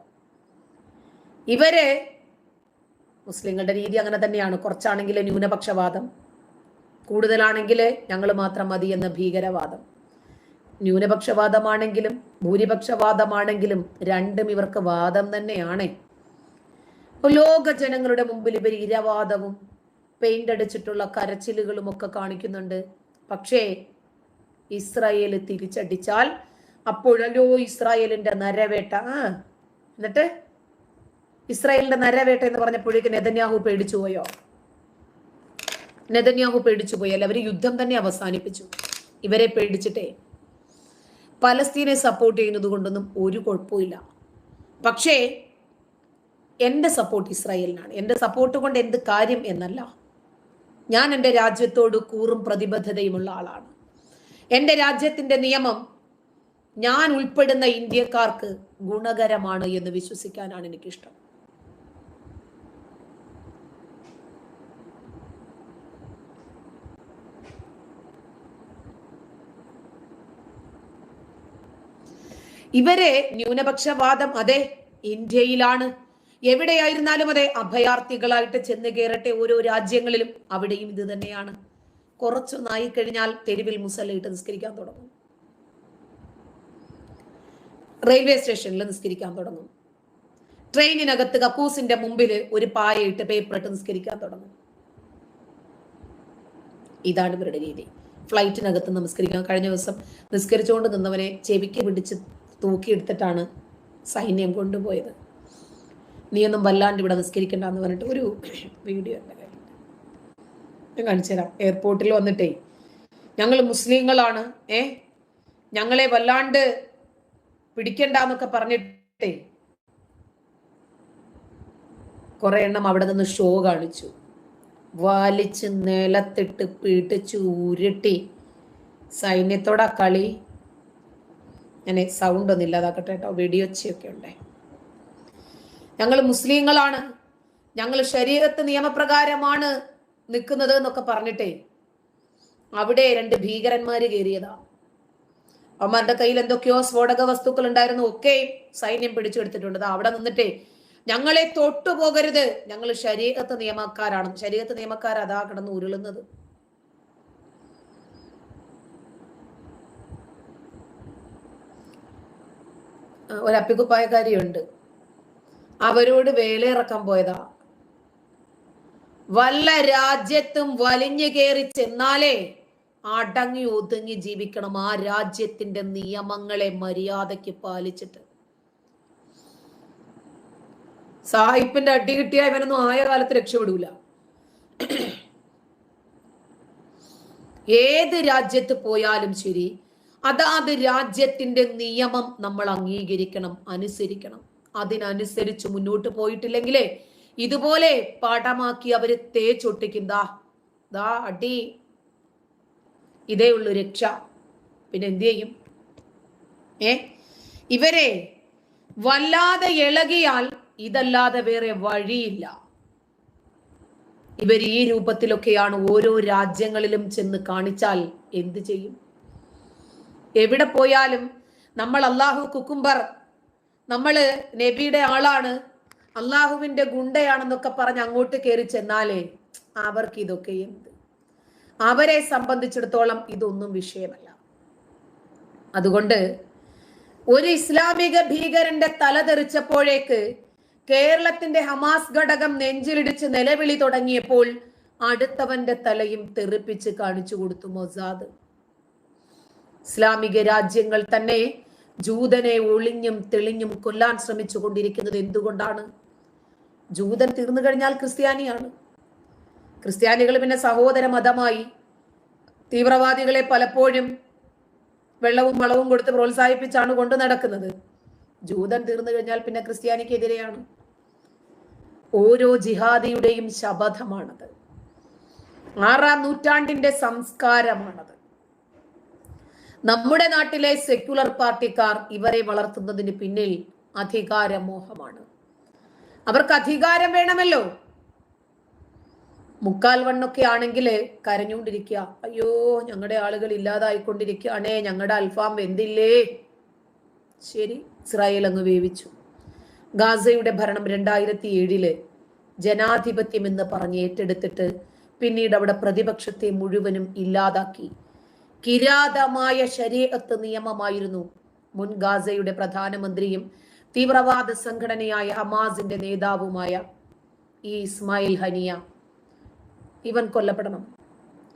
ഇവര് മുസ്ലിങ്ങളുടെ രീതി അങ്ങനെ തന്നെയാണ്. കുറച്ചാണെങ്കിൽ ന്യൂനപക്ഷവാദം, കൂടുതലാണെങ്കിൽ ഞങ്ങൾ മാത്രം മതി എന്ന ഭീകരവാദം. ന്യൂനപക്ഷവാദമാണെങ്കിലും ഭൂരിപക്ഷവാദമാണെങ്കിലും രണ്ടും ഇവർക്ക് വാദം തന്നെയാണ്. ലോക ജനങ്ങളുടെ മുമ്പിൽ ഇവർ ഇരവാദവും പെയിന്റ് അടിച്ചിട്ടുള്ള കരച്ചിലുകളും ഒക്കെ കാണിക്കുന്നുണ്ട്. പക്ഷേ ഇസ്രായേൽ തിരിച്ചടിച്ചാൽ അപ്പോഴല്ലോ ഇസ്രായേലിന്റെ നരവേട്ട. എന്നിട്ട് ഇസ്രായേലിന്റെ നരവേട്ട എന്ന് പറഞ്ഞപ്പോഴേക്ക് നെതന്യാഹു പേടിച്ചുപോയോ? നെതന്യാഹു പേടിച്ചുപോയി. അല്ല, അവര് യുദ്ധം തന്നെ അവസാനിപ്പിച്ചു. ഇവരെ പേടിച്ചിട്ടേ. പലസ്തീനെ സപ്പോർട്ട് ചെയ്യുന്നത് കൊണ്ടൊന്നും ഒരു കുഴപ്പമില്ല. പക്ഷേ എൻ്റെ സപ്പോർട്ട് ഇസ്രായേലിനാണ്. എൻ്റെ സപ്പോർട്ട് കൊണ്ട് എന്ത് കാര്യം എന്നല്ല. ഞാൻ എൻ്റെ രാജ്യത്തോട് കൂറും പ്രതിബദ്ധതയുമുള്ള ആളാണ്. എൻ്റെ രാജ്യത്തിൻ്റെ നിയമം ഞാൻ ഉൾപ്പെടുന്ന ഇന്ത്യക്കാർക്ക് ഗുണകരമാണ് എന്ന് വിശ്വസിക്കാനാണ് എനിക്കിഷ്ടം. ഇവരെ ന്യൂനപക്ഷവാദം അതെ ഇന്ത്യയിലാണ്, എവിടെയായിരുന്നാലും അതെ അഭയാർത്ഥികളായിട്ട് ചെന്ന് കയറട്ടെ ഓരോ രാജ്യങ്ങളിലും, അവിടെയും ഇത് തന്നെയാണ്. കുറച്ചൊന്നായി കഴിഞ്ഞാൽ തെരുവിൽ മുസല്ലയിട്ട് നിസ്കരിക്കാൻ തുടങ്ങും, റെയിൽവേ സ്റ്റേഷനിൽ നിസ്കരിക്കാൻ തുടങ്ങും, ട്രെയിനിനകത്ത് കക്കൂസിന്റെ മുമ്പിൽ ഒരു പായയിട്ട് പേപ്പറിട്ട് നിസ്കരിക്കാൻ തുടങ്ങും. ഇതാണ് ഇവരുടെ രീതി. ഫ്ലൈറ്റിനകത്ത് നമസ്കരിക്കാൻ കഴിഞ്ഞ ദിവസം നിസ്കരിച്ചുകൊണ്ട് നിന്നവനെ ചെവിക്ക് പിടിച്ച് തൂക്കിയെടുത്തിട്ടാണ് സൈന്യം കൊണ്ടുപോയത്. നീയൊന്നും വല്ലാണ്ട് ഇവിടെ നിസ്കരിക്കണ്ടെന്ന് പറഞ്ഞിട്ട് ഒരു വീഡിയോ എൻ്റെ കയ്യിൽ ഞാൻ കാണിച്ചു തരാം. എയർപോർട്ടിൽ വന്നിട്ടേ ഞങ്ങൾ മുസ്ലിങ്ങളാണ്, ഞങ്ങളെ വല്ലാണ്ട് പിടിക്കണ്ടെന്നൊക്കെ പറഞ്ഞിട്ടേ കുറെ എണ്ണം അവിടെ നിന്ന് ഷോ കാണിച്ചു. വലിച്ച് നിലത്തിട്ട് പിടിച്ചു ഉരുട്ടി. സൈന്യത്തോടാ കളി. ഞാൻ സൗണ്ട് ഒന്നും ഇല്ലാതാക്കട്ടെ കേട്ടോ, വെടിയൊച്ചയൊക്കെ ഉണ്ടേ. ഞങ്ങൾ മുസ്ലിങ്ങളാണ്, ഞങ്ങൾ ശരീഅത്ത് നിയമപ്രകാരമാണ് നിൽക്കുന്നത് എന്നൊക്കെ പറഞ്ഞിട്ടേ അവിടെ 2 ഭീകരന്മാര് കയറിയതാ. അവന്മാരുടെ കയ്യിൽ എന്തൊക്കെയോ സ്ഫോടക വസ്തുക്കൾ ഉണ്ടായിരുന്നു, ഒക്കെ സൈന്യം പിടിച്ചെടുത്തിട്ടുണ്ട്. അവിടെ നിന്നിട്ടേ ഞങ്ങളെ തൊട്ടുപോകരുത്, ഞങ്ങൾ ശരീഅത്ത് നിയമക്കാരാണ്. ശരീഅത്ത് നിയമക്കാർ അതാ കിടന്ന് ഉരുളുന്നത്. ഒരു അപ്പിക്കുപ്പായക്കാരിയുണ്ട്, അവരോട് വേലയിറക്കാൻ പോയതാ. വല്ല രാജ്യത്തും വലിഞ്ഞു കയറി ചെന്നാലേ അടങ്ങി ഒതുങ്ങി ജീവിക്കണം, ആ രാജ്യത്തിന്റെ നിയമങ്ങളെ മര്യാദയ്ക്ക് പാലിച്ചിട്ട്. സായിപ്പിന്റെ അടി കിട്ടിയ ഇവനൊന്നും ആയ കാലത്ത് രക്ഷപ്പെടൂല. ഏത് രാജ്യത്ത് പോയാലും ശരി, അതാത് രാജ്യത്തിന്റെ നിയമം നമ്മൾ അംഗീകരിക്കണം, അനുസരിക്കണം. അതിനനുസരിച്ച് മുന്നോട്ട് പോയിട്ടില്ലെങ്കിലേ ഇതുപോലെ പാഠമാക്കി അവര് തേച്ചൊട്ടിക്കും. ദാ അടി, ഇതേ ഉള്ളു രക്ഷ. പിന്നെ എന്ത് ചെയ്യും? ഇവരെ വല്ലാതെ ഇളകിയാൽ ഇതല്ലാതെ വേറെ വഴിയില്ല. ഇവർ ഈ രൂപത്തിലൊക്കെയാണ് ഓരോ രാജ്യങ്ങളിലും ചെന്ന് കാണിച്ചാൽ എന്ത് ചെയ്യും? എവിടെ പോയാലും നമ്മൾ അള്ളാഹു കുക്കുംബർ, നമ്മള് നബിയുടെ ആളാണ്, അള്ളാഹുവിന്റെ ഗുണ്ടയാണെന്നൊക്കെ പറഞ്ഞ് അങ്ങോട്ട് കയറി ചെന്നാലേ അവർക്ക് ഇതൊക്കെ എന്ത്? അവരെ സംബന്ധിച്ചിടത്തോളം ഇതൊന്നും വിഷയമല്ല. അതുകൊണ്ട് ഒരു ഇസ്ലാമിക ഭീകരന്റെ തല തെറിച്ചപ്പോഴേക്ക് കേരളത്തിന്റെ ഹമാസ് ഘടകം നെഞ്ചിലിടിച്ച് നിലവിളി തുടങ്ങിയപ്പോൾ അടുത്തവന്റെ തലയും തെറിപ്പിച്ച് കാണിച്ചു കൊടുത്തു മൊസാദ്. ഇസ്ലാമിക രാജ്യങ്ങൾ തന്നെ ജൂതനെ ഒളിഞ്ഞും തെളിഞ്ഞും കൊല്ലാൻ ശ്രമിച്ചു കൊണ്ടിരിക്കുന്നത് എന്തുകൊണ്ടാണ്? ജൂതൻ തീർന്നു കഴിഞ്ഞാൽ ക്രിസ്ത്യാനിയാണ്. ക്രിസ്ത്യാനികൾ പിന്നെ സഹോദര മതമായി. തീവ്രവാദികളെ പലപ്പോഴും വെള്ളവും വളവും കൊടുത്ത് പ്രോത്സാഹിപ്പിച്ചാണ് കൊണ്ടു നടക്കുന്നത്. ജൂതൻ തീർന്നു കഴിഞ്ഞാൽ പിന്നെ ക്രിസ്ത്യാനിക്കെതിരെയാണ്. ഓരോ ജിഹാദിയുടെയും ശപഥമാണത്. 6-ാം നൂറ്റാണ്ടിന്റെ സംസ്കാരമാണത്. നമ്മുടെ നാട്ടിലെ സെക്യുലർ പാർട്ടിക്കാർ ഇവരെ വളർത്തുന്നതിന് പിന്നിൽ അധികാരമോഹമാണ്. അവർക്ക് അധികാരം വേണമല്ലോ. 3/4 വണ്ണൊക്കെ ആണെങ്കിൽ കരഞ്ഞുകൊണ്ടിരിക്കുക, അയ്യോ ഞങ്ങളുടെ ആളുകൾ ഇല്ലാതായിക്കൊണ്ടിരിക്കുകയാണേ, ഞങ്ങളുടെ അൽഫാം വെന്തില്ലേ. ശരി, ഇസ്രായേൽ അങ്ങ് വേവിച്ചു. ഗാസയുടെ ഭരണം 2007 ജനാധിപത്യം എന്ന് പറഞ്ഞ് ഏറ്റെടുത്തിട്ട് പിന്നീട് അവിടെ പ്രതിപക്ഷത്തെ മുഴുവനും ഇല്ലാതാക്കി. കിരാതമായ ശരീഅത്ത് നിയമമായിരുന്നു മുൻ ഗാസയുടെ പ്രധാനമന്ത്രിയും തീവ്രവാദ സംഘടനയായ ഹമാസിന്റെ നേതാവുമായ ഈ ഇസ്മായിൽ ഹനിയ. ഇവൻ കൊല്ലപ്പെടണം.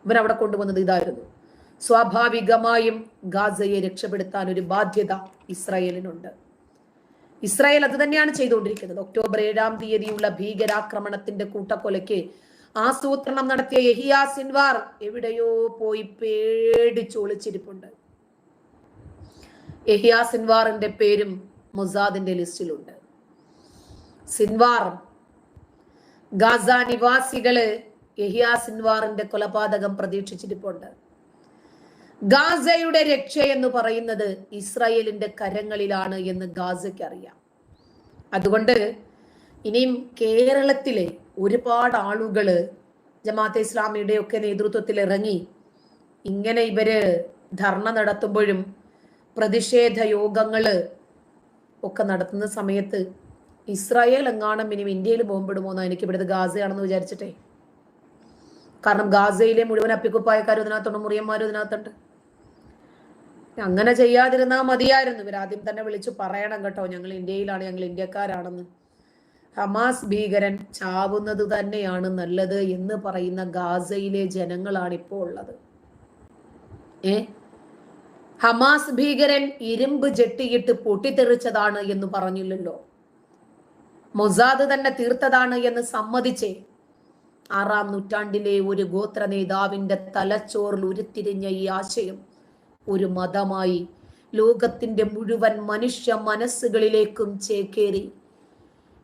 ഇവൻ അവിടെ കൊണ്ടുവന്നത് ഇതായിരുന്നു. സ്വാഭാവികമായും ഗാസയെ രക്ഷപ്പെടുത്താൻ ഒരു ബാധ്യത ഇസ്രായേലിനുണ്ട്. ഇസ്രായേൽ അത് തന്നെയാണ് ചെയ്തുകൊണ്ടിരിക്കുന്നത്. ഒക്ടോബർ 7-ാം തീയതിയുള്ള ഭീകരാക്രമണത്തിന്റെ കൂട്ടക്കൊലയ്ക്ക് ആസൂത്രണം നടത്തിയ യഹിയ സിൻവാർ എവിടെയോ പോയി പേടിച്ചൊളിച്ചിരിപ്പുണ്ട്. യഹിയ സിൻവാറിന്റെ പേരും മൊസാദിന്റെ ലിസ്റ്റിലുണ്ട്. സിൻവാർ, ഗാസ നിവാസികള് യഹിയ സിൻവാറിന്റെ കൊലപാതകം പ്രതീക്ഷിച്ചിരിപ്പുണ്ട്. ഗാസയുടെ രക്ഷ എന്ന് പറയുന്നത് ഇസ്രായേലിന്റെ കരങ്ങളിലാണ് എന്ന് ഗാസയ്ക്ക് അറിയാം. അതുകൊണ്ട് ഇനിയും കേരളത്തിലെ ഒരുപാട് ആളുകള് ജമാഅത്തെ ഇസ്ലാമിയുടെ ഒക്കെ നേതൃത്വത്തിൽ ഇറങ്ങി ഇങ്ങനെ ഇവര് ധർണ നടത്തുമ്പോഴും പ്രതിഷേധ യോഗങ്ങള് ഒക്കെ നടത്തുന്ന സമയത്ത് ഇസ്രായേൽ എങ്ങാനും ഇനി ഇന്ത്യയിൽ ബോംബിടുമോന്നാ എനിക്ക് ഇവിടുത്തെ ഗാസയാണെന്ന് വിചാരിച്ചിട്ടേ. കാരണം ഗാസയിലെ മുഴുവൻ അപ്പിക്കുപ്പായക്കാരും ഇതിനകത്തുണ്ട്, മുറിയന്മാരും ഇതിനകത്തുണ്ട്. അങ്ങനെ ചെയ്യാതിരുന്നാ മതിയായിരുന്നു. ഇവരാദ്യം തന്നെ വിളിച്ചു പറയണം കേട്ടോ, ഞങ്ങൾ ഇന്ത്യയിലാണ്, ഞങ്ങൾ ഇന്ത്യക്കാരാണെന്ന്. ഹമാസ് ഭീകരൻ ചാവുന്നത് തന്നെയാണ് നല്ലത് എന്ന് പറയുന്ന ഗാസയിലെ ജനങ്ങളാണ് ഇപ്പോൾ ഉള്ളത്. ഹമാസ് ഭീകരൻ ഇരുമ്പ് ജെട്ടിയിട്ട് പൊട്ടിത്തെറിച്ചതാണ് എന്ന് പറഞ്ഞില്ലല്ലോ. മൊസാദ് തന്നെ തീർത്തതാണ് എന്ന് സമ്മതിച്ചേ. 6-ാം നൂറ്റാണ്ടിലെ ഒരു ഗോത്ര നേതാവിന്റെ തലച്ചോറിൽ ഉരുത്തിരിഞ്ഞ ഈ ആശയം ഒരു മതമായി ലോകത്തിന്റെ മുഴുവൻ മനുഷ്യ മനസ്സുകളിലേക്കും ചേക്കേറി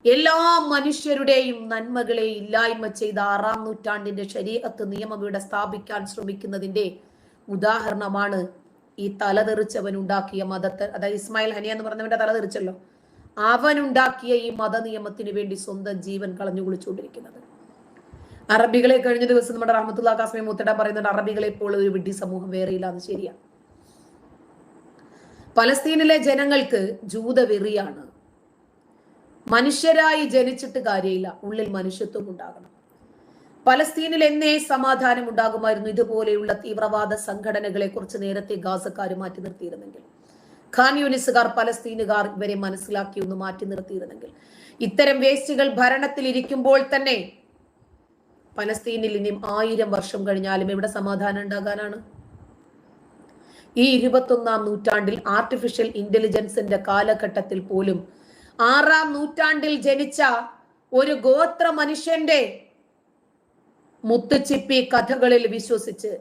എല്ലാ മനുഷ്യരുടെയും നന്മകളെ ഇല്ലായ്മ ചെയ്ത 6-ാം നൂറ്റാണ്ടിന്റെ ശരീഅത്ത് നിയമം ഇവിടെ സ്ഥാപിക്കാൻ ശ്രമിക്കുന്നതിന്റെ ഉദാഹരണമാണ് ഈ തലതെറിച്ചവൻ ഉണ്ടാക്കിയ മതത്തെ. അതായത് ഇസ്മായിൽ ഹനിയ എന്ന് പറഞ്ഞവന്റെ തലതെറിച്ചല്ലോ, അവനുണ്ടാക്കിയ ഈ മത നിയമത്തിന് വേണ്ടി സ്വന്തം ജീവൻ കളഞ്ഞു കുളിച്ചുകൊണ്ടിരിക്കുന്നത്. അറബികളെ കഴിഞ്ഞ ദിവസം നമ്മുടെ റഹ്മത്തുള്ളാഹി ഖാസിമി മുത്തട പറയുന്നുണ്ട്, അറബികളെ ഇപ്പോൾ ഒരു വിഡ്ഢി സമൂഹം വേറെയില്ല. അത് ശരിയാണ്. പലസ്തീനിലെ ജനങ്ങൾക്ക് ജൂതവെറിയാണ്. മനുഷ്യരായി ജനിച്ചിട്ട് കാര്യമില്ല, ഉള്ളിൽ മനുഷ്യത്വം ഉണ്ടാകണം. പലസ്തീനിൽ എന്നേ സമാധാനം ഉണ്ടാകുമായിരുന്നു ഇതുപോലെയുള്ള തീവ്രവാദ സംഘടനകളെ കുറിച്ച് നേരത്തെ ഗാസക്കാർ മാറ്റി നിർത്തിയിരുന്നെങ്കിൽ. ഖാൻ യൂനിസുകാർ, പലസ്തീനുകാർ ഇവരെ മനസ്സിലാക്കി ഒന്ന് മാറ്റി നിർത്തിയിരുന്നെങ്കിൽ, ഇത്തരം വേസ്റ്റുകൾ ഭരണത്തിൽ ഇരിക്കുമ്പോൾ തന്നെ പലസ്തീനിൽ ഇനിയും 1000 വർഷം കഴിഞ്ഞാലും എവിടെ സമാധാനം ഉണ്ടാകാനാണ്? ഈ 21ാം നൂറ്റാണ്ടിൽ ആർട്ടിഫിഷ്യൽ ഇന്റലിജൻസിന്റെ കാലഘട്ടത്തിൽ പോലും 6ാം നൂറ്റാണ്ടിൽ ജനിച്ച ഒരു ഗോത്ര മനുഷ്യന്റെ മുത്തുച്ചിപ്പി കഥകളിൽ വിശ്വസിച്ച്,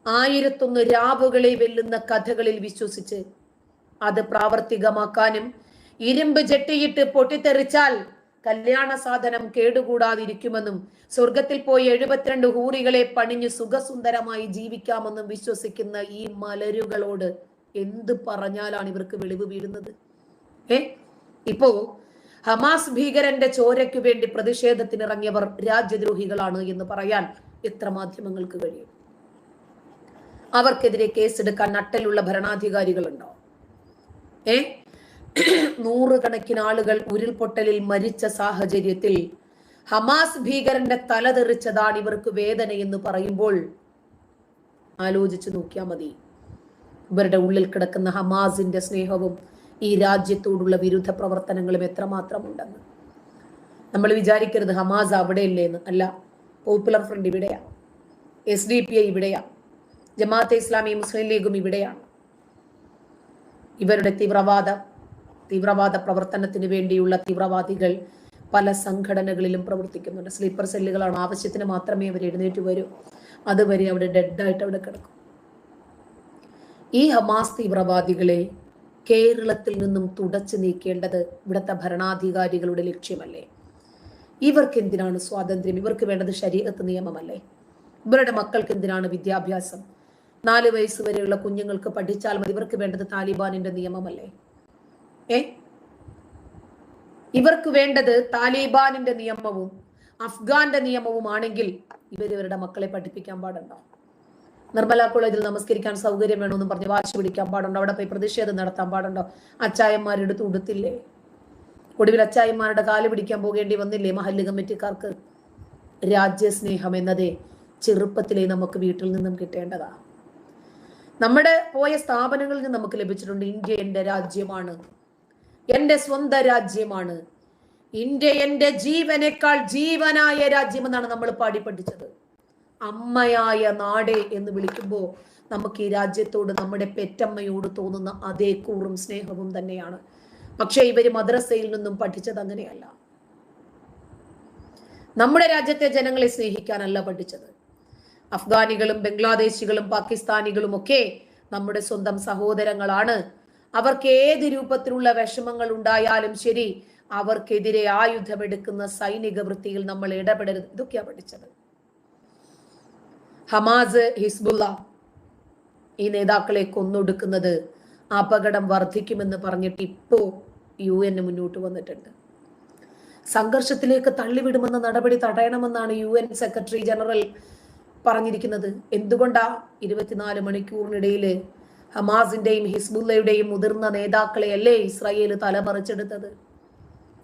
1001 രാവുകളെ വെല്ലുന്ന കഥകളിൽ വിശ്വസിച്ച് അത് പ്രാവർത്തികമാക്കാനും, ഇരുമ്പ് ജെട്ടിയിട്ട് പൊട്ടിത്തെറിച്ചാൽ കല്യാണ സാധനം കേടുകൂടാതിരിക്കുമെന്നും സ്വർഗത്തിൽ പോയി 72 ഹൂറികളെ പണിഞ്ഞ് സുഖസുന്ദരമായി ജീവിക്കാമെന്നും വിശ്വസിക്കുന്ന ഈ മലരുകളോട് എന്ത് പറഞ്ഞാലാണ് ഇവർക്ക് വെളിവ് വീഴുന്നത്? ഇപ്പോ ഹമാസ് ഭീകരന്റെ ചോരയ്ക്കു വേണ്ടി പ്രതിഷേധത്തിനിറങ്ങിയവർ രാജ്യദ്രോഹികളാണ് എന്ന് പറയാൻ എത്ര മാധ്യമങ്ങൾക്ക് കഴിയും? അവർക്കെതിരെ കേസെടുക്കാൻ നട്ടലുള്ള ഭരണാധികാരികളുണ്ടോ? നൂറുകണക്കിന് ആളുകൾ ഉരുൾപൊട്ടലിൽ മരിച്ച സാഹചര്യത്തിൽ ഹമാസ് ഭീകരന്റെ തലതെറിച്ചതാണ് ഇവർക്ക് വേദന എന്ന് പറയുമ്പോൾ ആലോചിച്ചു നോക്കിയാൽ മതി ഇവരുടെ ഉള്ളിൽ കിടക്കുന്ന ഹമാസിന്റെ സ്നേഹവും ഈ രാജ്യത്തോടുള്ള വിരുദ്ധ പ്രവർത്തനങ്ങളും എത്രമാത്രം ഉണ്ടെന്ന്. നമ്മൾ വിചാരിക്കരുത് ഹമാസ് അവിടെയല്ലേന്ന്. അല്ല, പോപ്പുലർ ഫ്രണ്ട് ഇവിടെയാ, SDPI ഇവിടെയാ, ജമാഅത്തെ ഇസ്ലാമി, മുസ്ലിം ലീഗും ഇവിടെയാണ്. ഇവരുടെ തീവ്രവാദ പ്രവർത്തനത്തിന് വേണ്ടിയുള്ള തീവ്രവാദികൾ പല സംഘടനകളിലും പ്രവർത്തിക്കുന്നുണ്ട്. സ്ലീപ്പർ സെല്ലുകളാണ്. ആവശ്യത്തിന് മാത്രമേ അവർ എഴുന്നേറ്റ് വരൂ. അതുവരെ അവിടെ ഡെഡായിട്ട് അവിടെ കിടക്കും. ഈ ഹമാസ് തീവ്രവാദികളെ കേരളത്തിൽ നിന്നും തുടച്ചു നീക്കേണ്ടത് ഇവിടുത്തെ ഭരണാധികാരികളുടെ ലക്ഷ്യമല്ലേ? ഇവർക്ക് എന്തിനാണ് സ്വാതന്ത്ര്യം? ഇവർക്ക് വേണ്ടത് ശരീഅത്ത് നിയമമല്ലേ? ഇവരുടെ മക്കൾക്ക് എന്തിനാണ് വിദ്യാഭ്യാസം? 4 വയസ്സ് വരെയുള്ള കുഞ്ഞുങ്ങൾക്ക് പഠിച്ചാൽ മതി. ഇവർക്ക് വേണ്ടത് താലിബാനിന്റെ നിയമമല്ലേ? ഇവർക്ക് വേണ്ടത് താലിബാനിന്റെ നിയമവും അഫ്ഗാന്റെ നിയമവും ആണെങ്കിൽ ഇവരുടെ മക്കളെ പഠിപ്പിക്കാൻ പാടുണ്ടോ? നിർമ്മല കോളേജിൽ നമസ്കരിക്കാൻ സൗകര്യം വേണമെന്നും പറഞ്ഞ് വാശി പിടിക്കാൻ പാടുണ്ടോ? അവിടെ പോയി പ്രതിഷേധം നടത്താൻ പാടുണ്ടോ? അച്ചായന്മാരെടുത്ത് ഉടുത്തില്ലേ? ഒടുവിൽ അച്ചായന്മാരുടെ കാല് പിടിക്കാൻ പോകേണ്ടി വന്നില്ലേ മഹല്ല് കമ്മിറ്റിക്കാർക്ക്? രാജ്യസ്നേഹം എന്നതേ ചെറുപ്പത്തിലേ നമുക്ക് വീട്ടിൽ നിന്നും കിട്ടേണ്ടതാ. നമ്മുടെ പോയ സ്ഥാപനങ്ങളിൽ നിന്ന് നമുക്ക് ലഭിച്ചിട്ടുണ്ട്. ഇന്ത്യ എന്റെ രാജ്യമാണ്, എന്റെ സ്വന്തം രാജ്യമാണ്, ഇന്ത്യ എന്റെ ജീവനേക്കാൾ ജീവനായ രാജ്യമെന്നാണ് നമ്മൾ പാടി പഠിച്ചത്. അമ്മയായ നാടേ എന്ന് വിളിക്കുമ്പോൾ നമുക്ക് ഈ രാജ്യത്തോട്, നമ്മുടെ പെറ്റമ്മയോട് തോന്നുന്ന അതേ കൂറും സ്നേഹവും തന്നെയാണ്. പക്ഷെ ഇവര് മദ്രസയിൽ നിന്നും പഠിച്ചത് അങ്ങനെയല്ല. നമ്മുടെ രാജ്യത്തെ ജനങ്ങളെ സ്നേഹിക്കാനല്ല പഠിച്ചത്. അഫ്ഗാനികളും ബംഗ്ലാദേശികളും പാകിസ്ഥാനികളും ഒക്കെ നമ്മുടെ സ്വന്തം സഹോദരങ്ങളാണ്. അവർക്ക് ഏത് രൂപത്തിലുള്ള വിഷമങ്ങൾ ഉണ്ടായാലും ശരി, അവർക്കെതിരെ ആയുധമെടുക്കുന്ന സൈനിക വൃത്തിയിൽ നമ്മൾ ഇടപെടരുത്. ഇതൊക്കെയാ പഠിച്ചത്. ഹമാസ്, ഹിസ്ബുള്ള ഈ നേതാക്കളെ കൊന്നൊടുക്കുന്നത് അപകടം വർദ്ധിക്കുമെന്ന് പറഞ്ഞിട്ട് ഇപ്പോ UN മുന്നോട്ട് വന്നിട്ടുണ്ട്. സംഘർഷത്തിലേക്ക് തള്ളിവിടുമെന്ന നടപടി തടയണമെന്നാണ് UN സെക്രട്ടറി ജനറൽ പറഞ്ഞിരിക്കുന്നത്. എന്തുകൊണ്ടാ? 24 മണിക്കൂറിനിടയിൽ ഹമാസിന്റെയും ഹിസ്ബുള്ളയുടെയും മുതിർന്ന നേതാക്കളെയല്ലേ ഇസ്രായേൽ തലമറിച്ചെടുത്തത്.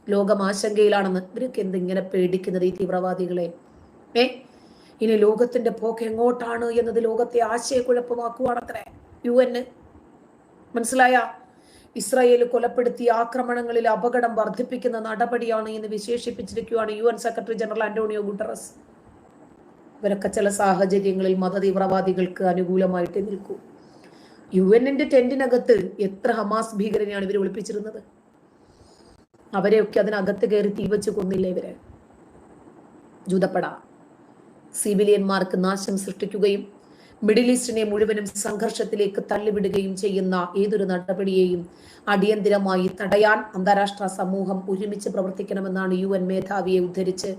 ലോകം ആശങ്കയിലാണെന്ന്. ഇവരൊക്കെ എന്തിങ്ങനെ പേടിക്കുന്നത് ഈ തീവ്രവാദികളെ? ഇനി ലോകത്തിന്റെ പോക്ക് എങ്ങോട്ടാണ് എന്നത് ലോകത്തെ ആശയക്കുഴപ്പമാക്കുവാണത്രേ UN. മനസ്സിലായ? ഇസ്രായേൽ കൊലപ്പെടുത്തിയ ആക്രമണങ്ങളിൽ അപകടം വർദ്ധിപ്പിക്കുന്ന നടപടിയാണ് എന്ന് വിശേഷിപ്പിച്ചിരിക്കുകയാണ് UN secretary general Antonio Guterres. ഇവരൊക്കെ ചില സാഹചര്യങ്ങളിൽ മതതീവ്രവാദികൾക്ക് അനുകൂലമായിട്ട് നിൽക്കൂ. UN-ന്റെ ടെന്റിനകത്ത് എത്ര ഹമാസ് ഭീകരനെയാണ് ഇവർ ഒളിപ്പിച്ചിരുന്നത്? അവരെയൊക്കെ അതിനകത്ത് കയറി തീവച്ച് കൊന്നില്ലേ ഇവര്? ജൂതപ്പട സിവിലിയന്മാർക്ക് നാശം സൃഷ്ടിക്കുകയും മിഡിൽ ഈസ്റ്റിനെ മുഴുവനും സംഘർഷത്തിലേക്ക് തള്ളിവിടുകയും ചെയ്യുന്ന ഏതൊരു നടപടിയെയും അടിയന്തിരമായി തടയാൻ അന്താരാഷ്ട്ര സമൂഹം ഒരുമിച്ച് പ്രവർത്തിക്കണമെന്നാണ് UN മേധാവിയെ ഉദ്ധരിച്ച്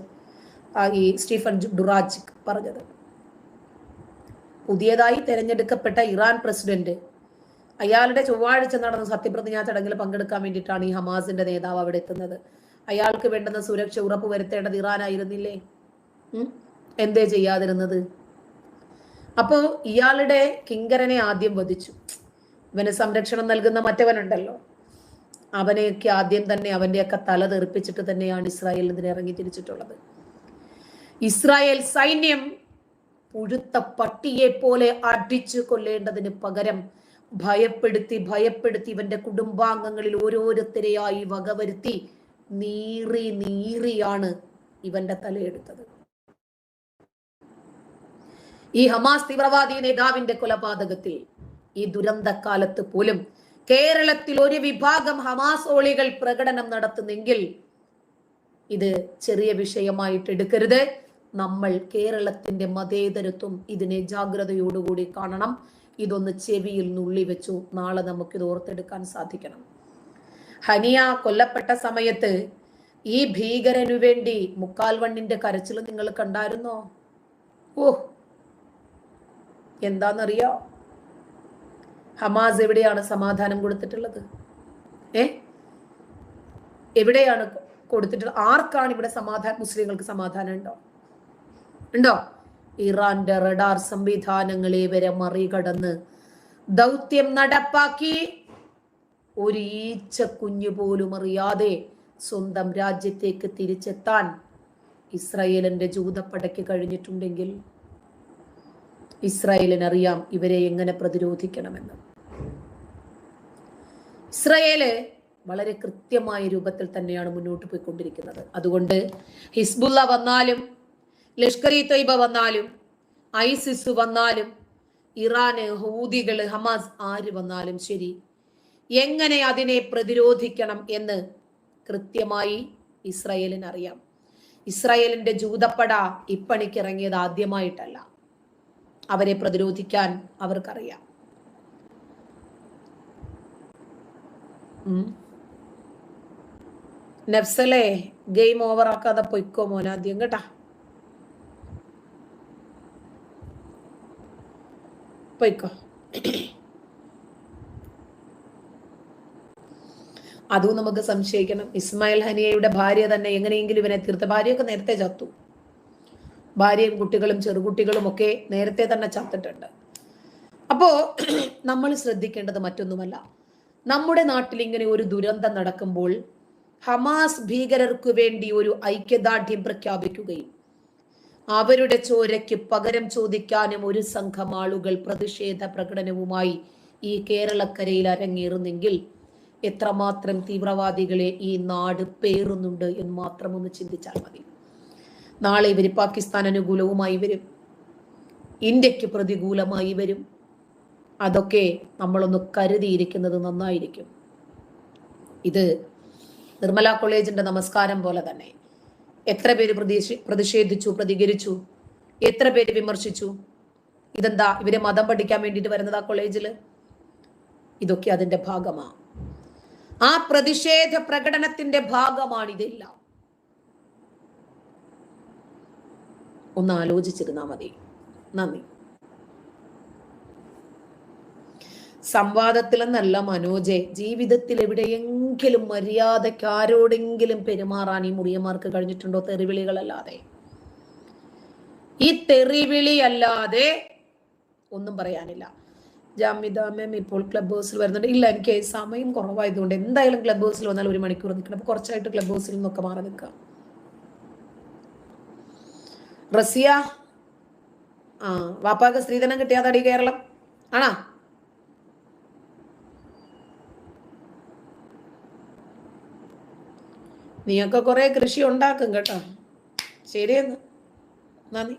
ഈ സ്റ്റീഫൻ ഡുറാജിക് പറഞ്ഞത്. പുതിയതായി തെരഞ്ഞെടുക്കപ്പെട്ട ഇറാൻ പ്രസിഡന്റ്, അയാളുടെ ചൊവ്വാഴ്ച നടന്ന സത്യപ്രതിജ്ഞാ ചടങ്ങിൽ പങ്കെടുക്കാൻ വേണ്ടിയിട്ടാണ് ഈ ഹമാസിന്റെ നേതാവ് അവിടെ എത്തുന്നത്. അയാൾക്ക് വേണ്ടുന്ന സുരക്ഷ ഉറപ്പുവരുത്തേണ്ടത് ഇറാനായിരുന്നില്ലേ? എന്തേ ചെയ്യാതിരുന്നത്? അപ്പോ ഇയാളുടെ കിങ്കരനെ ആദ്യം വധിച്ചു. ഇവന് സംരക്ഷണം നൽകുന്ന മറ്റവനുണ്ടല്ലോ, അവനെയൊക്കെ ആദ്യം തന്നെ അവന്റെയൊക്കെ തല തെറിപ്പിച്ചിട്ട് തന്നെയാണ് ഇസ്രായേൽ ഇതിനെ ഇറങ്ങി തിരിച്ചിട്ടുള്ളത്. ഇസ്രായേൽ സൈന്യം പുഴുത്ത പട്ടിയെ പോലെ അടിച്ചു കൊല്ലേണ്ടതിന് പകരം ഭയപ്പെടുത്തി ഭയപ്പെടുത്തി ഇവന്റെ കുടുംബാംഗങ്ങളിൽ ഓരോരുത്തരെയായി വകവരുത്തി നീറിയാണ് ഇവന്റെ തലയെടുത്തത്. ഈ ഹമാസ് തീവ്രവാദി നേതാവിന്റെ കൊലപാതകത്തിൽ ഈ ദുരന്തക്കാലത്ത് പോലും കേരളത്തിൽ ഒരു വിഭാഗം ഹമാസോളികൾ പ്രകടനം നടത്തുന്നെങ്കിൽ ഇത് ചെറിയ വിഷയമായിട്ട് എടുക്കരുത്. നമ്മൾ കേരളത്തിന്റെ മതേതരത്വം ഇതിനെ ജാഗ്രതയോടുകൂടി കാണണം. ഇതൊന്ന് ചെവിയിൽ നുള്ളി വെച്ചു നാളെ നമുക്കിത് ഓർത്തെടുക്കാൻ സാധിക്കണം. ഹനിയ കൊല്ലപ്പെട്ട സമയത്ത് ഈ ഭീകരനു വേണ്ടി മുക്കാൽവണ്ണിന്റെ കരച്ചിൽ നിങ്ങൾ കണ്ടായിരുന്നോ? ഓ, എന്താന്നറിയോ? ഹമാസ് എവിടെയാണ് സമാധാനം കൊടുത്തിട്ടുള്ളത്? എവിടെയാണ് കൊടുത്തിട്ടുള്ളത്? ആർക്കാണ് ഇവിടെ സമാധാനം? മുസ്ലിങ്ങൾക്ക് സമാധാനം ഉണ്ടോ? ഇറാന്റെ റഡാർ സംവിധാനങ്ങളെ വരെ മറികടന്ന് ദൗത്യം നടപ്പാക്കി ഒരു ഈച്ച കുഞ്ഞു പോലും അറിയാതെ സ്വന്തം രാജ്യത്തേക്ക് തിരിച്ചെത്താൻ ഇസ്രായേലിന്റെ ജൂതപ്പടയ്ക്ക് കഴിഞ്ഞിട്ടുണ്ടെങ്കിൽ ഇസ്രായേലിനറിയാം ഇവരെ എങ്ങനെ പ്രതിരോധിക്കണമെന്ന്. ഇസ്രായേല് വളരെ കൃത്യമായ രൂപത്തിൽ തന്നെയാണ് മുന്നോട്ട് പോയിക്കൊണ്ടിരിക്കുന്നത്. അതുകൊണ്ട് ഹിസ്ബുള്ള വന്നാലും, ലഷ്കർ ഇ തൊയ്ബ വന്നാലും, ഐസിസ് വന്നാലും, ഇറാന്, ഹൂതികള്, ഹമാസ് ആര് വന്നാലും ശരി, എങ്ങനെ അതിനെ പ്രതിരോധിക്കണം എന്ന് കൃത്യമായി ഇസ്രായേലിന് അറിയാം. ഇസ്രായേലിന്റെ ജൂതപ്പട ഇപ്പണിക്കിറങ്ങിയത് ആദ്യമായിട്ടല്ല. അവരെ പ്രതിരോധിക്കാൻ അവർക്കറിയാം. നഫ്സലെ ഗെയിം ഓവർ ആക്കാതെ പൊയ്ക്കോ മോനാദ്യം കേട്ടാ. പൊയ്ക്കോ. അതും നമുക്ക് സംശയിക്കണം. ഇസ്മായിൽ ഹനിയയുടെ ഭാര്യ തന്നെ എങ്ങനെയെങ്കിലും ഇവനെ തീർത്ത. ഭാര്യയൊക്കെ നേരത്തെ ചത്തു. ഭാര്യയും കുട്ടികളും ചെറുകുട്ടികളും ഒക്കെ നേരത്തെ തന്നെ ചത്തിട്ടുണ്ട്. അപ്പോ നമ്മൾ ശ്രദ്ധിക്കേണ്ടത് മറ്റൊന്നുമല്ല, നമ്മുടെ നാട്ടിൽ ഇങ്ങനെ ഒരു ദുരന്തം നടക്കുമ്പോൾ ഹമാസ് ഭീകരർക്ക് വേണ്ടി ഒരു ഐക്യദാർഢ്യം പ്രഖ്യാപിക്കുകയും അവരുടെ ചോരയ്ക്ക് പകരം ചോദിക്കാനും ഒരു സംഘം ആളുകൾ പ്രതിഷേധ പ്രകടനവുമായി ഈ കേരളക്കരയിൽ അരങ്ങേറുന്നെങ്കിൽ എത്രമാത്രം തീവ്രവാദികളെ ഈ നാട് പേറുന്നുണ്ട് എന്ന് മാത്രം ഒന്ന് ചിന്തിച്ചാൽ മതി. നാളെ ഇവർ പാകിസ്ഥാൻ അനുകൂലവുമായി വരും, ഇന്ത്യക്ക് പ്രതികൂലമായി വരും. അതൊക്കെ നമ്മളൊന്ന് കരുതിയിരിക്കുന്നത് നന്നായിരിക്കും. ഇത് നിർമ്മല കോളേജിന്റെ നമസ്കാരം പോലെ തന്നെ എത്ര പേര് പ്രതിഷേധിച്ചു, പ്രതികരിച്ചു, എത്ര പേര് വിമർശിച്ചു. ഇതെന്താ, ഇവരെ മതം പഠിക്കാൻ വേണ്ടിയിട്ട് വരുന്നതാ കോളേജില്? ഇതൊക്കെ അതിന്റെ ഭാഗമാണ്. ആ പ്രതിഷേധ പ്രകടനത്തിന്റെ ഭാഗമാണിതെല്ലാം. ഒന്ന് ആലോചിച്ചിരുന്നാ മതി. നന്ദി. സംവാദത്തിലെന്നല്ല മനോജെ, ജീവിതത്തിൽ എവിടെയെങ്കിലും മര്യാദയ്ക്ക് ആരോടെങ്കിലും പെരുമാറാൻ ഈ മുറിയന്മാർക്ക് കഴിഞ്ഞിട്ടുണ്ടോ? തെറിവിളികളല്ലാതെ, ഈ തെറിവിളി അല്ലാതെ ഒന്നും പറയാനില്ല. ജാമിദ മാം ഇപ്പോൾ ക്ലബ് ഹൗസിൽ വരുന്നുണ്ട്. ഇല്ല, എനിക്ക് സമയം കുറവായതുകൊണ്ട് എന്തായാലും ക്ലബ് ഹൗസിൽ വന്നാൽ 1 മണിക്കൂർ നിൽക്കണം. അപ്പൊ കുറച്ചായിട്ട് ക്ലബ് ഹൗസിൽ നിന്നൊക്കെ മാറി നിൽക്കാം. റസിയ, വാപ്പാക്ക് സ്ത്രീധനം കിട്ടിയാതടി കേരളം ആണാ? നീയൊക്കെ കുറെ കൃഷി ഉണ്ടാക്കും കേട്ടോ. ശരിയെന്ന്, നന്ദി.